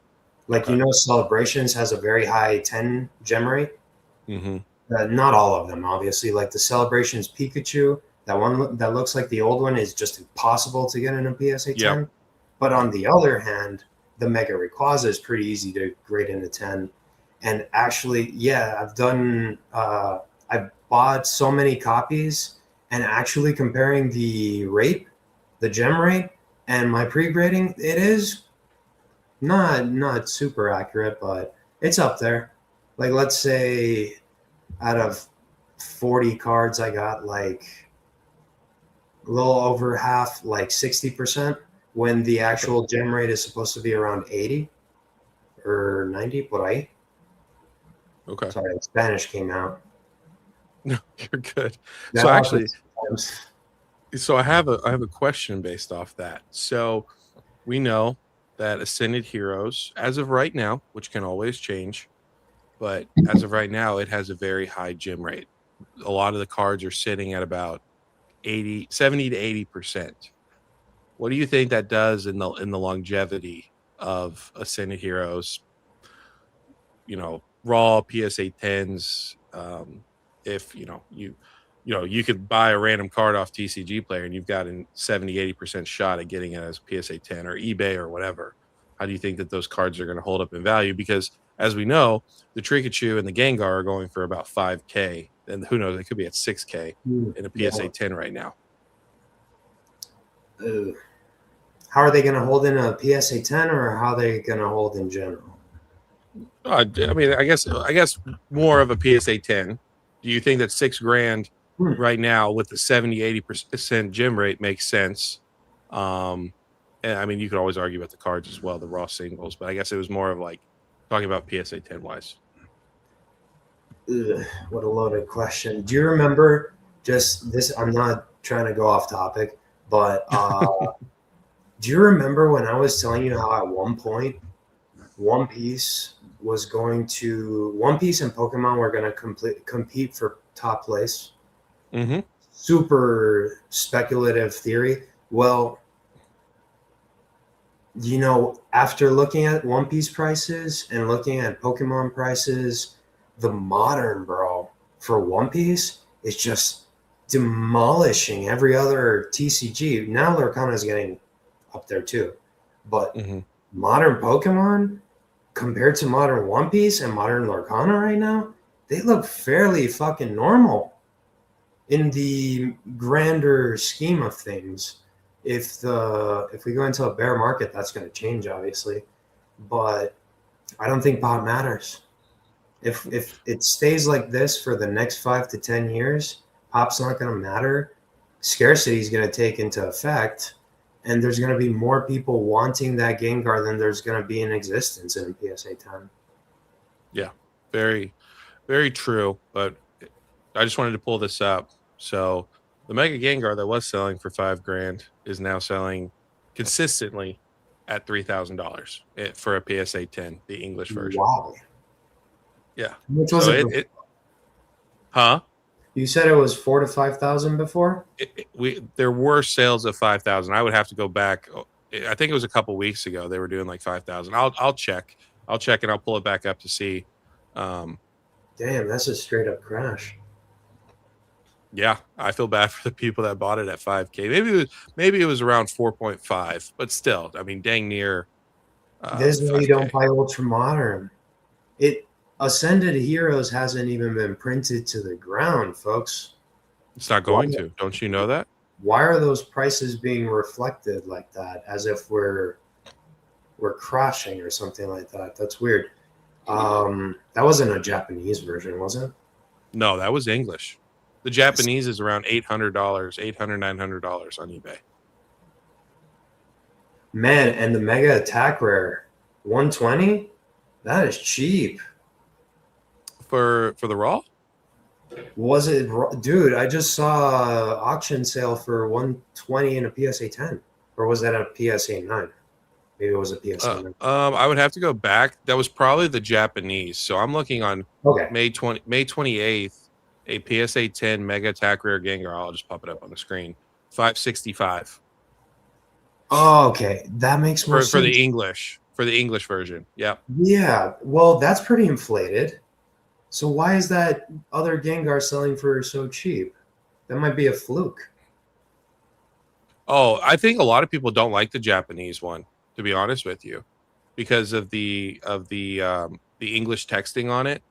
Like Okay. Celebrations has a very high 10 gem rate. Mm-hmm. Not all of them, obviously. Like the Celebrations Pikachu, that one that looks like the old one is just impossible to get in a PSA Yep. 10. But on the other hand, the Mega Rayquaza is pretty easy to grade into 10. And actually, yeah, I've bought so many copies, and actually comparing the rate, the gem rate, and my pre-grading, it is not super accurate, but it's up there. Like let's say out of 40 cards, I got like a little over half, like 60%, when the actual gem rate is supposed to be around 80 or 90, por ahí. Okay. Sorry, Spanish came out. No, you're good. That So actually, happens sometimes. so I have a question based off that. So we know that Ascended Heroes, as of right now, which can always change, but as of right now, it has a very high gem rate. A lot of the cards are sitting at about 70 to 80%. What do you think that does in the longevity of Ascended Heroes, raw PSA 10s? If you could buy a random card off TCG Player and you've got a 70-80% shot at getting it as PSA 10 or eBay or whatever. How do you think that those cards are going to hold up in value? Because as we know, the Trikachu and the Gengar are going for about 5K, and who knows, it could be at 6K in a PSA Yeah. 10 right now. How are they going to hold in a PSA 10, or how are they going to hold in general? I mean, I guess more of a PSA 10. Do you think that $6,000 right now with the 70-80% gem rate makes sense? And I mean, you could always argue about the cards as well, the raw singles, but I guess it was more of like talking about PSA 10 wise. What a loaded question. Do you remember just this? I'm not trying to go off topic, but do you remember when I was telling you how at one point One Piece One Piece and Pokemon were going to compete for top place? Mm-hmm. Super speculative theory. Well, after looking at One Piece prices and looking at Pokemon prices, the modern bro for One Piece is just demolishing every other TCG. Now Lorcana is getting up there too, but Mm-hmm. modern Pokemon compared to modern One Piece and modern Lorcana right now, they look fairly fucking normal in the grander scheme of things. If we go into a bear market, that's going to change, obviously, but I don't think pop matters. If it stays like this for the next 5 to 10 years, pop's not going to matter. Scarcity is going to take into effect, and there's going to be more people wanting that Gengar than there's going to be in existence in PSA 10. Yeah, very, very true. But I just wanted to pull this up. So the Mega Gengar that was selling for $5,000 is now selling consistently at $3,000 for a PSA 10, the English version. Wow. Yeah. How much was So it? huh? You said it was 4 to 5,000 before. There were sales of 5,000. I would have to go back. I think it was a couple weeks ago. They were doing like 5,000. I'll check. I'll check and I'll pull it back up to see. Um, Damn, that's a straight up crash. Yeah, I feel bad for the people that bought it at 5K. Maybe it was around 4.5, but still, I mean, dang near This is why you don't 5K. buy ultra modern. It Ascended Heroes hasn't even been printed to the ground, folks. It's not Why, going to. Don't you know that? why are those prices being reflected like that, as if we're crashing or something like that? That's weird. That wasn't a Japanese version, was it? No, that was English. The Japanese is around $800, $900 on eBay Man, and the Mega Attack Rare, 120. That is cheap. for the raw. Was it, dude? I just saw auction sale for 120 in a PSA 10, or was that a PSA 9? Maybe it was a PSA number. I would have to go back. That was probably the Japanese. So I'm looking on Okay. May 28th, a PSA 10 Mega Attack Rare Gengar. I'll just pop it up on the screen. 565 Oh, okay. That makes more for sense. the English version. Yep. Yeah. Well, that's pretty inflated. So why is that other Gengar selling for so cheap? That might be a fluke. Oh, I think a lot of people don't like the Japanese one, to be honest with you, because of the English texting on it,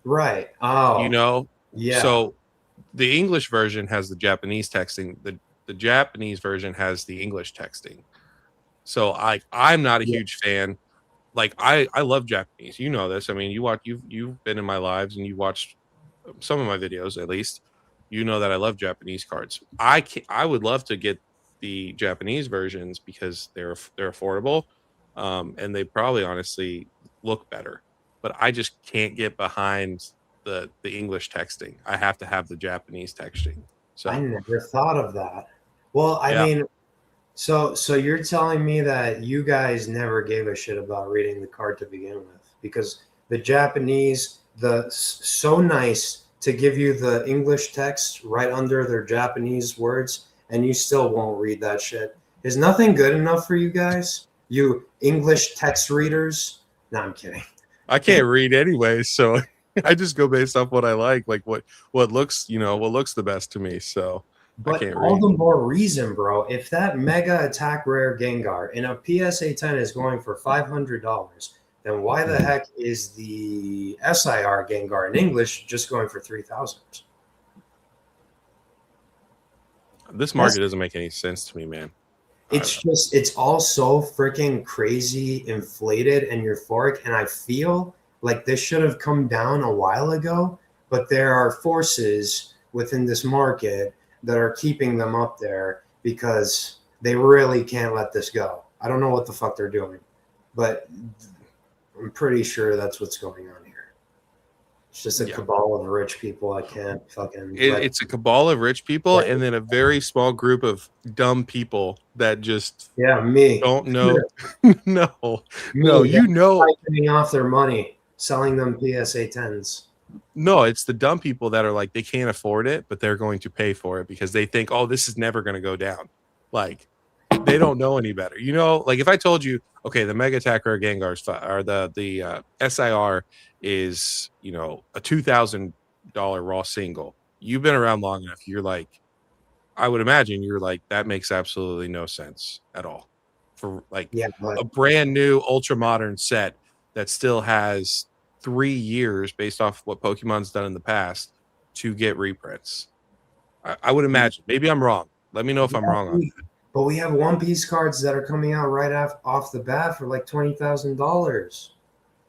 Right. you Oh, know. yeah. So the English version has the Japanese texting. The Japanese version has the English texting. So I'm not a Yeah. huge fan. Like I love Japanese. You know this. I mean, you've been in my lives and you watched some of my videos at least. You know that I love Japanese cards. I would love to get the Japanese versions because they're affordable, and they probably honestly look better. But I just can't get behind the English texting. I have to have the Japanese texting. I So never thought of that. Well, I yeah. mean, so you're telling me that you guys never gave a shit about reading the card to begin with because the Japanese, so nice to give you the English text right under their Japanese words, and you still won't read that shit. Is nothing good enough for you guys? You English text readers? No, I'm kidding. I can't read anyways, so I just go based off what I like what looks, what looks the best to me. So I But can't all read. the more reason, bro. If that mega attack rare Gengar in a PSA 10 is going for $500, then why the heck is the SIR Gengar in English just going for 3,000? This That's market doesn't make any sense to me, man. it's just it's all so freaking crazy inflated and euphoric, and I feel like this should have come down a while ago, but there are forces within this market that are keeping them up there because they really can't let this go. I don't know what the fuck they're doing, but I'm pretty sure that's what's going on here. It's just a Yeah. cabal of rich people. I can't fucking let. It's a cabal of rich people and then a very small group of dumb people that just Yeah, me. don't know. No, no, Me. That's getting off their money selling them PSA 10s. no, it's the dumb people that are like they can't afford it, but they're going to pay for it because they think, oh, this is never going to go down. Like they don't know any better. Like if I told you, okay, the Mega Attacker Gengars or the SIR is a $2,000 raw single. You've been around long enough. You're like, I would imagine you're like that makes absolutely no sense at all for like Yeah, but a brand new ultra modern set that still has 3 years based off what Pokemon's done in the past to get reprints. I would imagine. Maybe I'm wrong. Let me know if I'm wrong on that. but we have One Piece cards that are coming out right off the bat for like $20,000.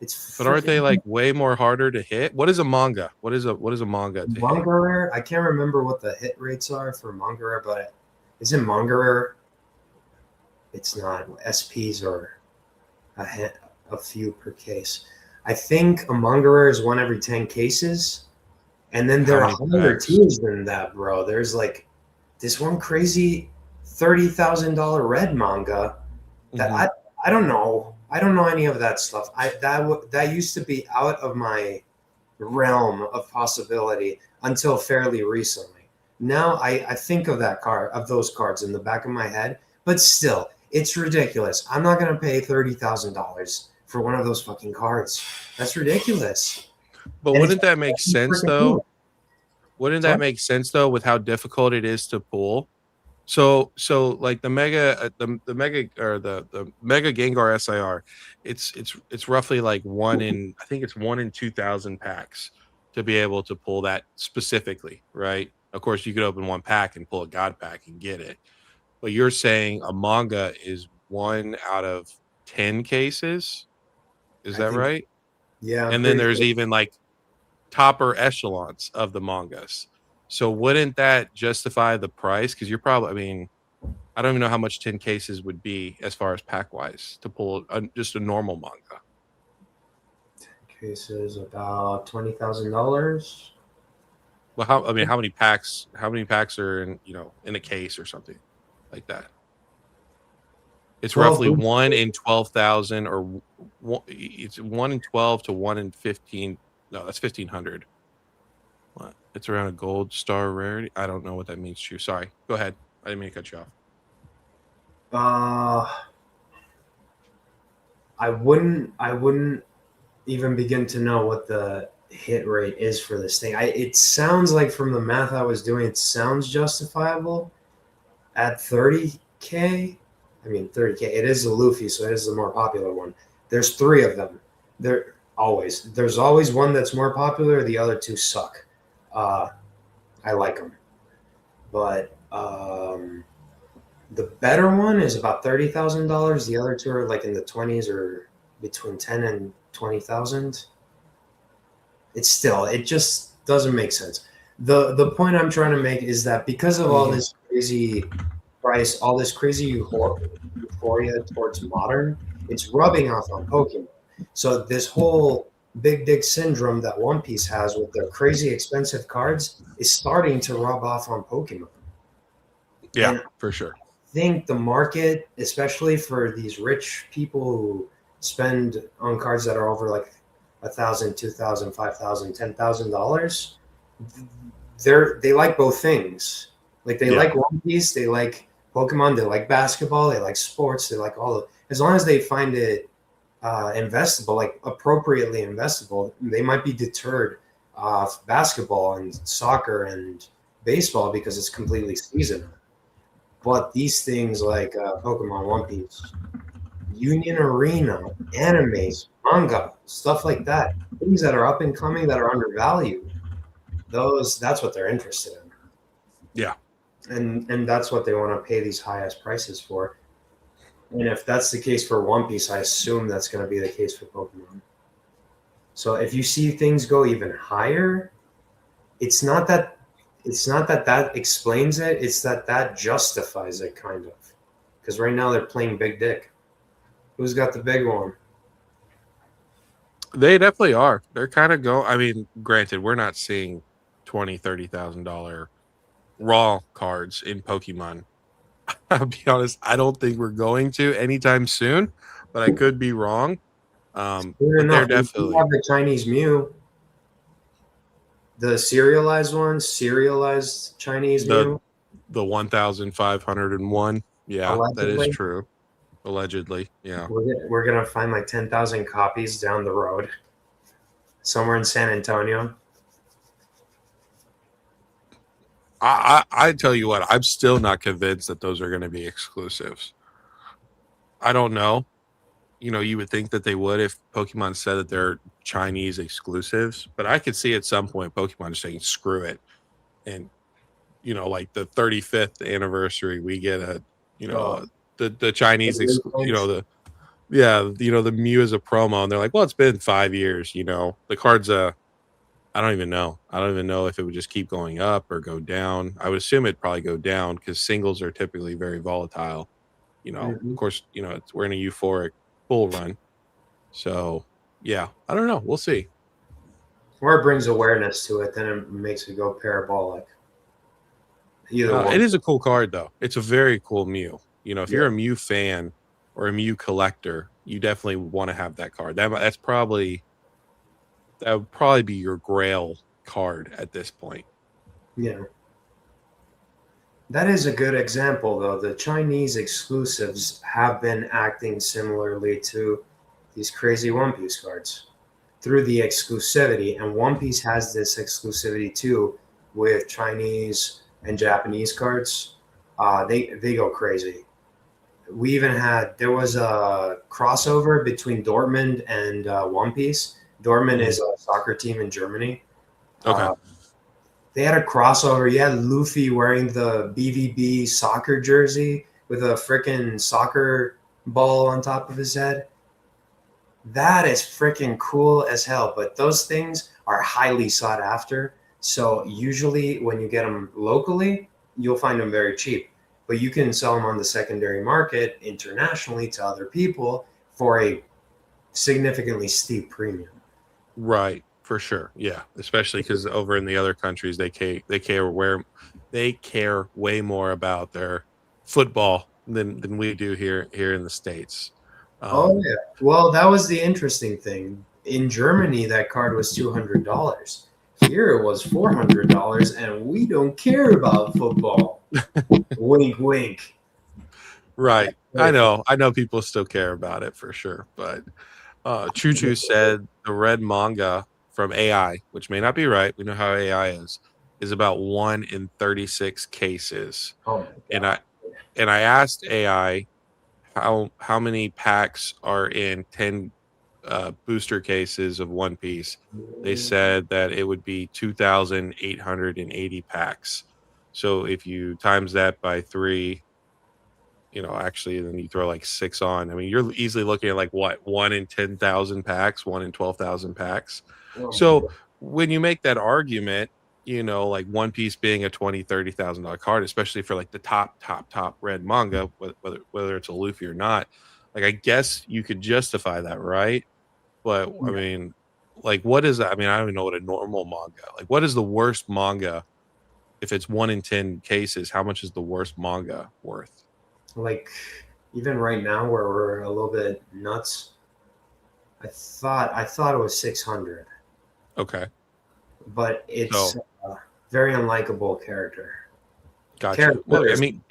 It's But aren't they freaking like way more harder to hit? What is a manga? What is a manga to hit? manga rare. I can't remember what the hit rates are for manga rare, but isn't manga rare? It's not. SPs are a few per case. I think a manga rare is one every 10 cases. And then How there are many higher packs? tiers than that, bro. There's like this one crazy $30,000 red manga that Mhm. I don't know. I don't know any of that stuff. That used to be out of my realm of possibility until fairly recently. Now I think of those cards in the back of my head, but still, it's ridiculous. I'm not gonna pay $30,000 for one of those fucking cards. That's ridiculous. But And it's wouldn't that make sense freaking though? cool. Wouldn't that What? make sense though with how difficult it is to pull? So like the mega or the mega Gengar SIR, it's roughly like I think it's 1 in 2,000 packs to be able to pull that specifically, right? Of course, you could open one pack and pull a God pack and get it, but you're saying a manga is 1 out of 10 cases, is I that think, right? yeah, I'm And then pretty there's sure. even like topper echelons of the mangas. So wouldn't that justify the price? Because you're probably, I mean, I don't even know how much 10 cases would be as far as pack wise to pull just a normal manga. Cases about $20,000. Well, I mean, how many packs are in a case or something like that? It's 12 roughly booster. 1 in 12,000 or it's 1 in 12 to 1 in 15. No, that's 1,500. What? It's around a gold star rarity. I don't know what that means to you. Sorry. Go ahead. I didn't mean to cut you off. Uh, I wouldn't even begin to know what the hit rate is for this thing. It sounds like from the math I was doing, it sounds justifiable at 30K. I mean 30K. It is a Luffy, so it is the more popular one. There's three of them. There's always one that's more popular. The other two suck. Uh, I like them, but the better one is about $30,000. The other two are like in the 20s or between 10 and 20,000. It just doesn't make sense. The point I'm trying to make is that because of all this crazy price, all this crazy euphoria towards modern, it's rubbing off on Pokemon. So this whole big dick syndrome that One Piece has with their crazy expensive cards is starting to rub off on Pokemon. Yeah, And for sure. think the market, especially for these rich people who spend on cards that are over like $1,000, $2,000, $5,000, $10,000, they like both things. Like they Yeah. like One Piece, they like Pokemon, they like basketball, they like sports, they like all of. As long as they find it investable, like appropriately investable, they might be deterred off basketball and soccer and baseball because it's completely seasonal. But these things like Pokemon, One Piece, Union Arena, animes, manga, stuff like that, things that are up and coming that are undervalued, that's what they're interested Yeah. in. And that's what they want to pay these highest prices for. And if that's the case for One Piece, I assume that's going to be the case for Pokemon. So if you see things go even higher, it's not that that explains it, it's that justifies it kind of. Because right now they're playing big dick. Who's got the big one? They definitely are. They're kind of I mean, granted, we're not seeing $20,000, $30,000 raw cards in Pokemon. I'll be honest, I don't think we're going to anytime soon, but I could be wrong. Soon But they're enough, we do definitely have the Chinese Mew, the serialized Chinese the Mew, 1,501. Yeah, that is allegedly. true. Allegedly. Yeah. We're gonna find like 10,000 copies down the road, somewhere in San Antonio. I tell you what, I'm still not convinced that those are going to be exclusives. I don't know. You would think that they would if Pokemon said that they're Chinese exclusives, but I could see at some point Pokemon just saying screw it, and like the 35th anniversary, we get Uh, the Chinese the yeah, the Mew is a promo, and they're like, well, it's been 5 years, the cards. I don't even know. I don't even know if it would just keep going up or go down. I would assume it'd probably go down because singles are typically very volatile. Of mhm. course, we're in a euphoric bull run. So, yeah, I don't know. We'll see. Or it brings awareness to it, then it makes it go parabolic. Either It one. is a cool card, though. It's a very cool Mew. If Yeah. you're a Mew fan or a Mew collector, you definitely want to have that card. That would probably be your Grail card at this point. Yeah. That is a good example, though. The Chinese exclusives have been acting similarly to these crazy One Piece cards through the exclusivity. And One Piece has this exclusivity too with Chinese and Japanese cards. They go crazy. There was a crossover between Dortmund and One Piece. Dortmund Mhm. is a soccer team in Germany. Okay. Uh, they had a crossover. You had Luffy wearing the BVB soccer jersey with a freaking soccer ball on top of his head. That is freaking cool as hell. But those things are highly sought after. So usually when you get them locally, you'll find them very cheap. But you can sell them on the secondary market internationally to other people for a significantly steep premium. Right, for sure. Yeah, especially because over in the other countries, they care way more about their football than we do here in the States. Oh Um, yeah. Well, that was the interesting thing. In Germany, that card was $200. Here it was $400, and we don't care about football. Wink, wink. That's right. very funny. I know people still care about it for sure, but Choo Choo said the red manga from AI, which may not be right. We know how AI is about 1 in 36 cases. Oh my And god. I asked AI how many packs are in 10 booster cases of One Piece. They said that it would be 2,880 packs. So if you times that by three, actually, then you throw like six on. I mean, you're easily looking at like what, 1 in 10,000 packs, 1 in 12,000 packs. Oh my So god. when you make that argument, like One Piece being a 20, $30,000 card, especially for like the top red manga, whether it's a Luffy or not, like I guess you could justify that, right? But I Yeah. mean, like, what is that? I mean, I don't even know what a normal manga. Like, what is the worst manga? If it's 1 in 10 cases, how much is the worst manga worth? Like even right now where we're a little bit nuts, I thought it was 600, Okay. but it's So a very unlikable character. gotcha. Well, Character I is mean,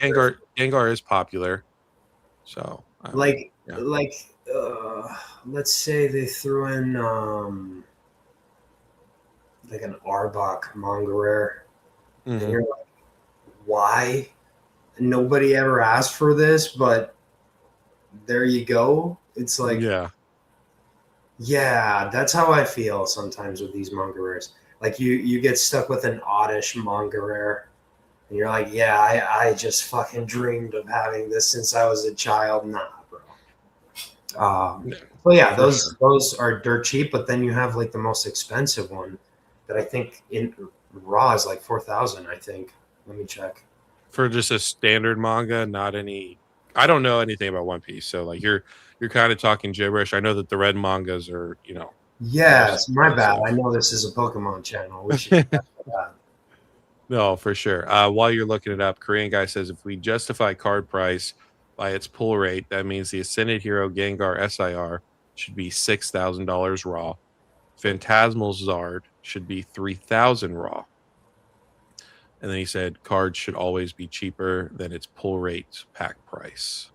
Gengar is popular. So I mean, like yeah. like let's say they threw in like an Arbok manga rare, and Hmm. you're like, why? Nobody ever asked for this, but there you go. It's like, Yeah. yeah, that's how I feel sometimes with these manga rares. Like you get stuck with an oddish manga rare, and you're like, yeah, I just fucking dreamed of having this since I was a child. Nah, bro. Yeah, Well, yeah, for those sure. those are dirt cheap, but then you have like the most expensive one that I think in raw is like 4,000. I think. Let me check. For just a standard manga, not any. I don't know anything about One Piece, so like you're kind of talking gibberish. I know that the red mangas are, obviously Yes, my bad. I expensive. know this is a Pokemon channel. We should check for that. No, for sure. While you're looking it up, Korean guy says if we justify card price by its pull rate, that means the Ascended Hero Gengar SIR should be $6,000 raw. Phantasmal Zard should be 3,000 raw. And then he said cards should always be cheaper than its pull rate pack price.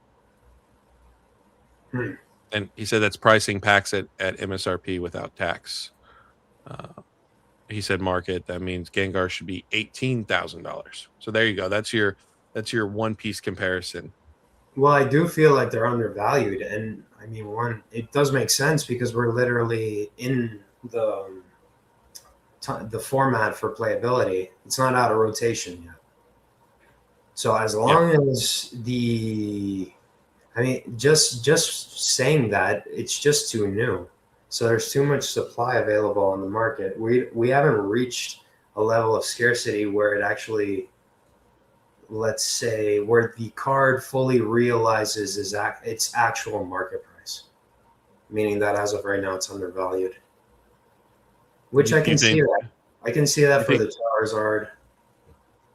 Hmm. And he said that's pricing packs at MSRP without tax. Uh, he said market, that means Gengar should be $18,000. So there you go. That's your One Piece comparison. Well, I do feel like they're undervalued, and I mean, one, it does make sense because we're literally in the format for playability. It's not out of rotation yet. So as Yeah. long as I mean, just saying that it's just too new. So there's too much supply available on the market. We haven't reached a level of scarcity where it actually, let's say, where the card fully realizes its actual market price, meaning that as of right now it's undervalued. Which I You can see think that. I can see that you for think the Charizard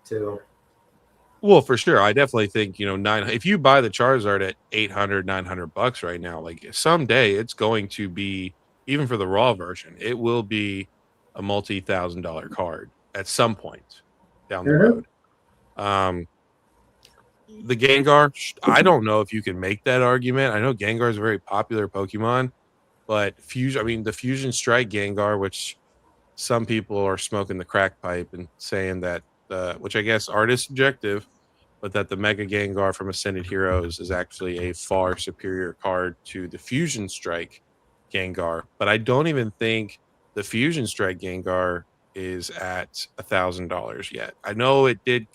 too. well, for sure. I definitely think, nine if you buy the Charizard at 800, $900 right now, like someday it's going to be, even for the raw version, it will be a multi-thousand-dollar card at some point down the Mhm. road. Um, the Gengar, I don't know if you can make that argument. I know Gengar is a very popular Pokemon, but the Fusion Strike Gengar, which some people are smoking the crack pipe and saying that, which I guess art is subjective, but that the Mega Gengar from Ascended Heroes is actually a far superior card to the Fusion Strike Gengar. But I don't even think the Fusion Strike Gengar is at $1,000 yet. I know it did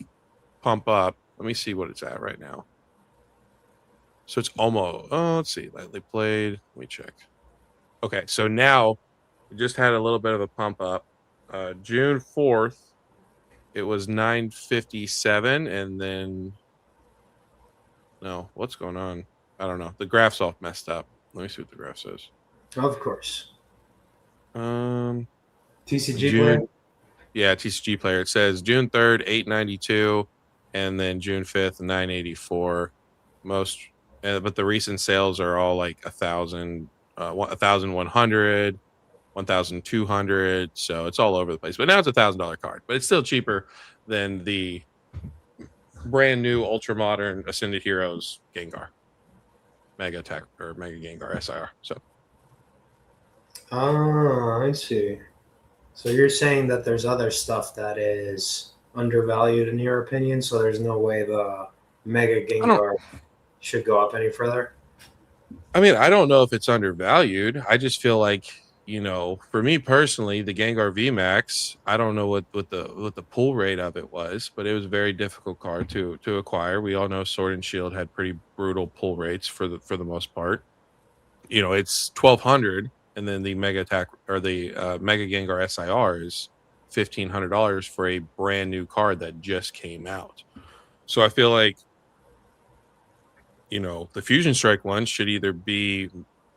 pump up. Let me see what it's at right now. So it's almost. Oh, let's see. Lightly played. Let me check. Okay, so now we just had a little bit of a pump up. June 4th, it was 957, and then no, what's going on? I don't know. The graph's all messed up. Let me see what the graph says. Of course. Um, TCG player? June, yeah, TCG player. It says June 3rd, 892, and then June 5th, 984. most, but the recent sales are all like 1,100, 1,200. So it's all over the place. But now it's $1,000 card, but it's still cheaper than the brand new ultra modern Ascended Heroes Gengar Mega Attack or Mega Gengar SIR. So Oh, I see. So you're saying that there's other stuff that is undervalued in your opinion, so there's no way the Mega I don't. Gengar should go up any further? I mean, I don't know if it's undervalued. I just feel like, for me personally, the Gengar VMAX, I don't know what the pull rate of it was, but it was a very difficult card to acquire. We all know Sword and Shield had pretty brutal pull rates for the most part. It's 1,200, and then the Mega Attack or the Mega Gengar SIR is $1,500 for a brand new card that just came out. So I feel like the Fusion Strike one should either be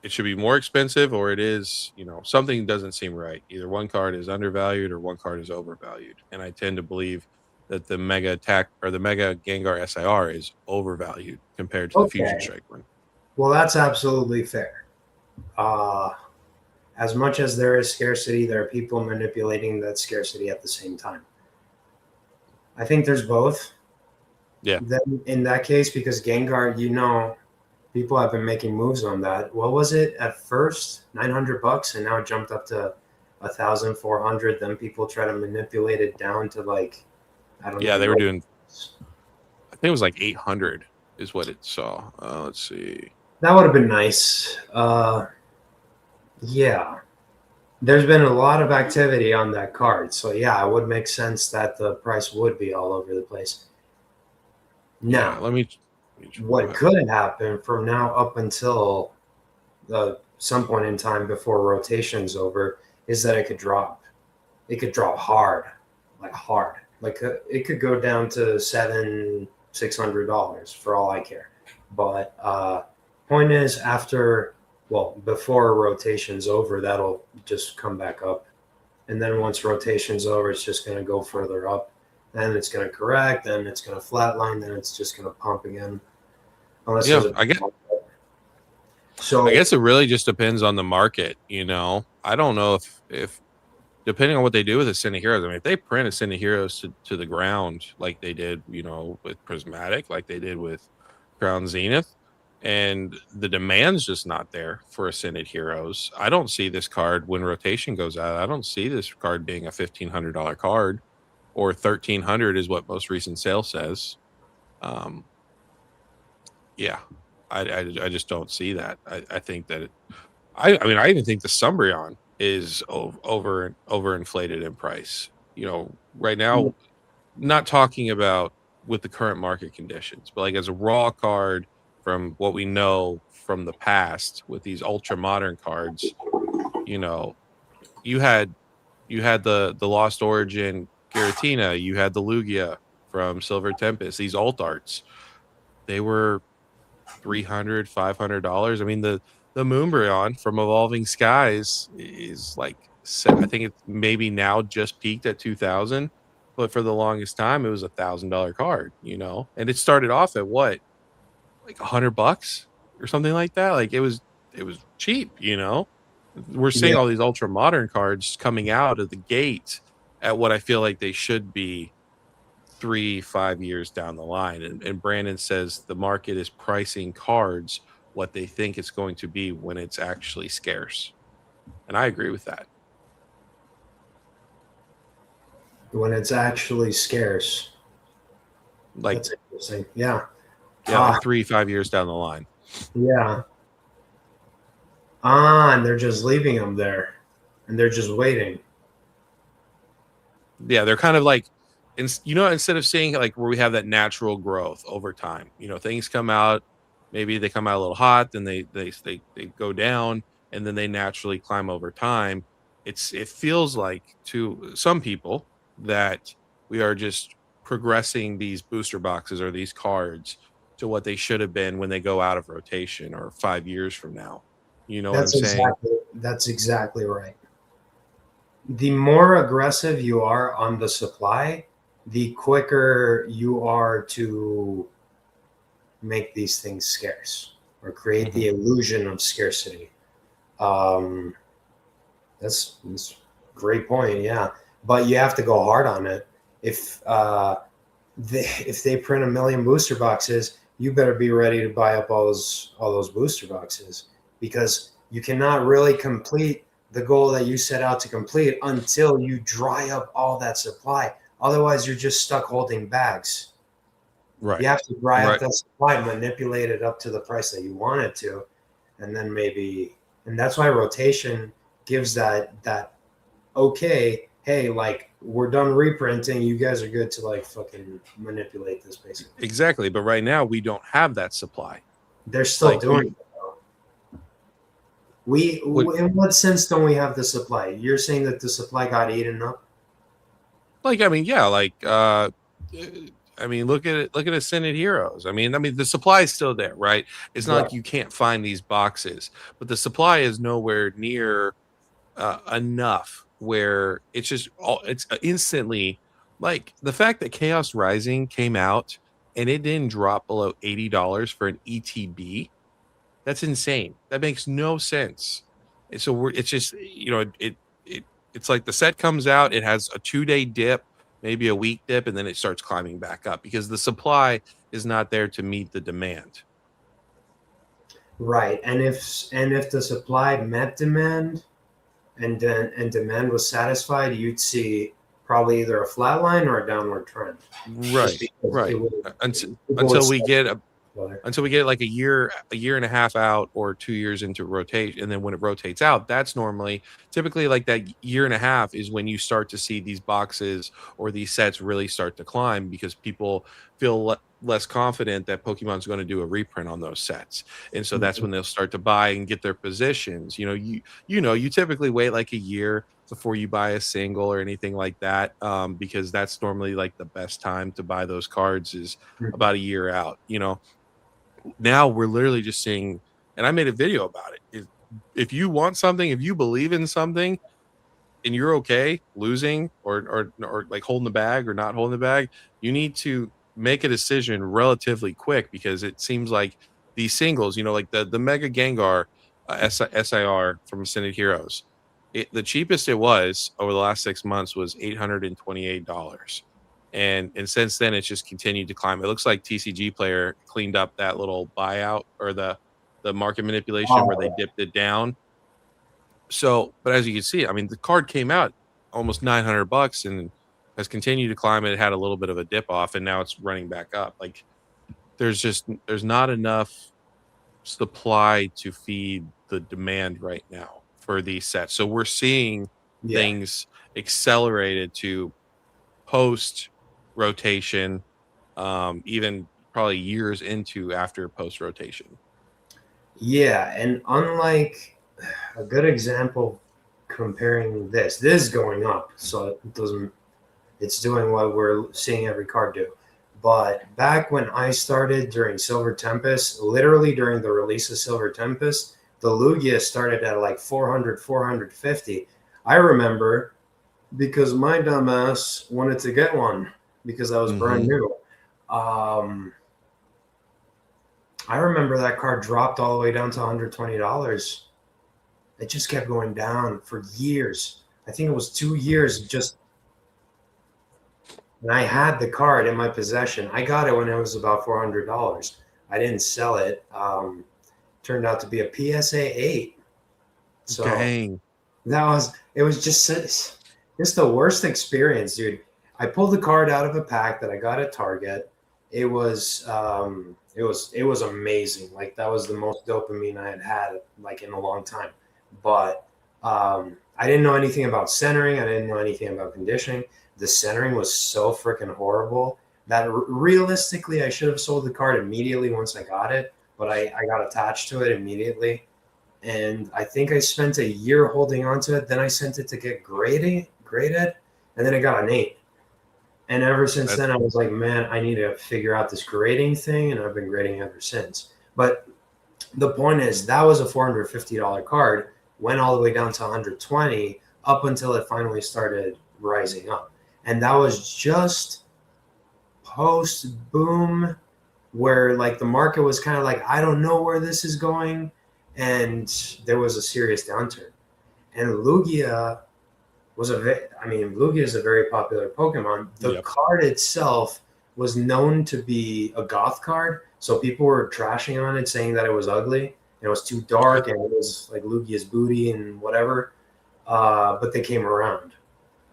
it should be more expensive, or it is, something doesn't seem right. Either one card is undervalued or one card is overvalued. And I tend to believe that the Mega Attack or the Mega Gengar SIR is overvalued compared to the Fusion Okay. Strike one. Well, that's absolutely fair. Uh, as much as there is scarcity, there are people manipulating that scarcity at the same time. I think there's both. Yeah. Then in that case, because Gengar, people have been making moves on that. What was it at first? $900, and now it jumped up to 1,400. Then people try to manipulate it down to like, I don't Yeah, even they were know. doing, I think it was like 800 is what it saw. Let's see. That would have been nice. Yeah. There's been a lot of activity on that card. So yeah, it would make sense that the price would be all over the place. Yeah, Now, let me what could happen from now up until some point in time before rotation's over is that it could drop. It could drop hard, like hard. Like it could go down to $600 for all I care. But point is, before rotation's over, that'll just come back up, and then once rotation's over, it's just going to go further up. Then it's going to correct. Then it's going to flatline. Then it's just going to pump again. Unless Yeah, there's a I guess so it really just depends on the market. I don't know if depending on what they do with Ascended Heroes. I mean, if they print Ascended Heroes to the ground like they did, with Prismatic, like they did with Crown Zenith, and the demand's just not there for Ascended Heroes, I don't see this card when rotation goes out. I don't see this card being a $1,500 card, or 1,300 is what most recent sale says. Yeah, I just don't see that. I think that I mean, I even think the Sumbreon is overinflated in price. Right now, not talking about with the current market conditions, but like as a raw card from what we know from the past with these ultra modern cards, you know, you had the Lost Origin Giratina, you had the Lugia from Silver Tempest, these alt arts. They were $300, $500. I mean, the Moonbryon from Evolving Skies is like I think it's maybe now just peaked at 2,000, but for the longest time it was $1,000 card, and it started off at what, like $100 or something like that. Like it was cheap. We're seeing yeah, all these ultra modern cards coming out of the gate at what I feel like they should be 3-5 years down the line. And Brandon says the market is pricing cards what they think it's going to be when it's actually scarce. And I agree with that. when it's actually scarce. Like, That's interesting. Yeah. like 3-5 years down the line. Yeah. And they're just leaving them there, and they're just waiting. Yeah, they're kind of like, instead of seeing like where we have that natural growth over time, things come out, maybe they come out a little hot, then they go down, and then they naturally climb over time. It feels like to some people that we are just progressing these booster boxes or these cards to what they should have been when they go out of rotation or 5 years from now. You know what I'm saying? That's exactly right. The more aggressive you are on the supply, the quicker you are to make these things scarce or create the illusion of scarcity. Um, that's a great point. Yeah, but you have to go hard on it. If if they print 1 million booster boxes, you better be ready to buy up all those booster boxes, because you cannot really complete the goal that you set out to complete until you dry up all that supply. Otherwise, you're just stuck holding bags. Right. You have to dry up Right. that supply, manipulate it up to the price that you want it to, and then maybe. And that's why rotation gives that okay, hey, like we're done reprinting. You guys are good to like fucking manipulate this basically. Exactly. But right now we don't have that supply. They're still Like doing it though. what In what sense don't we have the supply? You're saying that the supply got eaten up? like I mean, yeah, like I mean, look at it, look at Ascended Heroes. I mean, the supply is still there, right? It's not Right. like you can't find these boxes, but the supply is nowhere near enough where it's just all it's instantly like the fact that Chaos Rising came out and it didn't drop below $80 for an ETB. That's insane. That makes no sense. And so it's just, it it's like the set comes out, it has a 2-day dip, maybe a week dip, and then it starts climbing back up because the supply is not there to meet the demand. Right. And if the supply met demand and demand was satisfied, you'd see probably either a flat line or a downward trend. Just Right, because it right. would people would Until we sell get together. until we get like a year and a half out or 2 years into rotation. And then when it rotates out, that's normally typically like that year and a half is when you start to see these boxes or these sets really start to climb because people feel less confident that Pokemon's going to do a reprint on those sets. And so that's Mhm. when they'll start to buy and get their positions. You typically wait like a year before you buy a single or anything like that, because that's normally like the best time to buy those cards is Mhm. about a year out. Now we're literally just seeing, and I made a video about it. If you want something, if you believe in something and you're okay losing or like holding the bag or not holding the bag, you need to make a decision relatively quick because it seems like these singles, like the Mega Gengar SIR from Ascended Heroes, the cheapest it was over the last 6 months was $828. And since then it's just continued to climb. It looks like TCG Player cleaned up that little buyout or the market manipulation where they Oh, dipped it down. So, but as you can see, I mean, the card came out almost $900 and has continued to climb. It had a little bit of a dip off, and now it's running back up. Like there's not enough supply to feed the demand right now for these sets. So we're seeing yeah. things accelerated to post rotation, even probably years into after post rotation. Yeah, and unlike a good example comparing this is going up, so it doesn't it's doing what we're seeing every card do. But back when I started during Silver Tempest, literally during the release of Silver Tempest, the Lugia started at like 400, 450. I remember because my dumbass wanted to get one because I was brand Hmm. new. Um, I remember that card dropped all the way down to $120. It just kept going down for years. I think it was 2 years just. And I had the card in my possession. I got it when it was about $400. I didn't sell it. Turned out to be a PSA 8. So Dang. that was it. Was just the worst experience, dude. I pulled the card out of a pack that I got at Target. It was amazing. Like that was the most dopamine I had like in a long time. But I didn't know anything about centering. I didn't know anything about conditioning. The centering was so freaking horrible that realistically I should have sold the card immediately once I got it. But I got attached to it immediately, and I think I spent a year holding on to it. Then I sent it to get graded, and then I got an 8. And ever since That's then, I was like, man, I need to figure out this grading thing, and I've been grading ever since. But the point is, that was a $450 card, went all the way down to 120 up until it finally started rising up, and that was just post boom where like the market was kind of like, I don't know where this is going, and there was a serious downturn. And Lugia Lugia is a very popular Pokemon. The Yep. card itself was known to be a goth card, so people were trashing on it, saying that it was ugly and it was too dark and it was like Lugia's booty and whatever. But they came around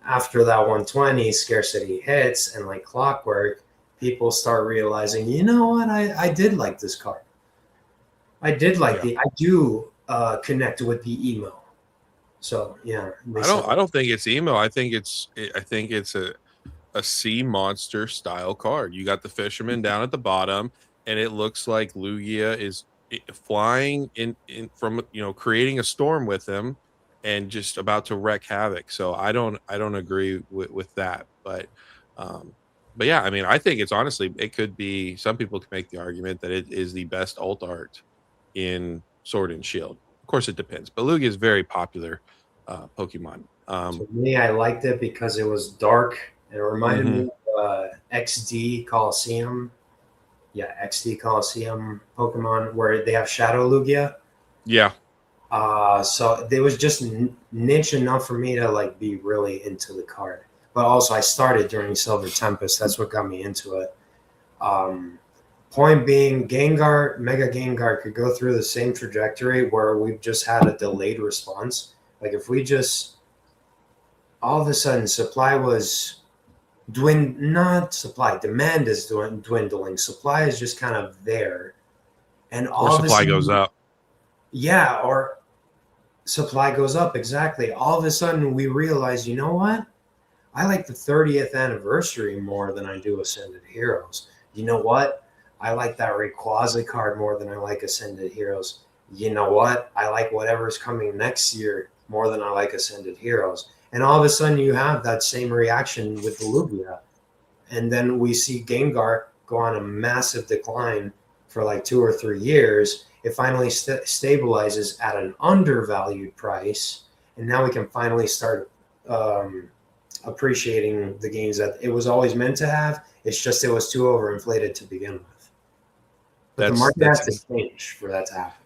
after that 120 scarcity hits, and like clockwork, people start realizing, you know what, I did like this card. Yeah. I do connect with the emo. So yeah, they I started. don't think it's emo. I think it's a sea monster style card. You got the fisherman down at the bottom, and it looks like Lugia is flying in from, creating a storm with him and just about to wreak havoc. So I don't agree with that. Um but yeah, I mean, I think it's honestly, it could be, some people can make the argument that it is the best alt art in Sword and Shield. Of course it depends, but Lugia is very popular Pokemon. To me, I liked it because it was dark. It reminded Mhm. me of XD Coliseum. Yeah, XD Coliseum Pokemon where they have Shadow Lugia. Yeah. So it was just niche enough for me to like be really into the card. But also, I started during Silver Tempest. That's what got me into it. Um, Point being, Gengar, Mega Gengar could go through the same trajectory where we've just had a delayed response. Like if we just all of a sudden supply was not supply, demand is dwindling. Supply is just kind of there, and Or all of a supply goes sudden, up. yeah, or supply goes up exactly. All of a sudden, we realize, you know what? I like the 30th anniversary more than I do Ascended Heroes. You know what? I like that Rayquaza card more than I like Ascended Heroes. You know what? I like whatever's coming next year more than I like Ascended Heroes. And all of a sudden, you have that same reaction with the Lugia. And then we see Gengar go on a massive decline for like 2 or 3 years. It finally stabilizes at an undervalued price, and now we can finally start appreciating the gains that it was always meant to have. It's just it was too overinflated to begin with. But the That's market that's has to change for that to happen.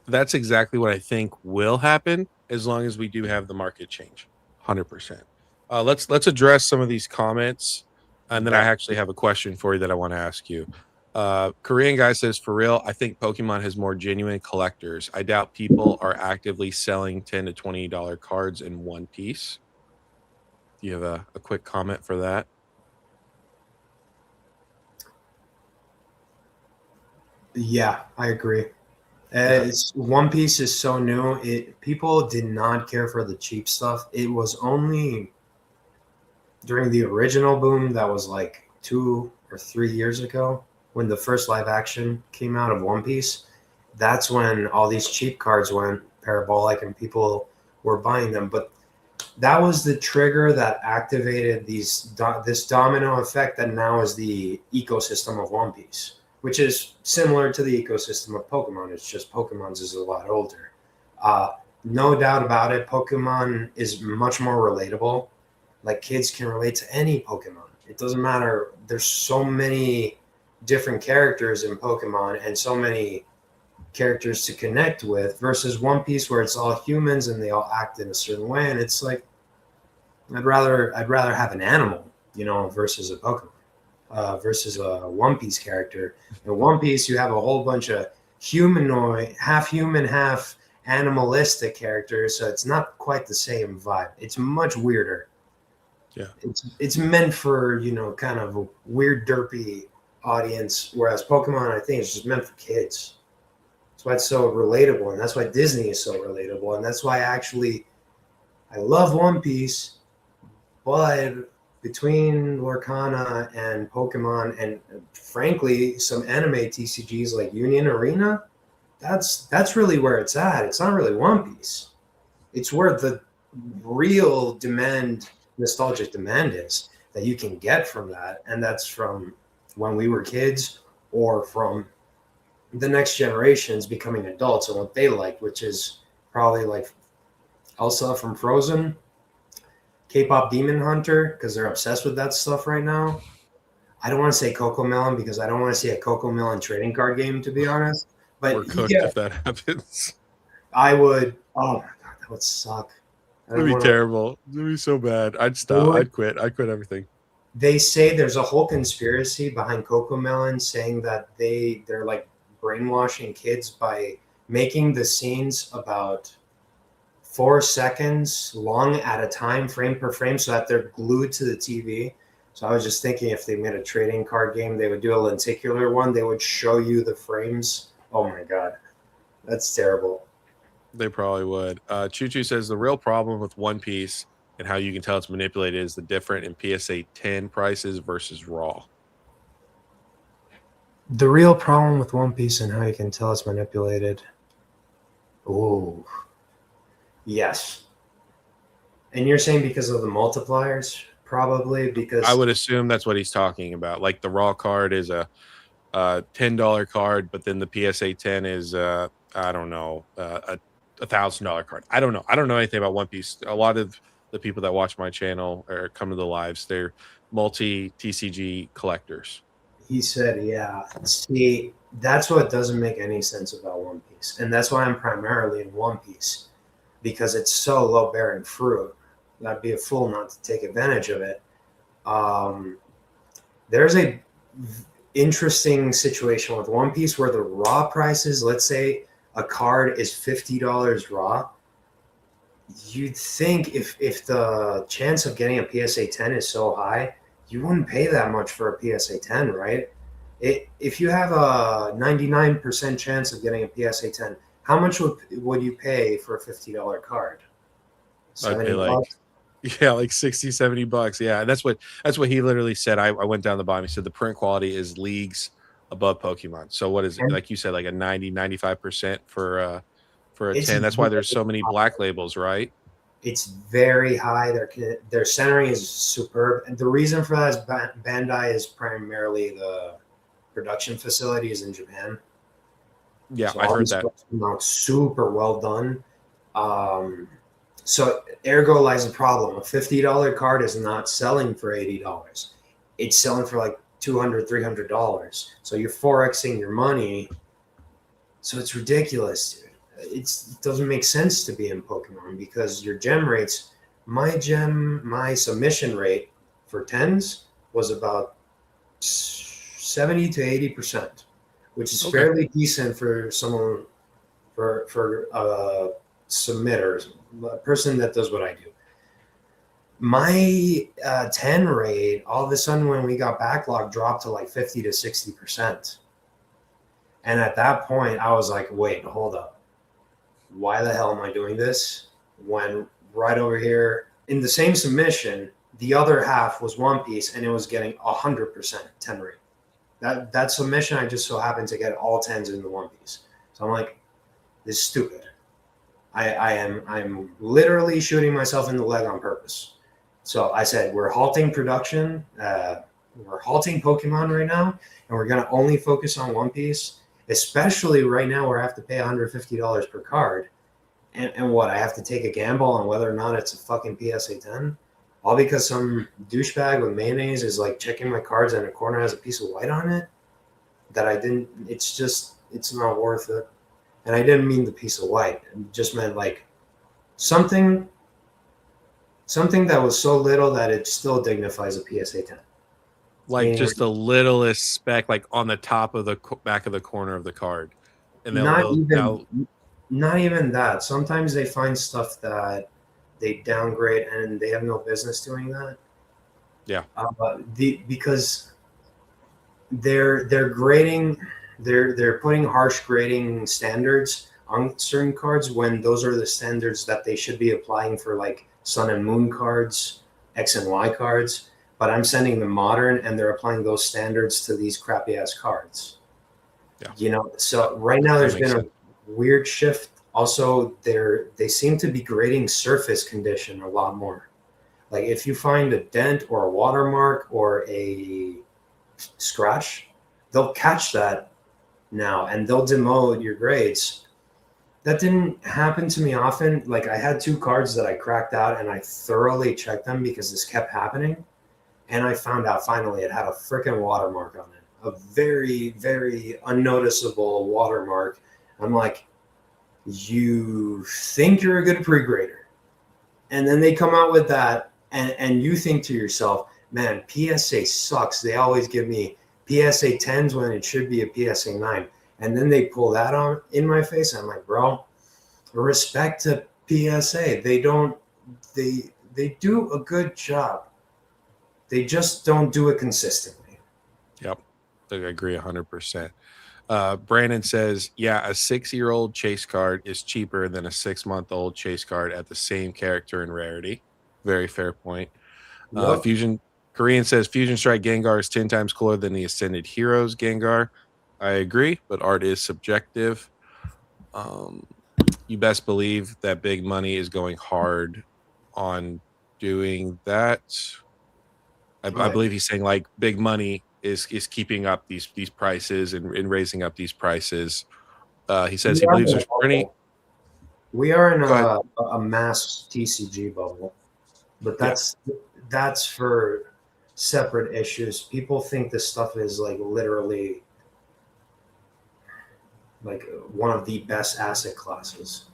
that's exactly what I think will happen as long as we do have the market change. 100%. Let's address some of these comments, and then I That actually have a question for you that I want to ask you. Korean guy says, for real, I think Pokemon has more genuine collectors. I doubt people are actively selling $10 to $20 cards in one piece. Do you have a quick comment for that? Yeah, I agree. Okay. It's One Piece is so new. It People did not care for the cheap stuff. It was only during the original boom that was like 2 or 3 years ago when the first live action came out of One Piece. That's when all these cheap cards went parabolic and people were buying them. But that was the trigger that activated this domino effect that now is the ecosystem of One Piece, which is similar to the ecosystem of Pokemon. It's just Pokemon's is a lot older. Uh, no doubt about it, Pokemon is much more relatable. Like kids can relate to any Pokemon. It doesn't matter. There's so many different characters in Pokemon and so many characters to connect with versus One Piece where it's all humans and they all act in a certain way, and it's like I'd rather have an animal, versus a Pokemon, versus a One Piece character. In One Piece, you have a whole bunch of humanoid, half human, half animalistic characters, so it's not quite the same vibe. It's much weirder. Yeah. It's meant for kind of a weird derpy audience, whereas Pokemon, I think, is just meant for kids. That's why it's so relatable, and that's why Disney is so relatable, and that's why I love One Piece. But between Lorcana and Pokemon, and frankly, some anime TCGs like Union Arena, that's really where it's at. It's not really One Piece. It's where the real nostalgic demand is that you can get from that, and that's from when we were kids or from the next generations becoming adults and what they like, which is probably like Elsa from Frozen, K-pop Demon Hunter, because they're obsessed with that stuff right now. I don't want to say Coco Melon because I don't want to see a Coco Melon trading card game, to be honest. We're But cooked yeah, if that happens. I would. Oh my god, that would suck. I It'd don't be want to. terrible. It'd be so bad. I'd They stop. would. I'd quit. I'd quit everything. They say there's a whole conspiracy behind Coco Melon, saying that they're like brainwashing kids by making the scenes about 4 seconds long at a time, frame per frame, so that they're glued to the TV. So I was just thinking if they made a trading card game, they would do a lenticular one. They would show you the frames. Oh my god, that's terrible. They probably would. Choo Choo says the real problem with One Piece and how you can tell it's manipulated is the difference in PSA 10 prices versus raw. The real problem with One Piece and how you can tell it's manipulated. Oh, yes. And you're saying because of the multipliers? Probably because I would assume that's what he's talking about. Like the raw card is a $10 card, but then the PSA 10 is I don't know, a $1,000 card. I don't know. I don't know anything about One Piece. A lot of the people that watch my channel or come to the lives, they're multi TCG collectors. he said, yeah. See, that's what doesn't make any sense about One Piece. And that's why I'm primarily in One Piece, because it's so low bearing fruit. I'd be a fool not to take advantage of it. Um, there's a interesting situation with One Piece where the raw prices, let's say a card is $50 raw. You'd think if the chance of getting a PSA 10 is so high, you wouldn't pay that much for a PSA 10, right? If you have a 99% chance of getting a PSA 10, how much would you pay for a $50 card? I'd pay 70 like bucks? yeah, like 60, $70. Yeah. And that's what he literally said. I went down the bottom. He said the print quality is leagues above Pokemon. So what is it? And Like you said, like a 90, 95% for a it's 10. That's why there's very so many black labels, right? It's very high. Their centering is superb, and the reason for that is Bandai is primarily the production facilities in Japan. Yeah, So I all heard these that. cards come out super well done. Um, so ergo lies the problem. A $50 card is not selling for $80. It's selling for like $200, $300. So you're forexing your money. So it's ridiculous, dude. It doesn't make sense to be in Pokemon because your gem rates. My submission rate for tens was about 70 to 80%, which is Okay. fairly decent for someone for submitters, a person that does what I do. My 10 rate all of a sudden when we got backlog dropped to like 50 to 60%. And at that point, I was like, wait, hold up. Why the hell am I doing this? When right over here in the same submission, the other half was One Piece and it was getting 100% 10 rate. That submission, I just so happened to get all 10s in the One Piece. So I'm like, this is stupid. I'm literally shooting myself in the leg on purpose. So I said, we're halting production. We're halting Pokemon right now, and we're going to only focus on One Piece, especially right now where I have to pay $150 per card. And what, I have to take a gamble on whether or not it's a fucking PSA 10? All because some douchebag with mayonnaise is like checking my cards and a corner has a piece of white on it that I didn't, it's not worth it. And I didn't mean the piece of white. It just meant like something that was so little that it still dignifies a PSA 10. Like Meaning just the littlest speck, like on the top of the back of the corner of the card. And not even they'll not even that. Sometimes they find stuff that they downgrade and they have no business doing that. yeah. Because they're grading, they're putting harsh grading standards on certain cards when those are the standards that they should be applying for like Sun and Moon cards, X and Y cards. But I'm sending them modern and they're applying those standards to these crappy ass cards. Yeah. So right now That there's makes been sense. a weird shift. Also, they seem to be grading surface condition a lot more. Like if you find a dent or a watermark or a scratch, they'll catch that now and they'll demote your grades. That didn't happen to me often. Like I had two cards that I cracked out and I thoroughly checked them because this kept happening. and I found out finally it had a freaking watermark on it, a very, very unnoticeable watermark. I'm like, you think you're a good pre-grader, and then they come out with that, and you think to yourself, man, PSA sucks. They always give me PSA 10s when it should be a PSA 9. And then they pull that on in my face. I'm like, bro, respect to PSA. They do a good job. They just don't do it consistently. Yep. I agree 100%. Brandon says, yeah, a 6-year-old chase card is cheaper than a 6-month-old chase card at the same character and rarity. Very fair point. Yep. Fusion Korean says Fusion Strike Gengar is 10 times cooler than the Ascended Heroes Gengar. I agree, but art is subjective. You best believe that big money is going hard on doing that. I believe he's saying like big money is keeping up these prices and raising up these prices. He says he believes there's plenty. We are in a mass TCG bubble, but that's for separate issues. People think this stuff is like literally like one of the best asset classes.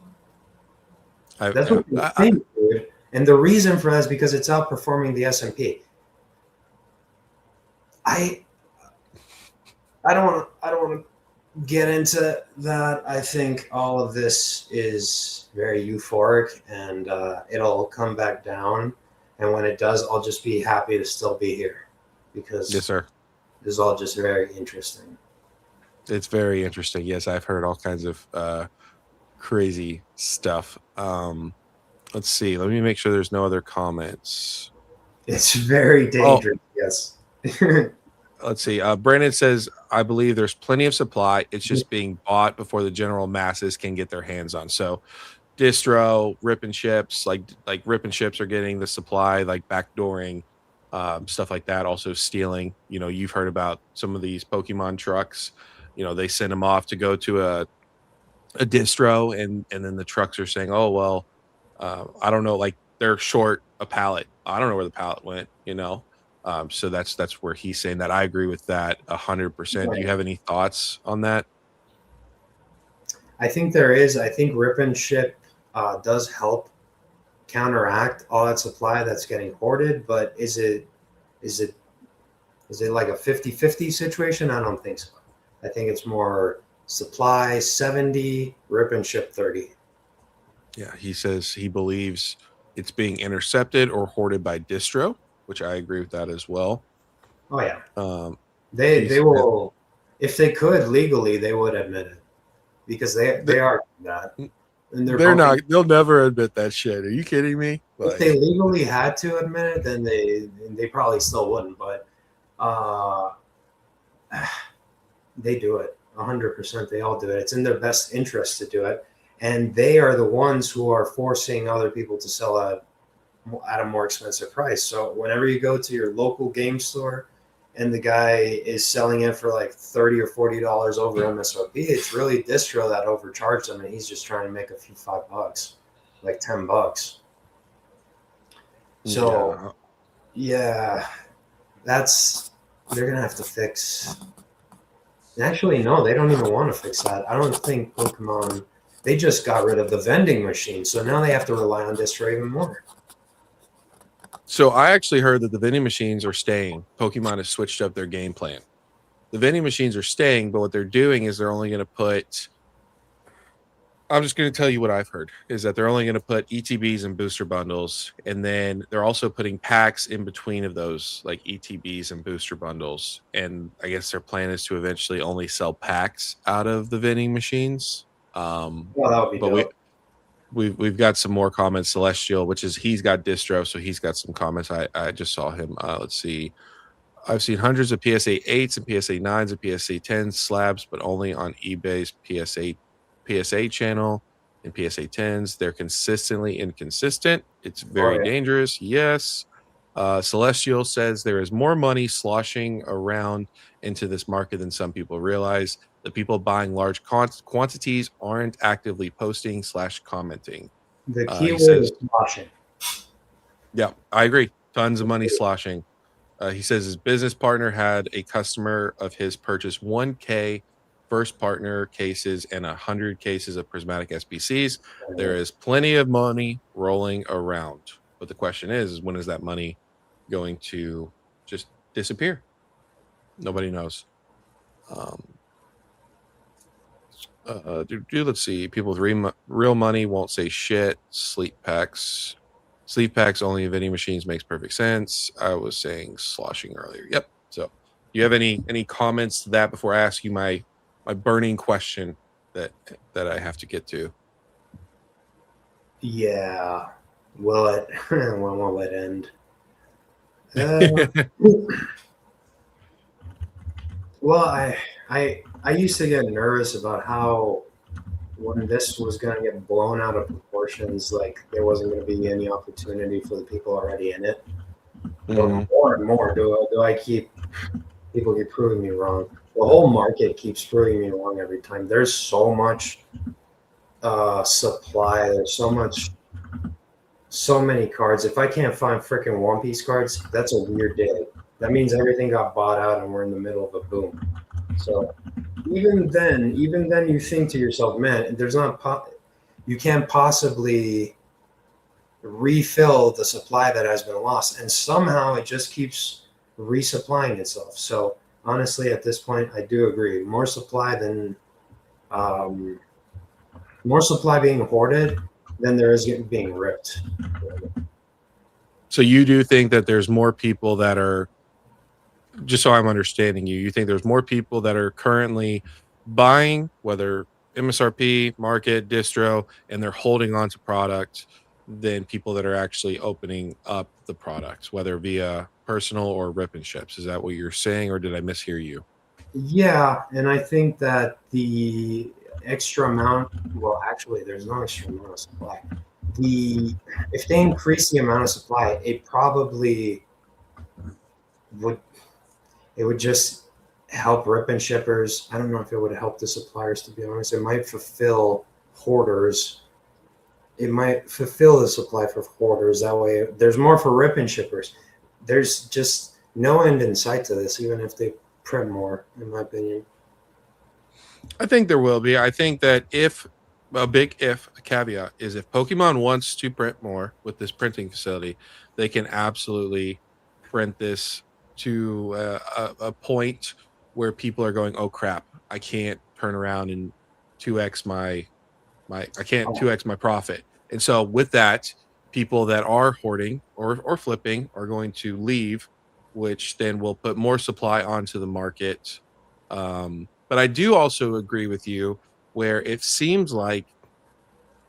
That's what they think, dude. And the reason for that is because it's outperforming the S&P. I don't want to get into that. I think all of this is very euphoric, and it'll come back down. And when it does, I'll just be happy to still be here, because yes, sir, this is all just very interesting. It's very interesting. Yes, I've heard all kinds of crazy stuff. Let's see. Let me make sure there's no other comments. It's very dangerous. Yes. Let's see. Brandon says, I believe there's plenty of supply. It's just being bought before the general masses can get their hands on. So distro, rip and ships, like rip and ships are getting the supply, like backdooring, stuff like that. Also stealing, you've heard about some of these Pokemon trucks, they send them off to go to a distro, and then the trucks are saying, oh, well, I don't know, like they're short a pallet. I don't know where the pallet went, so that's where he's saying that. I agree with that 100%. Do you have any thoughts on that? I think there is. I think rip and ship does help counteract all that supply that's getting hoarded, but is it like a 50-50 situation? I don't think so. I think it's more supply 70, rip and ship 30. Yeah, he says he believes it's being intercepted or hoarded by distro, which I agree with that as well. Oh yeah. They will, if they could legally, they would admit it, because they are that. And they'll never admit that shit. Are you kidding me? If they legally had to admit it, then they probably still wouldn't, but they do it 100%. They all do it. It's in their best interest to do it, and they are the ones who are forcing other people to sell at a more expensive price. So whenever you go to your local game store and the guy is selling it for like $30 or $40 over MSRP, it's really distro that overcharged him, and he's just trying to make a few $5, like $10. So yeah, they're gonna have to fix. Actually, no, they don't even want to fix that. I don't think Pokemon. They just got rid of the vending machine, so now they have to rely on distro even more. So I actually heard that the vending machines are staying. Pokemon has switched up their game plan. The vending machines are staying, but what they're doing is they're only going to put. I'm just going to tell you what I've heard is that they're only going to put ETBs and booster bundles, and then they're also putting packs in between of those, like ETBs and booster bundles. And I guess their plan is to eventually only sell packs out of the vending machines. Well, that would be dope. We've got some more comments. Celestial, which is he's got distro, so he's got some comments. I just saw him. Let's see. I've seen hundreds of PSA 8s and PSA 9s and PSA 10s slabs, but only on eBay's PSA channel and PSA 10s. They're consistently inconsistent. It's very dangerous. Yes. Celestial says there is more money sloshing around into this market than some people realize. The people buying large quantities aren't actively posting / commenting. The keyword is sloshing. Yeah, I agree. Tons of money sloshing. He says his business partner had a customer of his purchase 1K first partner cases and 100 cases of prismatic SBCs. There is plenty of money rolling around. But the question is when is that money going to just disappear? Nobody knows. Um, let's see. People with real money won't say shit. Sleep packs only in vending machines makes perfect sense. I was saying sloshing earlier. Yep. So, do you have any comments to that before I ask you my burning question that I have to get to? Yeah. Will it? When will it end? Uh, well, I used to get nervous about how when this was going to get blown out of proportions, like there wasn't going to be any opportunity for the people already in it. But Mhm. more and more, do I keep people keep proving me wrong? The whole market keeps proving me wrong every time. There's so much supply. There's so many cards. If I can't find freaking One Piece cards, that's a weird day. That means everything got bought out and we're in the middle of a boom. So even then, you think to yourself, man, you can't possibly refill the supply that has been lost, and somehow it just keeps resupplying itself. So honestly, at this point, I do agree. Um, more supply being hoarded than there is being ripped. So you do think that there's more people that are, just so I'm understanding you think there's more people that are currently buying, whether MSRP, market, distro, and they're holding on to product than people that are actually opening up the product, whether via personal or rip and ships. Is that what you're saying, or did I mishear you? Yeah, and I think that the extra amount, well, actually, there's no extra amount of supply. The If they increase the amount of supply, would it would just help rip and shippers. I don't know if it would help the suppliers, to be honest. It might fulfill hoarders. It might fulfill the supply for hoarders. That way, there's more for rip and shippers. There's just no end in sight to this, even if they print more, in my opinion. I think there will be. I think that if a big if, a caveat is if Pokemon wants to print more with this printing facility, they can absolutely print this to a point where people are going, "Oh crap, I can't turn around and 2x I can't Oh, 2x my profit." And so with that, people that are hoarding or flipping are going to leave, which then will put more supply onto the market. But I do also agree with you where it seems like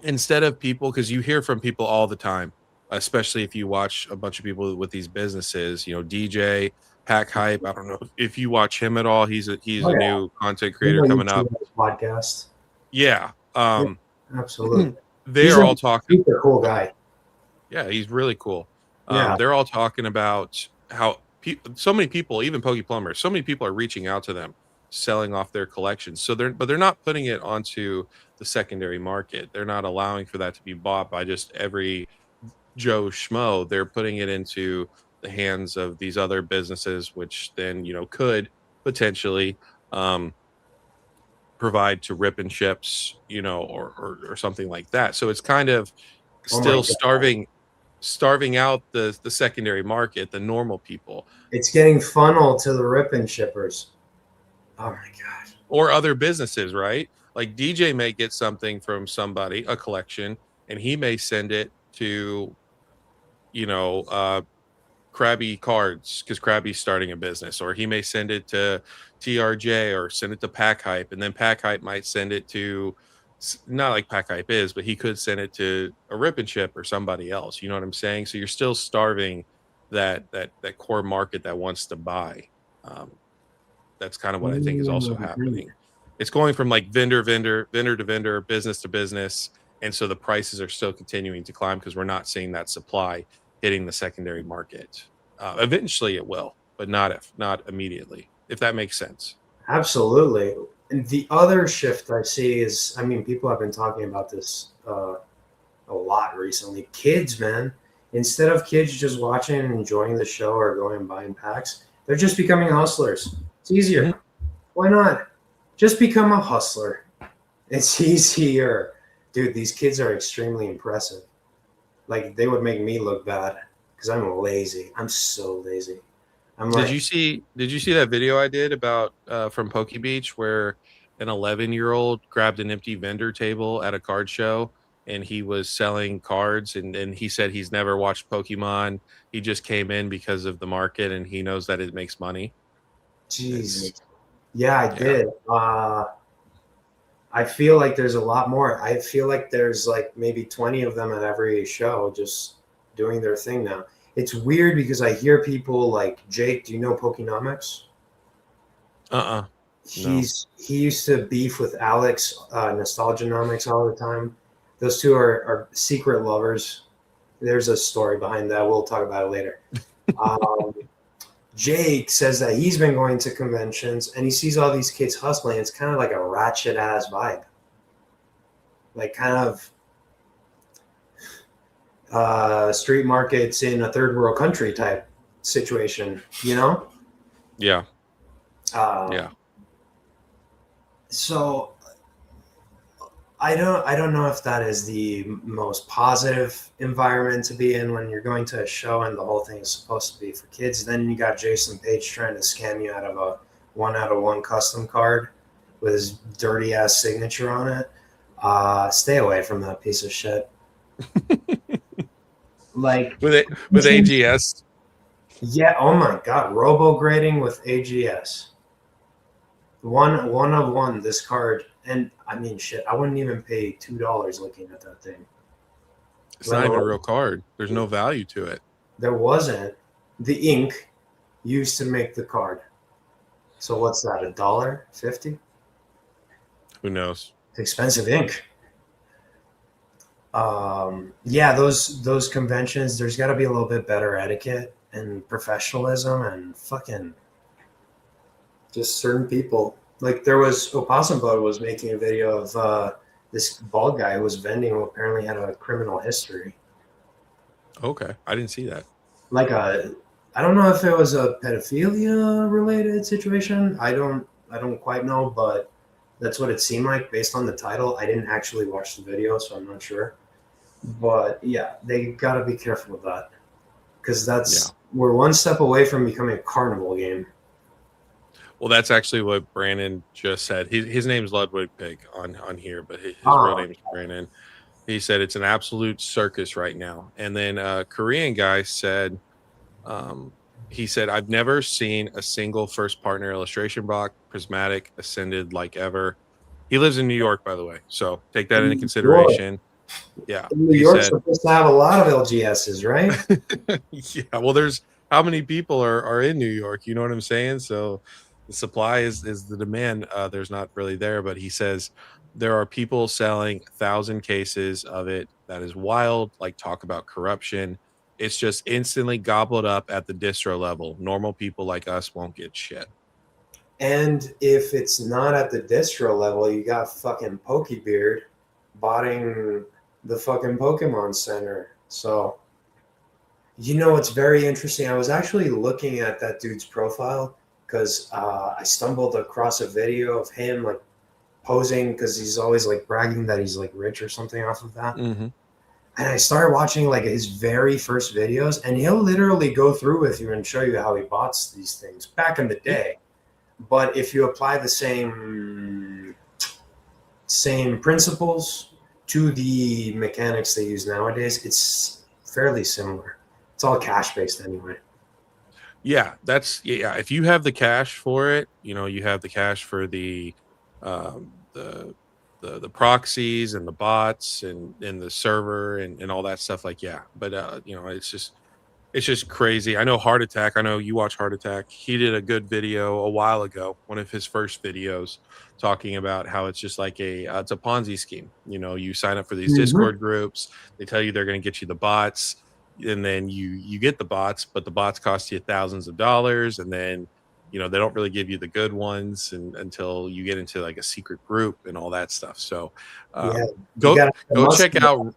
instead of people, because you hear from people all the time, especially if you watch a bunch of people with these businesses, DJ, Pack Hype. I don't know if you watch him at all. He's oh a yeah. new content You creator know, coming up. YouTube podcast. Yeah. Yeah, absolutely. He's They're a all talking. super cool guy. Yeah, he's really cool. Yeah. They're all talking about how so many people, even Pokey Plumbers, so many people are reaching out to them, selling off their collections. So they're not putting it onto the secondary market. They're not allowing for that to be bought by just every Joe Schmo. They're putting it into the hands of these other businesses, which then could potentially um, provide to rip and ships, or something like that. So it's kind of Oh my still god. starving out the secondary market, the normal people, It's getting funneled to the rip and shippers. Oh my god. or other businesses, right? Like DJ may get something from somebody, a collection, and he may send it to, you know, uh Krabby Cards because Krabby's starting a business, or he may send it to TRJ or send it to Pack Hype, and then Pack Hype might send it to not like Pack Hype is, but he could send it to a Rip and Chip or somebody else. You know what I'm saying? So you're still starving that core market that wants to buy. Um, that's kind of what I think is also Mhm. happening. It's going from like vendor to vendor, business to business, and so the prices are still continuing to climb because we're not seeing that supply hitting the secondary market. Eventually, it will, but not immediately. If that makes sense. Absolutely. And the other shift I see people have been talking about this a lot recently. Kids, man, Instead of kids just watching and enjoying the show or going and buying packs, they're just becoming hustlers. It's easier. Mhm. Why not? Just become a hustler. It's easier. Dude, these kids are extremely impressive. Like, they would make me look bad because I'm lazy. I'm so lazy. I'm Did like, you see that video I did about from Poke Beach where an 11-year-old grabbed an empty vendor table at a card show and he was selling cards and he said he's never watched Pokemon. He just came in because of the market and he knows that it makes money. It's Jesus. Yeah, I yeah. did. I feel like there's a lot more. I feel like there's like maybe 20 of them at every show just doing their thing now. It's weird because I hear people like Jake, do you know Pokenomics? Uh-uh. No. He used to beef with Alex, Nostalgianomics all the time. Those two are secret lovers. There's a story behind that. We'll talk about it later. Um, Jake says that he's been going to conventions and he sees all these kids hustling. It's kind of like a ratchet ass vibe, like kind of street markets in a third world country type situation, you know? Yeah. Uh, Yeah. so I don't know if that is the most positive environment to be in when you're going to a show and the whole thing is supposed to be for kids. Then you got Jason Page trying to scam you out of a 1 out of 1 custom card with his dirty ass signature on it. Stay away from that piece of shit. Like, With AGS. yeah, oh my god, robo grading with AGS. 1 of 1 this card, and I mean shit, I wouldn't even pay $2 looking at that thing. It's Let not even a alone, real card. There's no value to it. there wasn't the ink used to make the card. So what's that? $1.50? Who knows? Expensive ink. Yeah, those conventions. There's got to be a little bit better etiquette and professionalism and fucking just certain people. Like there was Opossum Bud was making a video of this bald guy who was vending who apparently had a criminal history. Okay. I didn't see that. Like I don't know if it was a pedophilia related situation. I don't quite know, but that's what it seemed like based on the title. I didn't actually watch the video, so I'm not sure. But yeah, they got to be careful with that because Yeah. we're one step away from becoming a carnival game. Well, that's actually what Brandon just said. His name's Ludwig Pig on here, but his real Oh, name is Brandon. He said it's an absolute circus right now. And then a Korean guy said, um, he said, I've never seen a single first partner illustration block, prismatic, ascended like ever. He lives in New York, by the way. So take that into in New York. consideration. Yeah. New He York's said, supposed to have a lot of LGSs, right? yeah, well, there's how many people are in New York? You know what I'm saying? So the supply is the demand. There's not really there, but he says there are people selling 1,000 cases of it. That is wild. Like talk about corruption. It's just instantly gobbled up at the distro level. Normal people like us won't get shit. And if it's not at the distro level, you got fucking Pokebeard botting the fucking Pokemon Center. So, you know, it's very interesting. I was actually looking at that dude's profile because I stumbled across a video of him like posing because he's always like bragging that he's like rich or something off of that. Hmm. And I started watching like his very first videos, and he'll literally go through with you and show you how he bought these things back in the Yeah. day. But if you apply the same principles to the mechanics they use nowadays, it's fairly similar. It's all cash based anyway. Yeah, that's yeah. If you have the cash for it, you know, you have the cash for um, the the proxies and the bots and the server and all that stuff. Like, yeah, but you know, it's just crazy. I know Heart Attack. I know you watch Heart Attack. He did a good video a while ago, one of his first videos, talking about how it's just like it's a Ponzi scheme. You know, you sign up for these Mm-hmm. Discord groups. They tell you they're going to get you the bots, and then you get the bots, but the bots cost you thousands of dollars, and then you know they don't really give you the good ones until you get into like a secret group and all that stuff. So Yeah, um, you go got go check out.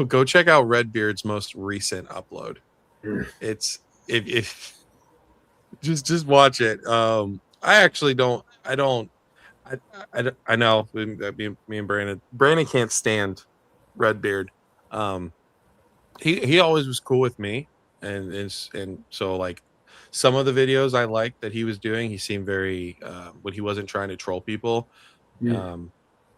Go check out Redbeard's most recent upload. Mm. It's if just watch it. I actually don't. I don't. I know me and Brandon can't stand Redbeard. Um, he always was cool with me, and so like some of the videos I liked that he was doing, he seemed very when he wasn't trying to troll people. Mm. Um,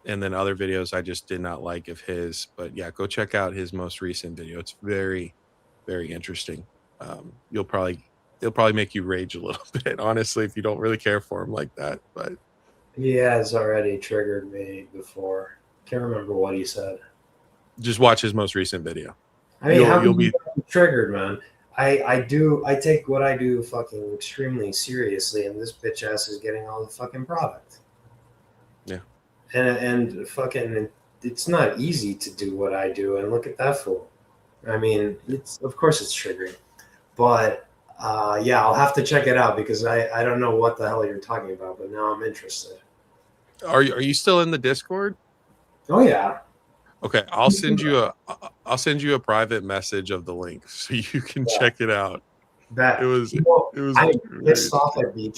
and then other videos I just did not like of his. But yeah, go check out his most recent video. It's very interesting. You'll probably it'll probably make you rage a little bit, honestly, if you don't really care for him like that. But He has already triggered me before. Can't remember what he said. just watch his most recent video. I mean, how You'll can you be not be triggered, man? I take what I do fucking extremely seriously, and this bitch ass is getting all the fucking product. yeah. And fucking, it's not easy to do what I do, and look at that fool. I mean, it's of course it's triggering, but yeah, I'll have to check it out because I don't know what the hell you're talking about, but now I'm interested. Are you still in the Discord? Oh yeah, Okay, I'll send you a private message of the link so you can yeah, check it out. It that was you know, it was I'm very pissed off interesting. at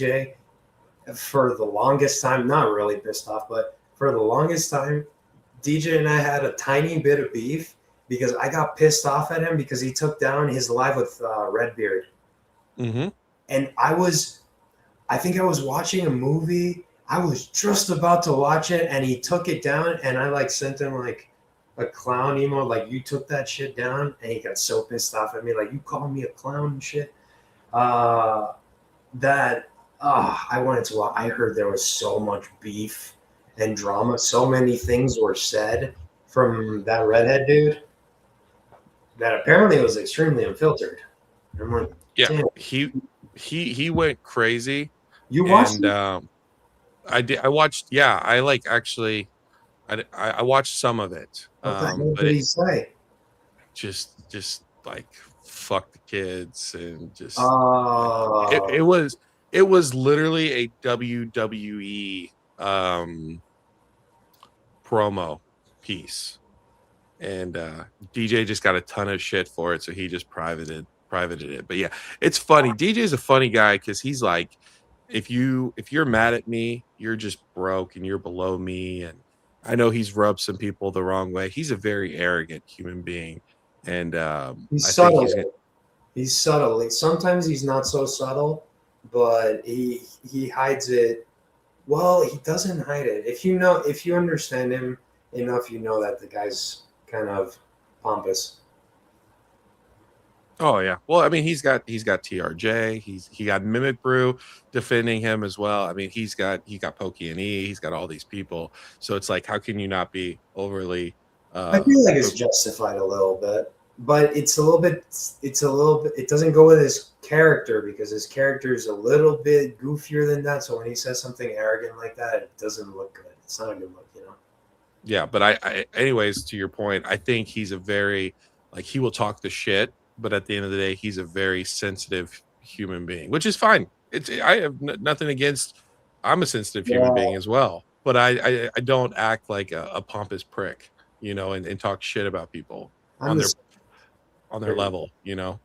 BJ for the longest time. Not really pissed off, but for the longest time, DJ and I had a tiny bit of beef because I got pissed off at him because he took down his live with Redbeard, Mm-hmm. and I think I was watching a movie. I was just about to watch it, and he took it down, and I like sent him like a clown emo, like you took that shit down, and he got so pissed off at me, like you calling me a clown and shit. Uh, that I wanted to. I heard there was so much beef and drama. So many things were said from that redhead dude that apparently was extremely unfiltered. I'm like, Yeah, damn, he went crazy, you watched and it? I watched. Yeah, I like actually. I watched some of it. What the hell But did it he say? just like fuck the kids and just like it, Uh, it was it was literally a WWE promo piece, and DJ just got a ton of shit for it, so he just privated it. But yeah, it's funny. DJ's a funny guy because he's like, if you're mad at me, you're just broke and you're below me. And I know he's rubbed some people the wrong way. He's a very arrogant human being, and he's I think he's subtle. He's subtle. Sometimes he's not so subtle, but he hides it. Well, he doesn't hide it. If you understand him enough, you know that the guy's kind of pompous. Oh yeah. Well, I mean, he's got TRJ. He got Mimic Brew defending him as well. I mean, he got Pokey and E. He's got all these people. So it's like, how can you not be overly? I feel like it's But justified a little bit, but it's a little bit. It's a little bit. It doesn't go with his character because his character is a little bit goofier than that. So when he says something arrogant like that, it doesn't look good. It's not a good look, you know. yeah, but anyways, to your point, I think he's a very like he will talk the shit, but at the end of the day, he's a very sensitive human being, which is fine. It's I have nothing against. I'm a sensitive human Yeah, being as well, but I don't act like a pompous prick, and talk shit about people I'm on the their same. level, you know.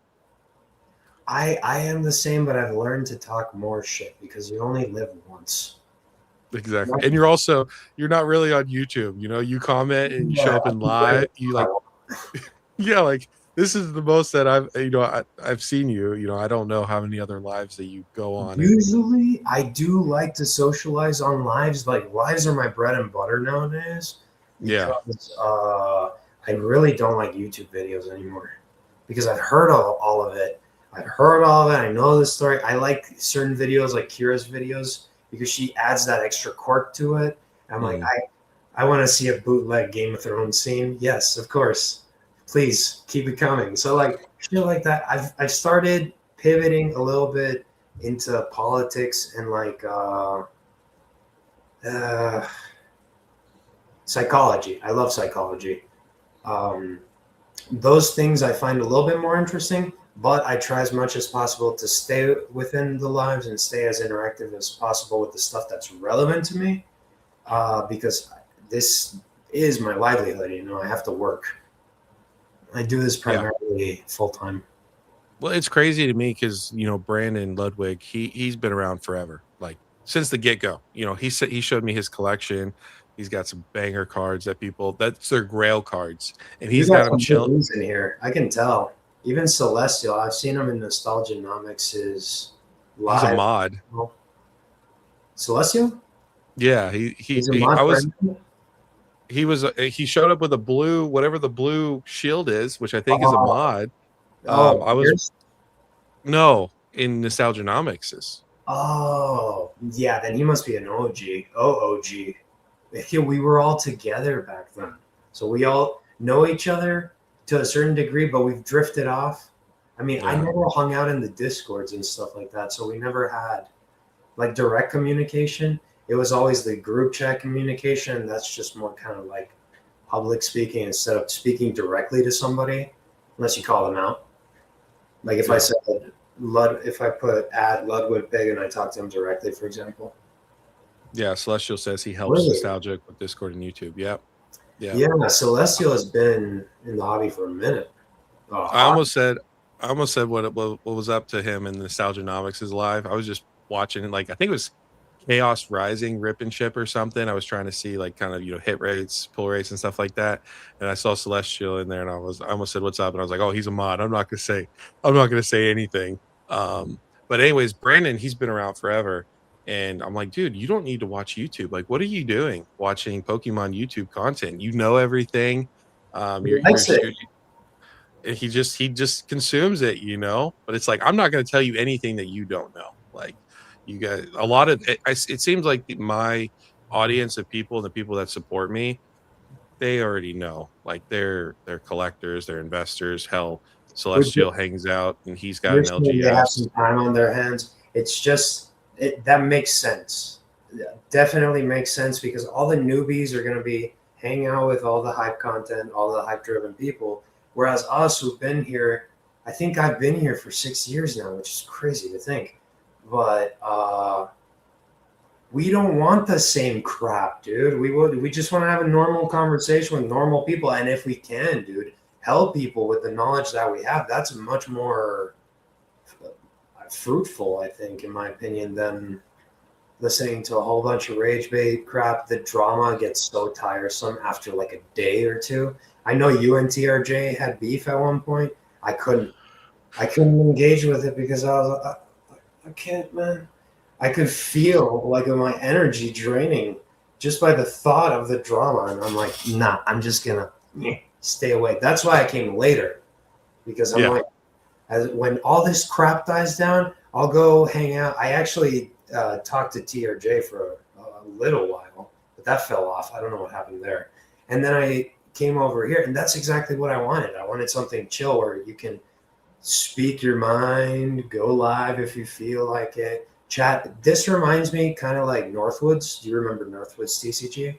I am the same, but I've learned to talk more shit because you only live once. Exactly. And you're not really on YouTube, you comment and you show Yeah, up I in can say live, you whatever I like want. yeah, like this is the most that I've seen you, I don't know how many other lives that you go on. And Usually, I do like to socialize on lives. Like lives are my bread and butter nowadays yeah. because I really don't like YouTube videos anymore because I've heard all of it. I've heard all of it. I know the story. I like certain videos like Kira's videos because she adds that extra quirk to it. I'm like, Mhm. I want to see a bootleg Game of Thrones scene. Yes, of course. Please keep it coming. So like shit like that. I've started pivoting a little bit into politics and like uh, psychology. I love psychology. Um, those things I find a little bit more interesting, but I try as much as possible to stay within the lives and stay as interactive as possible with the stuff that's relevant to me because this is my livelihood. I have to work. I do this Yeah. primarily full time. Well, it's crazy to me because Brandon Ludwig, he's been around forever, like since the get go. He said he showed me his collection. He's got some banger cards that's their grail cards, and You he's got got them some good chill. news in here. I can tell. Even Celestial, I've seen him in Nostalgianomics' He's a live. mod. Celestial? Yeah, He's a mod friend. he showed up with a blue, whatever the blue shield is, which I think is a Oh, mod. oh, I was yours? no in Nostalgianomics is. Oh, yeah. Then he must be an OG. OOG. Yeah, we were all together back then, so we all know each other to a certain degree, but we've drifted off. I mean, I Yeah. never hung out in the discords and stuff like that, so we never had like direct communication. It was always the group chat communication. That's just more kind of like public speaking instead of speaking directly to somebody, unless you call them out. Like if I Yeah. said if I put add Ludwig Pig and I talk to him directly, for example. Yeah, Celestial says he helps Really? Nostalgic with Discord and YouTube. Yep. Yeah. Yeah, Celestial has been in the hobby for a minute. I Hot. almost said what was up to him in Nostalgianomics is live. I was just watching like I think it was Chaos Rising Rip and Ship or something. I was trying to see like kind of hit rates, pull rates, and stuff like that. And I saw Celestial in there, and I almost said what's up, and I was like, oh, he's a mod. I'm not gonna say anything. But anyways, Brandon, he's been around forever. And I'm like, dude, you don't need to watch YouTube. Like, what are you doing watching Pokemon YouTube content? You know everything. He likes You're it. he just consumes it. But it's like I'm not going to tell you anything that you don't know. Like you guys, a lot of it seems like my audience of people and the people that support me, they already know. Like they're collectors, they're investors. Hell, Which Celestial hangs out and he's got you're an saying they have LGS. some time on their hands. It's just that makes sense. Yeah, definitely makes sense because all the newbies are going to be hanging out with all the hype content, all the hype driven people. Whereas us who've been here, I think I've been here for 6 years now, which is crazy to think. But we don't want the same crap, dude. We just want to have a normal conversation with normal people, and if we can, dude, help people with the knowledge that we have. That's much more fruitful, I think, in my opinion, than listening to a whole bunch of rage bait crap. The drama gets so tiresome after like a day or two. I know you and TRJ had beef at one point. I couldn't. I couldn't engage with it because I can't, man. I could feel like my energy draining just by the thought of the drama, and I'm like, nah, I'm just gonna stay away. That's why I came later because I'm Yeah, like, when all this crap dies down, I'll go hang out. I actually talked to TRJ for a little while, but that fell off. I don't know what happened there. And then I came over here, and that's exactly what I wanted. I wanted something chill where you can speak your mind, go live if you feel like it, chat. This reminds me kind of like Northwoods. Do you remember Northwoods TCG?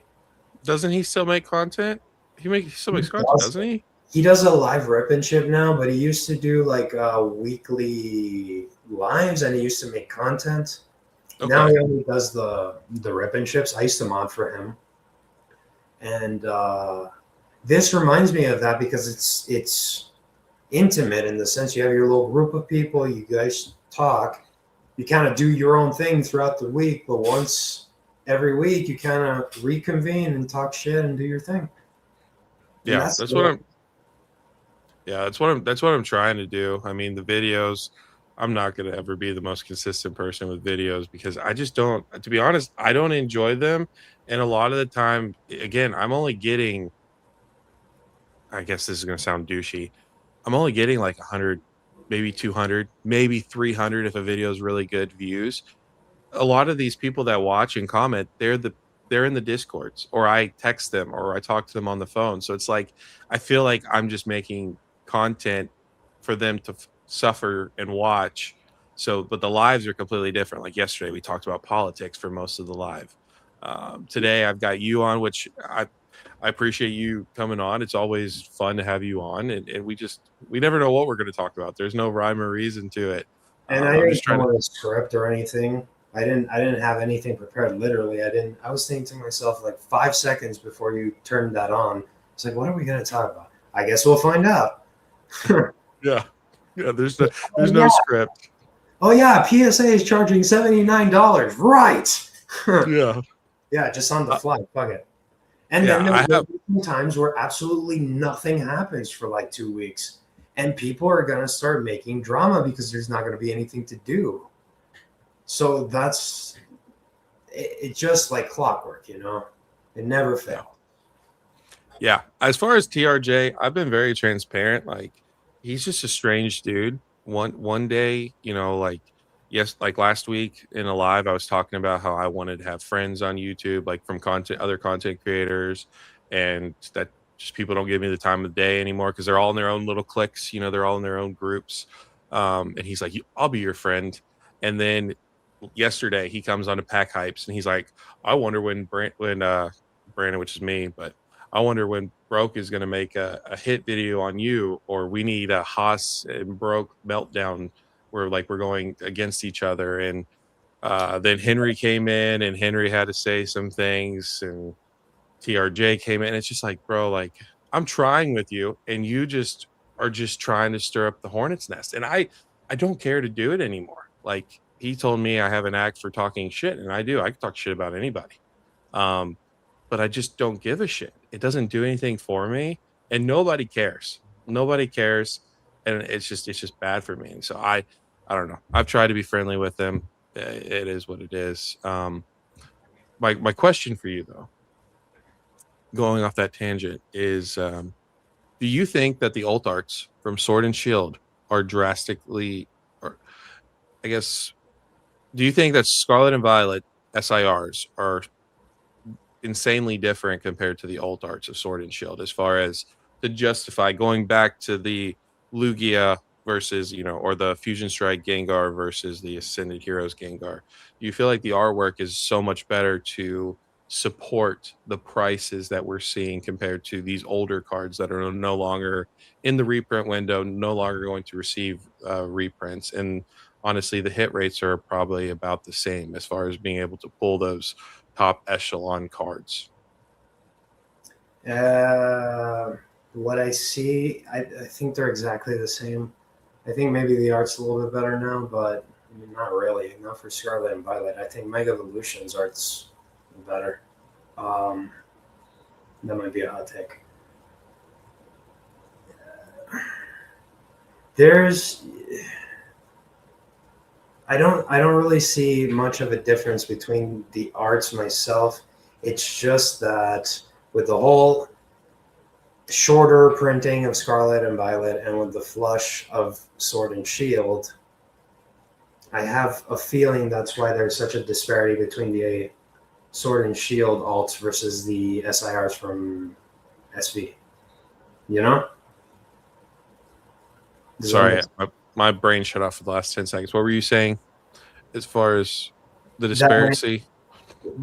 doesn't he still make content? He still He makes content, does, doesn't he? he does a live rip and ship now, but he used to do like weekly lives and he used to make content. Now Okay. he only does the rip and ships. I used to mod for him, and this reminds me of that because it's intimate in the sense you have your little group of people, you guys talk, you kind of do your own thing throughout the week, but once every week you kind of reconvene and talk shit and do your thing. And Yeah, that's that's what I'm. Yeah, that's what I'm trying to do. I mean, the videos, I'm not going to ever be the most consistent person with videos because I just don't, to be honest, I don't enjoy them. And a lot of the time, again, I'm only getting, I guess this is going to sound douchey. I'm only getting like 100, maybe 200, maybe 300 if a video is really good views. A lot of these people that watch and comment, they're in the discords or I text them or I talk to them on the phone. So it's like I feel like I'm just making content for them to suffer and watch. So but the lives are completely different. Like yesterday we talked about politics for most of the live. Today I've got you on, which I appreciate you coming on. It's always fun to have you on, and we never know what we're going to talk about. There's no rhyme or reason to it. And I I'm didn't just trying come to. with a script or anything. I didn't have anything prepared. Literally, I didn't. I was thinking to myself like 5 seconds before you turned that on. It's like, what are we going to talk about? I guess we'll find out. Yeah. Yeah. There's Oh, no yeah. script. Oh, yeah. PSA is charging $79. Right. Yeah. Yeah, just on the Uh, fly. Fuck it. And yeah. then I there'll have. be some times where absolutely nothing happens for like 2 weeks. And people are going to start making drama because there's not going to be anything to do. So that's it, just like clockwork, you know? It never Yeah. fails. Yeah. As far as TRJ, I've been very transparent. Like, he's just a strange dude. One day, like, yes, like last week in a live, I was talking about how I wanted to have friends on YouTube, like from other content creators, and that just people don't give me the time of the day anymore because they're all in their own little cliques. They're all in their own groups. And he's like, I'll be your friend. And then yesterday he comes on to Pack Hypes and he's like, I wonder when Brandon, which is me, but I wonder when Broke is going to make a hit video on you, or we need a Haas and Broke meltdown where like we're going against each other. And then Henry came in and Henry had to say some things, and TRJ came in. It's just like, bro, like I'm trying with you, and you just are just trying to stir up the hornet's nest. And I don't care to do it anymore. Like he told me I have an act for talking shit, and I do. I can talk shit about anybody. Um, but I just don't give a shit. It doesn't do anything for me, and nobody cares. Nobody cares, and it's just bad for me. And so I don't know. I've tried to be friendly with them. It is what it is. My question for you though, going off that tangent, is do you think that the alt arts from Sword and Shield are drastically, or I guess, do you think that Scarlet and Violet SIRs are insanely different compared to the alt arts of Sword and Shield, as far as to justify going back to the Lugia versus, or the Fusion Strike Gengar versus the Ascended Heroes Gengar? Do you feel like the artwork is so much better to support the prices that we're seeing compared to these older cards that are no longer in the reprint window, no longer going to receive reprints? And honestly, the hit rates are probably about the same as far as being able to pull those top echelon cards. Uh, what I see, I think they're exactly the same. I think maybe the art's a little bit better now, but I mean, not really. Not for Scarlet and Violet. I think Mega Evolution's art's better. Um, that might be a hot take. There's, I don't really see much of a difference between the arts myself. It's just that with the whole shorter printing of Scarlet and Violet and with the flush of Sword and Shield, I have a feeling that's why there's such a disparity between the Sword and Shield alts versus the SIRs from SV. You know? Does that make Sorry, my brain shut off for the last 10 seconds. What were you saying as far as the that disparity?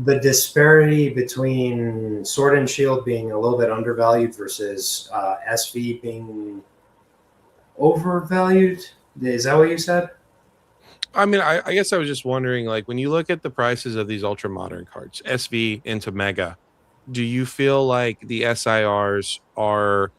the disparity between Sword and Shield being a little bit undervalued versus SV being overvalued? Is that what you said? I mean, I guess I was just wondering, like, when you look at the prices of these ultra modern cards, SV into Mega, do you feel like the SIRs are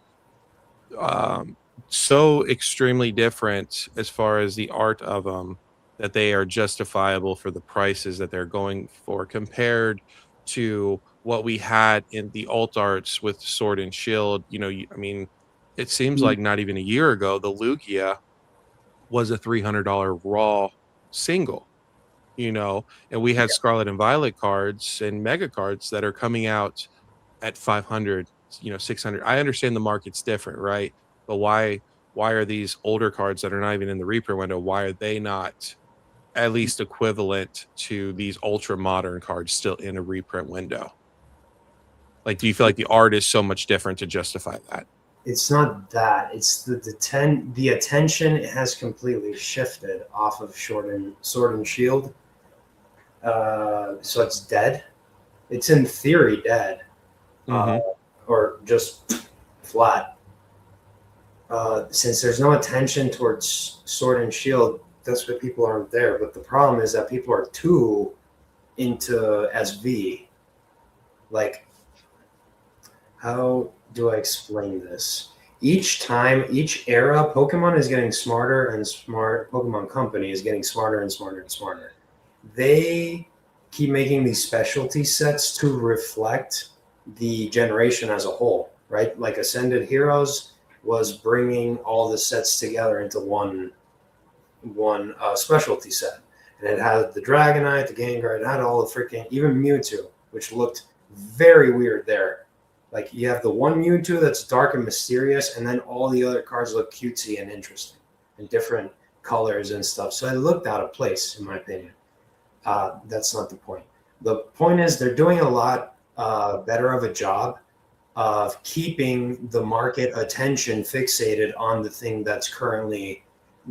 um, so extremely different as far as the art of them that they are justifiable for the prices that they're going for, compared to what we had in the alt arts with Sword and Shield? I mean, it seems like not even a year ago, the Lugia was a $300 raw single, and we had Scarlet and Violet cards and Mega cards that are coming out at 500, 600. I understand the market's different, right? But why are these older cards that are not even in the reprint window, why are they not at least equivalent to these ultra modern cards still in a reprint window? Like, do you feel like the art is so much different to justify that? It's not that. It's the attention has completely shifted off of Sword and Shield. So it's dead. It's in theory dead, uh, Mm-hmm. or just flat. Since there's no attention towards Sword and Shield, that's why people aren't there. But the problem is that people are too into SV. Like, how do I explain this? each time, each era, Pokemon is getting smarter and smart. Pokemon Company is getting smarter and smarter and smarter. They keep making these specialty sets to reflect the generation as a whole, right? Like Ascended Heroes was bringing all the sets together into one specialty set, and it had the Dragonite, the Gengar, it had all the freaking even Mewtwo, which looked very weird there. Like you have the one Mewtwo that's dark and mysterious, and then all the other cards look cutesy and interesting and different colors and stuff. So it looked out of place, in my opinion. That's not the point. The point is they're doing a lot better of a job of keeping the market attention fixated on the thing that's currently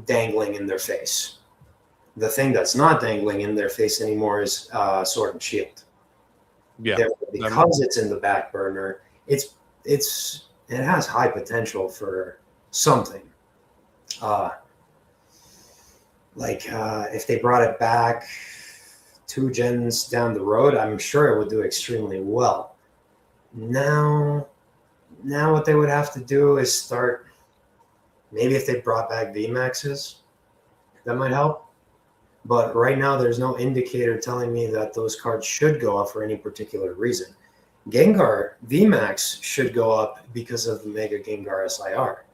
dangling in their face. The thing that's not dangling in their face anymore is Sword and Shield. Yeah, Therefore, because it's in the back burner, it has high potential for something. If they brought it back 2 gens down the road, I'm sure it would do extremely well. Now what they would have to do is start. Maybe if they brought back VMAXs, that might help. But right now, there's no indicator telling me that those cards should go up for any particular reason. Gengar VMAX should go up because of the Mega Gengar SIR.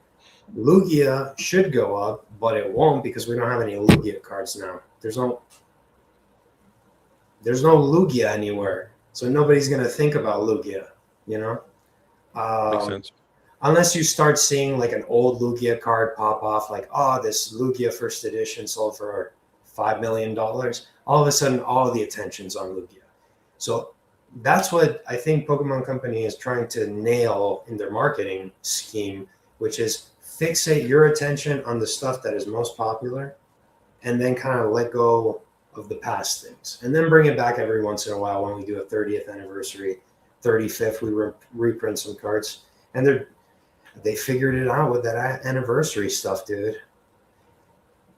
Lugia should go up, but it won't because we don't have any Lugia cards now. There's no Lugia anywhere, so nobody's gonna think about Lugia. You know, makes sense. Unless you start seeing like an old Lugia card pop off, like, oh, this Lugia first edition sold for $5 million. All of a sudden, all the attention's on Lugia. So that's what I think Pokemon Company is trying to nail in their marketing scheme, which is fixate your attention on the stuff that is most popular and then kind of let go of the past things. And then bring it back every once in a while when we do a 30th anniversary, 35th, we reprint some cards. And they figured it out with that anniversary stuff, dude.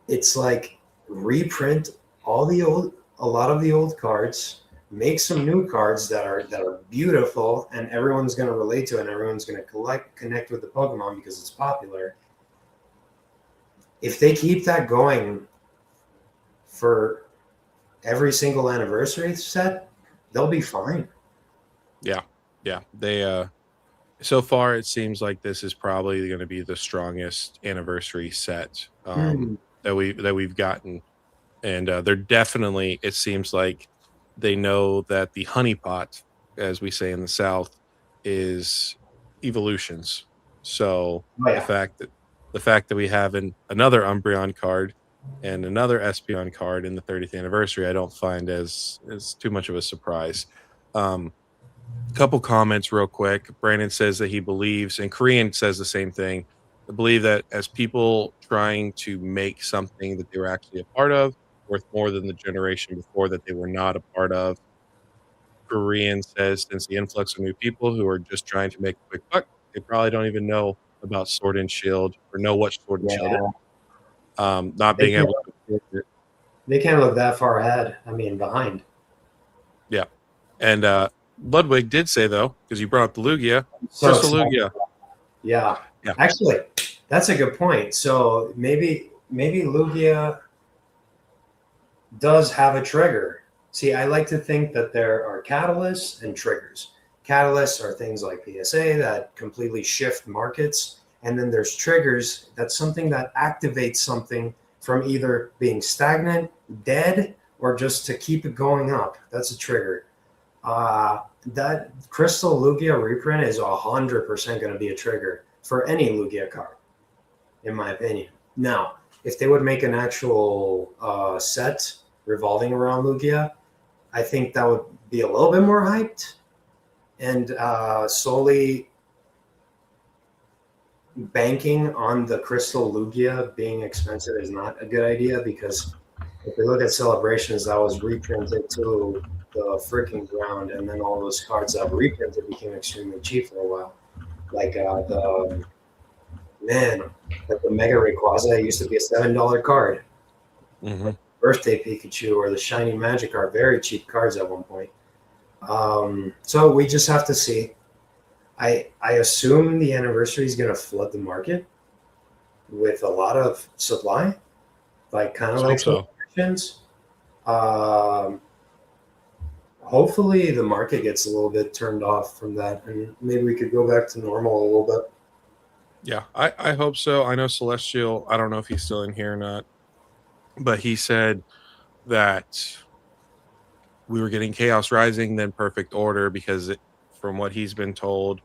It's like reprint a lot of the old cards, make some new cards that are beautiful, and everyone's going to relate to it, and everyone's going to connect with the Pokemon because it's popular. If they keep that going for every single anniversary set, they'll be fine. Yeah. They so far it seems like this is probably going to be the strongest anniversary set that we've gotten, and they're definitely. It seems like they know that the honeypot, as we say in the South, is evolutions. So the fact that we have another Umbreon card and another Espeon card in the 30th anniversary, I don't find as too much of a surprise. Couple comments real quick. Brandon says that he believes, and Korean says the same thing. I believe that as people trying to make something that they were actually a part of worth more than the generation before that they were not a part of. Korean says since the influx of new people who are just trying to make a quick buck, they probably don't even know about Sword and Shield or know what Sword and Shield is. Not being able to. They can't look that far ahead. I mean, behind. Yeah. And Ludwig did say, though, because you brought up the Lugia, Crystal Lugia. Yeah. Actually, that's a good point. So maybe Lugia does have a trigger. See, I like to think that there are catalysts and triggers. Catalysts are things like PSA that completely shift markets. And then there's triggers. That's something that activates something from either being stagnant, dead, or just to keep it going up. That's a trigger. That Crystal Lugia reprint is 100% going to be a trigger for any Lugia card, in my opinion. Now, if they would make an actual set revolving around Lugia, I think that would be a little bit more hyped, and solely banking on the Crystal Lugia being expensive is not a good idea, because if you look at Celebrations, that was reprinted to the freaking ground, and then all those cards that were reprinted became extremely cheap for a while. Like the Mega Rayquaza used to be a $7 card. Mm-hmm. Birthday Pikachu or the Shiny Magikarp, very cheap cards at one point. So we just have to see. I assume the anniversary is going to flood the market with a lot of supply, like kind of Let's like hope so. celebrations. Um, Hopefully the market gets a little bit turned off from that, and maybe we could go back to normal a little bit. Yeah, I hope so. I know Celestial, I don't know if he's still in here or not, but he said that we were getting Chaos Rising, then Perfect Order, because from what he's been told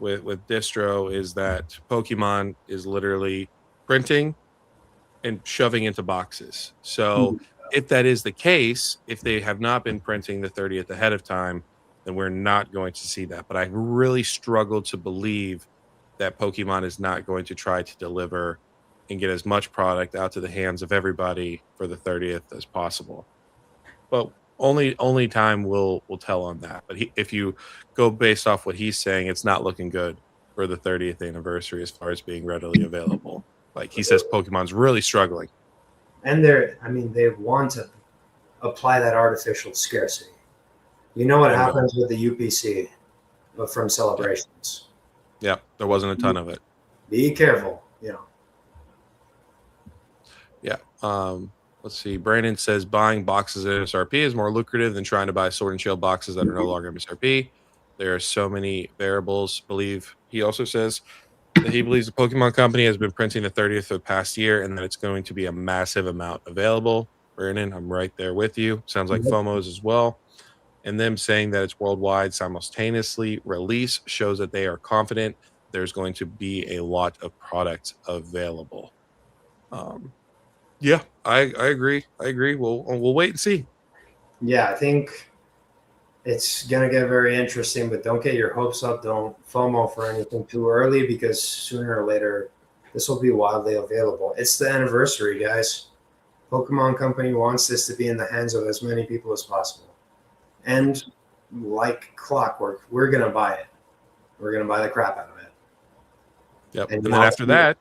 with distro is that Pokemon is literally printing and shoving into boxes. So if that is the case, if they have not been printing the 30th ahead of time, then we're not going to see that. But I really struggle to believe that Pokemon is not going to try to deliver and get as much product out to the hands of everybody for the 30th as possible. But only time will tell on that. But if you go based off what he's saying, it's not looking good for the 30th anniversary as far as being readily available. Like he says, Pokemon's really struggling. And I mean, they want to apply that artificial scarcity. You know what Bingo. happens with the UPC from Yeah, celebrations. yeah. There wasn't a ton of it. Be careful, you know. Yeah. Let's see. Brandon says buying boxes at MSRP is more lucrative than trying to buy Sword and Shield boxes that are no longer MSRP. There are so many variables. Believe he also says that he believes the Pokemon Company has been printing the 30th of the past year and that it's going to be a massive amount available. Brandon, I'm right there with you. Sounds like FOMO's as well. And them saying that it's worldwide simultaneously release shows that they are confident there's going to be a lot of product available. Um, yeah, I agree. I agree. We'll wait and see. Yeah, I think it's gonna get very interesting, but don't get your hopes up. Don't FOMO for anything too early because sooner or later this will be widely available. It's the anniversary, guys. Pokemon Company wants this to be in the hands of as many people as possible. And like clockwork, we're gonna buy it. We're gonna buy the crap out of it. Yep. And And then y'all after that,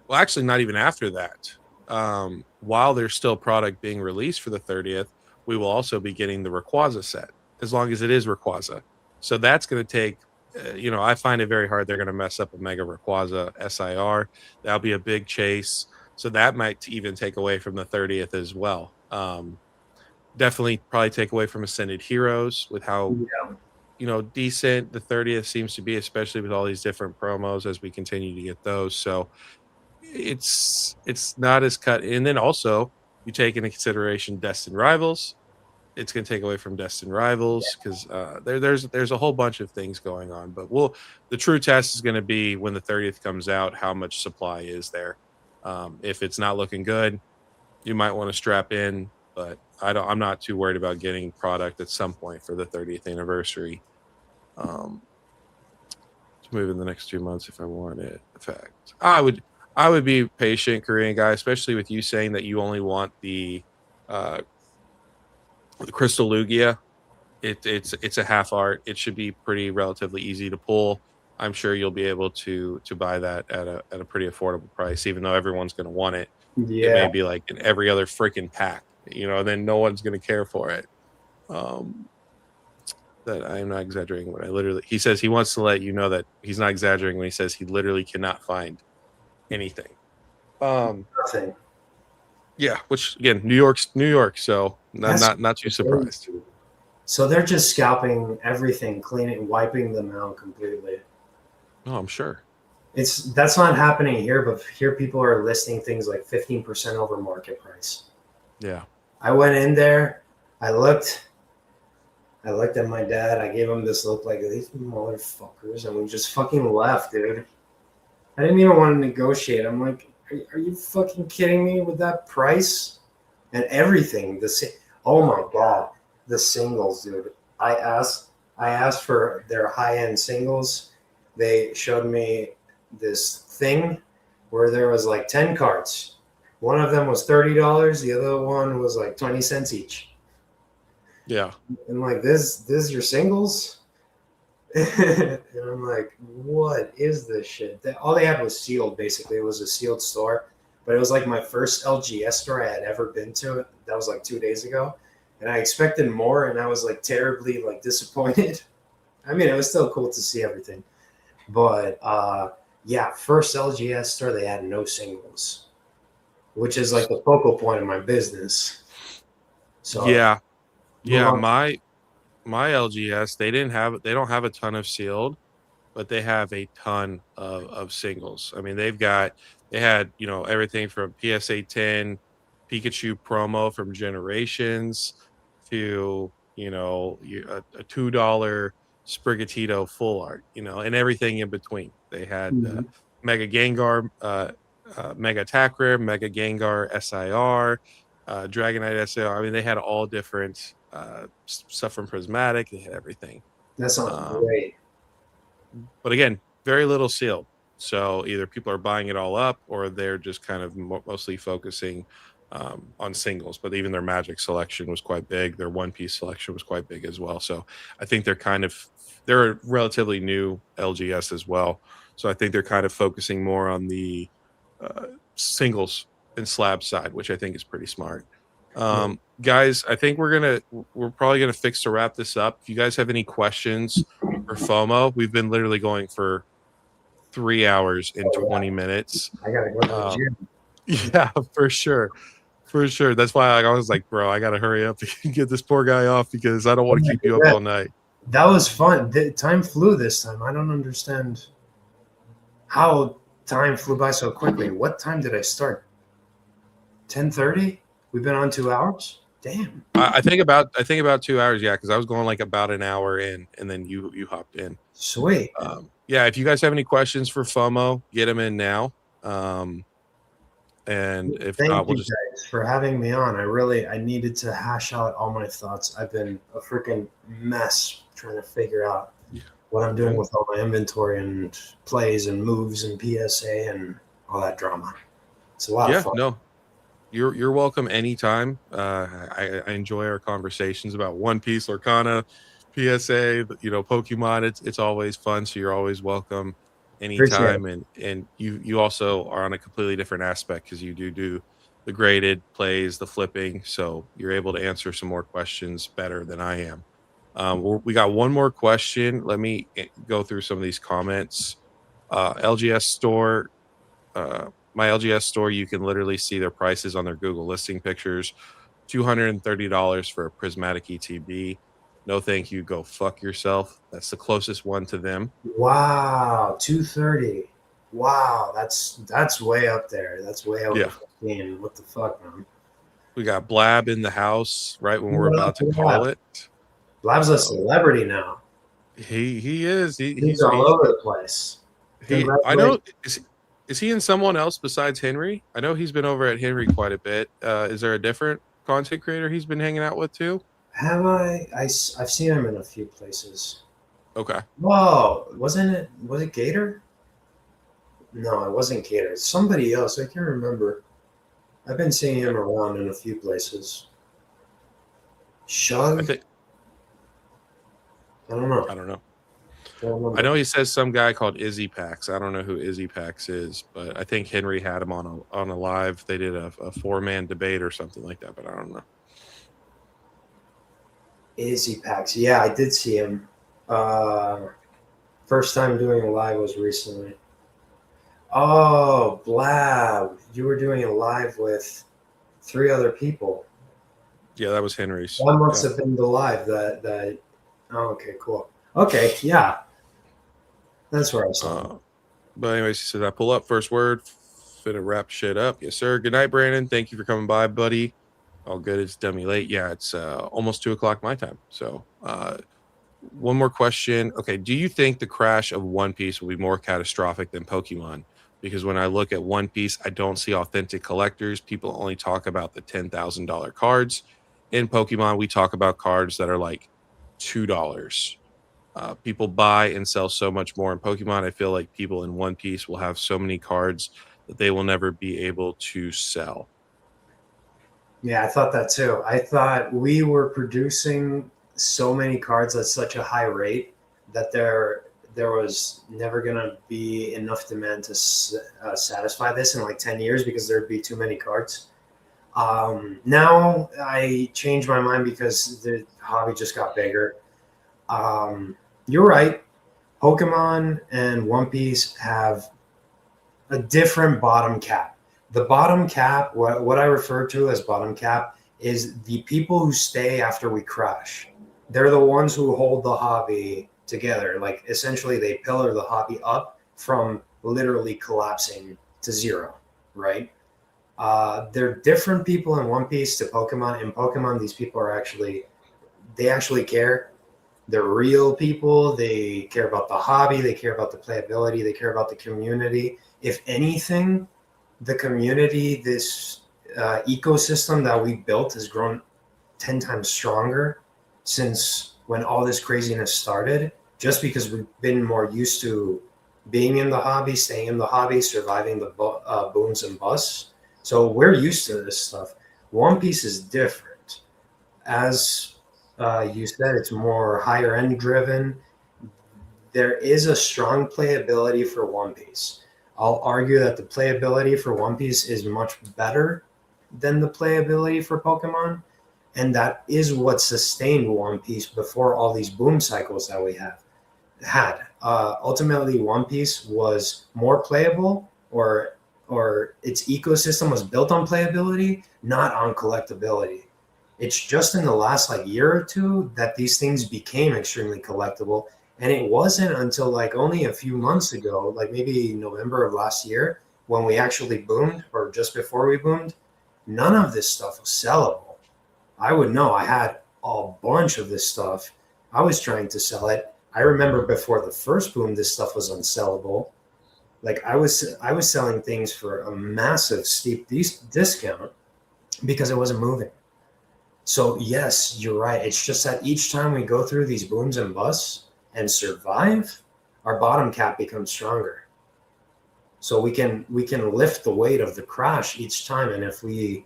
well, actually, not even after that. While there's still product being released for the 30th, we will also be getting the Rayquaza set, as long as it is Rayquaza. So that's going to take, I find it very hard. They're going to mess up a Mega Rayquaza SIR. That'll be a big chase. So that might even take away from the 30th as well. Definitely probably take away from Ascended Heroes with how, yeah. decent the 30th seems to be, especially with all these different promos as we continue to get those. So it's not as cut. And then also you take into consideration Destined Rivals. It's going to take away from Destined Rivals because there's a whole bunch of things going on. But the true test is going to be when the 30th comes out, how much supply is there. If it's not looking good, you might want to strap in. But I'm not too worried about getting product at some point for the 30th anniversary. To move in the next 2 months if I want it. In fact, I would be patient, Korean guy, especially with you saying that you only want uh the Crystal Lugia. It's a half art. It should be pretty relatively easy to pull. I'm sure you'll be able to buy that at a pretty affordable price, even though everyone's going to want it. It Yeah. may be like in every other freaking pack, then no one's going to care for it. Um, that I'm not exaggerating when he says he wants to let you know that he's not exaggerating when he says he literally cannot find anything. Nothing. Yeah, which again, New York, so not too surprised. So they're just scalping everything, cleaning, wiping them out completely. Oh, I'm sure. That's not happening here, but here people are listing things like 15% over market price. Yeah. I went in there, I looked at my dad, I gave him this look like these motherfuckers, and we just fucking left, dude. I didn't even want to negotiate. I'm like, are you fucking kidding me with that price? And everything. Oh my god, the singles, dude. I asked for their high-end singles. They showed me this thing where there was like 10 cards. One of them was $30, the other one was like 20 cents each. Yeah. And like this is your singles? And I'm like, what is this shit? All they had was sealed, basically. It was a sealed store. But it was like my first LGS store I had ever been to. That was like 2 days ago. And I expected more, and I was like terribly like disappointed. I mean, it was still cool to see everything. But yeah, first LGS store, they had no singles, which is like the focal point of my business. So Yeah, move yeah. on. My LGS, they don't have a ton of sealed, but they have a ton of singles. I mean, they had, you know, everything from PSA 10 Pikachu promo from Generations to, you know, a $2 Sprigatito full art, you know, and everything in between. They had Mhm. Mega Gengar, Mega Attack Rare, Mega Gengar SIR, Dragonite SIR. I mean, they had all different stuff from Prismatic. They had everything. That sounds Um, great. but again, very little sealed. So either people are buying it all up or they're just kind of mostly focusing on singles. But even their Magic selection was quite big. Their One Piece selection was quite big as well. So I think they're a relatively new LGS as well. So I think they're kind of focusing more on the singles and slab side, which I think is pretty smart. Yeah. Guys, I think we're probably gonna fix to wrap this up. If you guys have any questions for FOMO, we've been literally going for 3 hours and Oh, 20 yeah. minutes. I gotta go to the Um, gym. yeah, for sure. For sure. That's why I was like, bro, I gotta hurry up and get this poor guy off because I don't want to keep you up Yeah, all night. that was fun. The time flew this time. I don't understand how time flew by so quickly. What time did I start? 10:30. We've been on 2 hours. Damn. I think about 2 hours, yeah, because I was going like about an hour in and then you hopped in. Sweet. Yeah, if you guys have any questions for FOMO, get them in now. Um, and if Thank not, we'll you just guys for having me on. I needed to hash out all my thoughts. I've been a freaking mess trying to figure out yeah. what I'm doing And with all my inventory and plays and moves and PSA and all that drama. It's a lot of yeah, fun. no, you're welcome anytime. I enjoy our conversations about One Piece, Lorcana, PSA, you know, Pokemon. It's always fun, so you're always welcome Appreciate it. anytime. And you also are on a completely different aspect because you do the graded plays, the flipping, so you're able to answer some more questions better than I am. We got one more question. Let me go through some of these comments. LGS store my LGS store, you can literally see their prices on their Google listing pictures. $230 for a prismatic ETB. No, thank you. Go fuck yourself. That's the closest one to them. Wow, 230. Wow, that's way up there. That's way over Yeah. 15. What the fuck, man? We got Blab in the house right when we're What up, about to Blab? call it. Blab's a Um, celebrity now. he is. He's all over the place. I know Congratulations. is he in someone else besides Henry? I know he's been over at Henry quite a bit. Is there a different content creator he's been hanging out with too? Have I've seen him in a few places. Okay. Whoa, wasn't it? Was it Gator? No, it wasn't Gator. It's somebody else. I can't remember. I've been seeing him around in a few places. I Shug? think I don't know. I don't know. Can't I remember. know he says some guy called Izzy Pax. I don't know who Izzy Pax is, but I think Henry had him on a live. They did a 4-man debate or something like that, but I don't know. Izzy Pax. Yeah, I did see him. Uh, First time doing a live was recently. Oh, Blab. You were doing a live with three other people. Yeah, that was Henry's. That must Yeah. have been the live that oh, okay, cool. Okay, yeah. That's where I saw him. Uh, but anyways, he said I pull up first word, finna wrap shit up. Yes, sir. Good night, Brandon. Thank you for coming by, buddy. All good. It's dummy late. Yeah, it's almost 2 o'clock my time. So one more question. Okay, do you think the crash of One Piece will be more catastrophic than Pokemon? Because when I look at One Piece, I don't see authentic collectors. People only talk about the $10,000 cards. In Pokemon, we talk about cards that are like $2. People buy and sell so much more in Pokemon. I feel like people in One Piece will have so many cards that they will never be able to sell. Yeah, I thought that too. I thought we were producing so many cards at such a high rate that there was never going to be enough demand to satisfy this in like 10 years because there'd be too many cards. Now I changed my mind because the hobby just got bigger. Um, you're right. Pokemon and One Piece have a different bottom cap. The bottom cap, what I refer to as bottom cap, is the people who stay after we crash. They're the ones who hold the hobby together. Like essentially, they pillar the hobby up from literally collapsing to zero, right? They're different people in One Piece to Pokemon. In Pokemon, these people are actually they actually care. They're real people. They care about the hobby. They care about the playability. They care about the community. If anything, the community, this ecosystem that we built has grown 10 times stronger since when all this craziness started, just because we've been more used to being in the hobby, staying in the hobby, surviving the booms and busts. So we're used to this stuff. One Piece is different. As you said, it's more higher end driven. There is a strong playability for One Piece. I'll argue that the playability for One Piece is much better than the playability for Pokemon. And that is what sustained One Piece before all these boom cycles that we have had. Ultimately, One Piece was more playable, or its ecosystem was built on playability, not on collectability. It's just in the last like year or two that these things became extremely collectible, and it wasn't until like only a few months ago, like maybe November of last year, when we actually boomed, or just before we boomed, none of this stuff was sellable. I would know. I had a bunch of this stuff. I was trying to sell it. I remember before the first boom, this stuff was unsellable. Like I was selling things for a massive steep discount because it wasn't moving. So yes, you're right. It's just that each time we go through these booms and busts and survive, our bottom cap becomes stronger. So we can lift the weight of the crash each time. And if we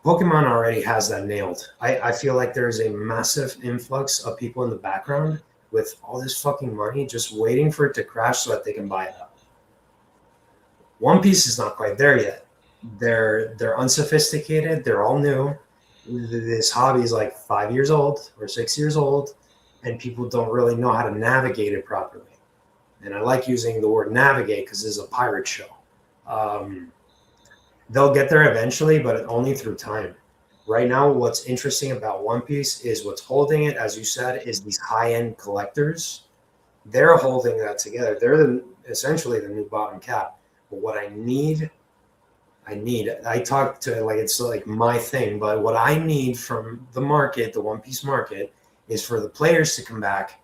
Pokemon already has that nailed. I feel like there's a massive influx of people in the background with all this fucking money just waiting for it to crash so that they can buy it up. One Piece is not quite there yet. They're unsophisticated. They're all new. This hobby is like 5 years old or 6 years old, and people don't really know how to navigate it properly. And I like using the word navigate because this is a pirate show. Um, they'll get there eventually, but only through time. Right now, what's interesting about One Piece is what's holding it, as you said, is these high-end collectors. They're holding that together. Essentially the new bottom cap. But what I talk to like it's like my thing, but what I need from the market, the One Piece market, is for the players to come back.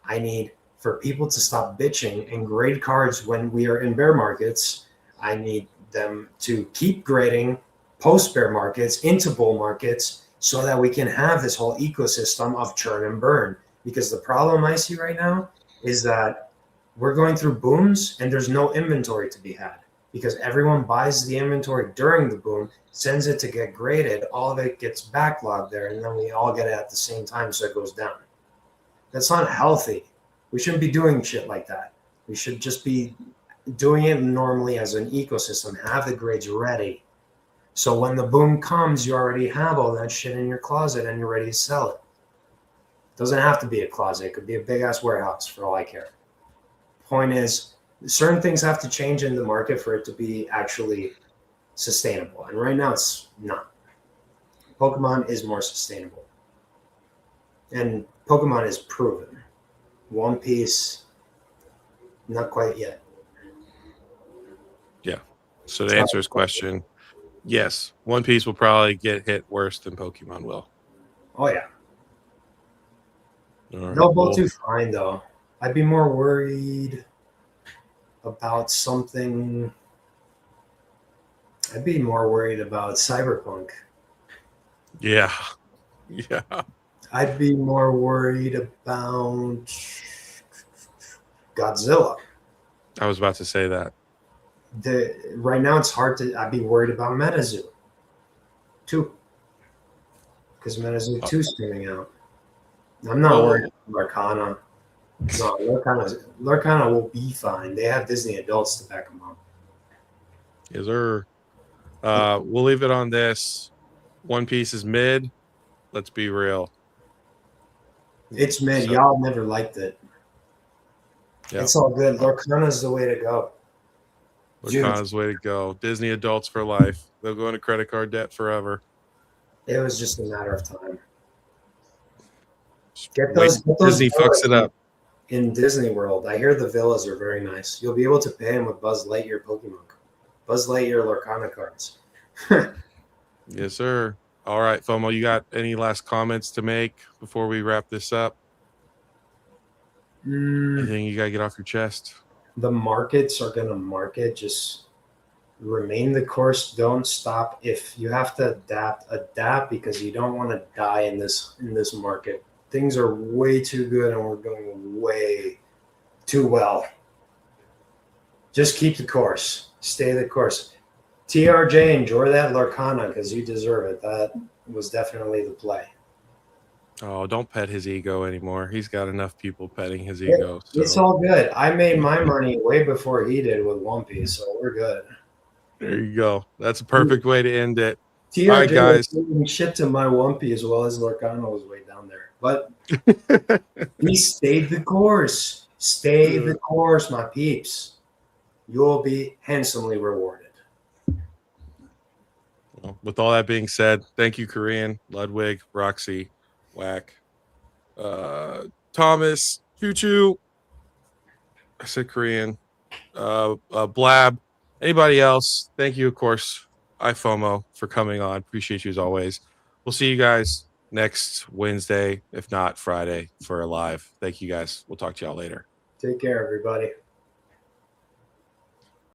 I need for people to stop bitching and grade cards when we are in bear markets. I need them to keep grading post bear markets into bull markets so that we can have this whole ecosystem of churn and burn. Because the problem I see right now is that we're going through booms and there's no inventory to be had because everyone buys the inventory during the boom, sends it to get graded, all of it gets backlogged there, and then we all get it at the same time, so it goes down. That's not healthy. We shouldn't be doing shit like that. We should just be doing it normally as an ecosystem, have the grades ready. So when the boom comes, you already have all that shit in your closet and you're ready to sell it. It doesn't have to be a closet. It could be a big ass warehouse for all I care. Point is, certain things have to change in the market for it to be actually sustainable. And right now it's not. Pokemon is more sustainable. And Pokemon is proven. One Piece, not quite yet. Yeah. So to answer his question, yes, One Piece will probably get hit worse than Pokemon will. Oh yeah. Right, They'll both do fine though. I'd be more worried about something. I'd be more worried about Cyberpunk. Yeah. Yeah. I'd be more worried about Godzilla. I was about to say that. Right now it's hard to. I'd be worried about MetaZoo too, because MetaZoo 2 is coming out. I'm not worried about Lorcana. No, Lorcana will be fine. They have Disney adults to back them up. Is there? We'll leave it on this. One Piece is mid. Let's be real. It's mid. So, Y'all never liked it. yeah, It's all good. Lorcana's the way to go. Dude, Lacana's way to go. Disney adults for life. They'll go into credit card debt forever. it was just a matter of time. Just Get wait. those Disney fucks villas it up. in Disney World. I hear the villas are very nice. You'll be able to pay them with Buzz Lightyear Pokemon, Buzz Lightyear Lorcana cards. Yes, sir. All right, FOMO, you got any last comments to make before we wrap this up? Anything you got to get off your chest? The markets are going to market. Just remain the course. Don't stop. If you have to adapt because you don't want to die in this market. Things are way too good and we're going way too well. Just keep the course. Stay the course. TRJ, enjoy that Lorcana because you deserve it. That was definitely the play. Oh, don't pet his ego anymore. He's got enough people petting his ego. It's So all good. I made my money way before he did with One Piece, so we're good. there you go. That's a perfect way to end it. All right, TRJ was guys. doing shit to my One Piece as well as Lorcana was way down there. But he stayed the course. Stay the course, my peeps. You'll be handsomely rewarded. Well, with all that being said, thank you, Korean, Ludwig, Roxy, Whack, Thomas, Choo Choo. I said Korean, Blab, anybody else. Thank you, of course, iFOMO, for coming on. Appreciate you as always. We'll see you guys next Wednesday, if not Friday, for a live. Thank you guys. We'll talk to y'all later. Take care, everybody.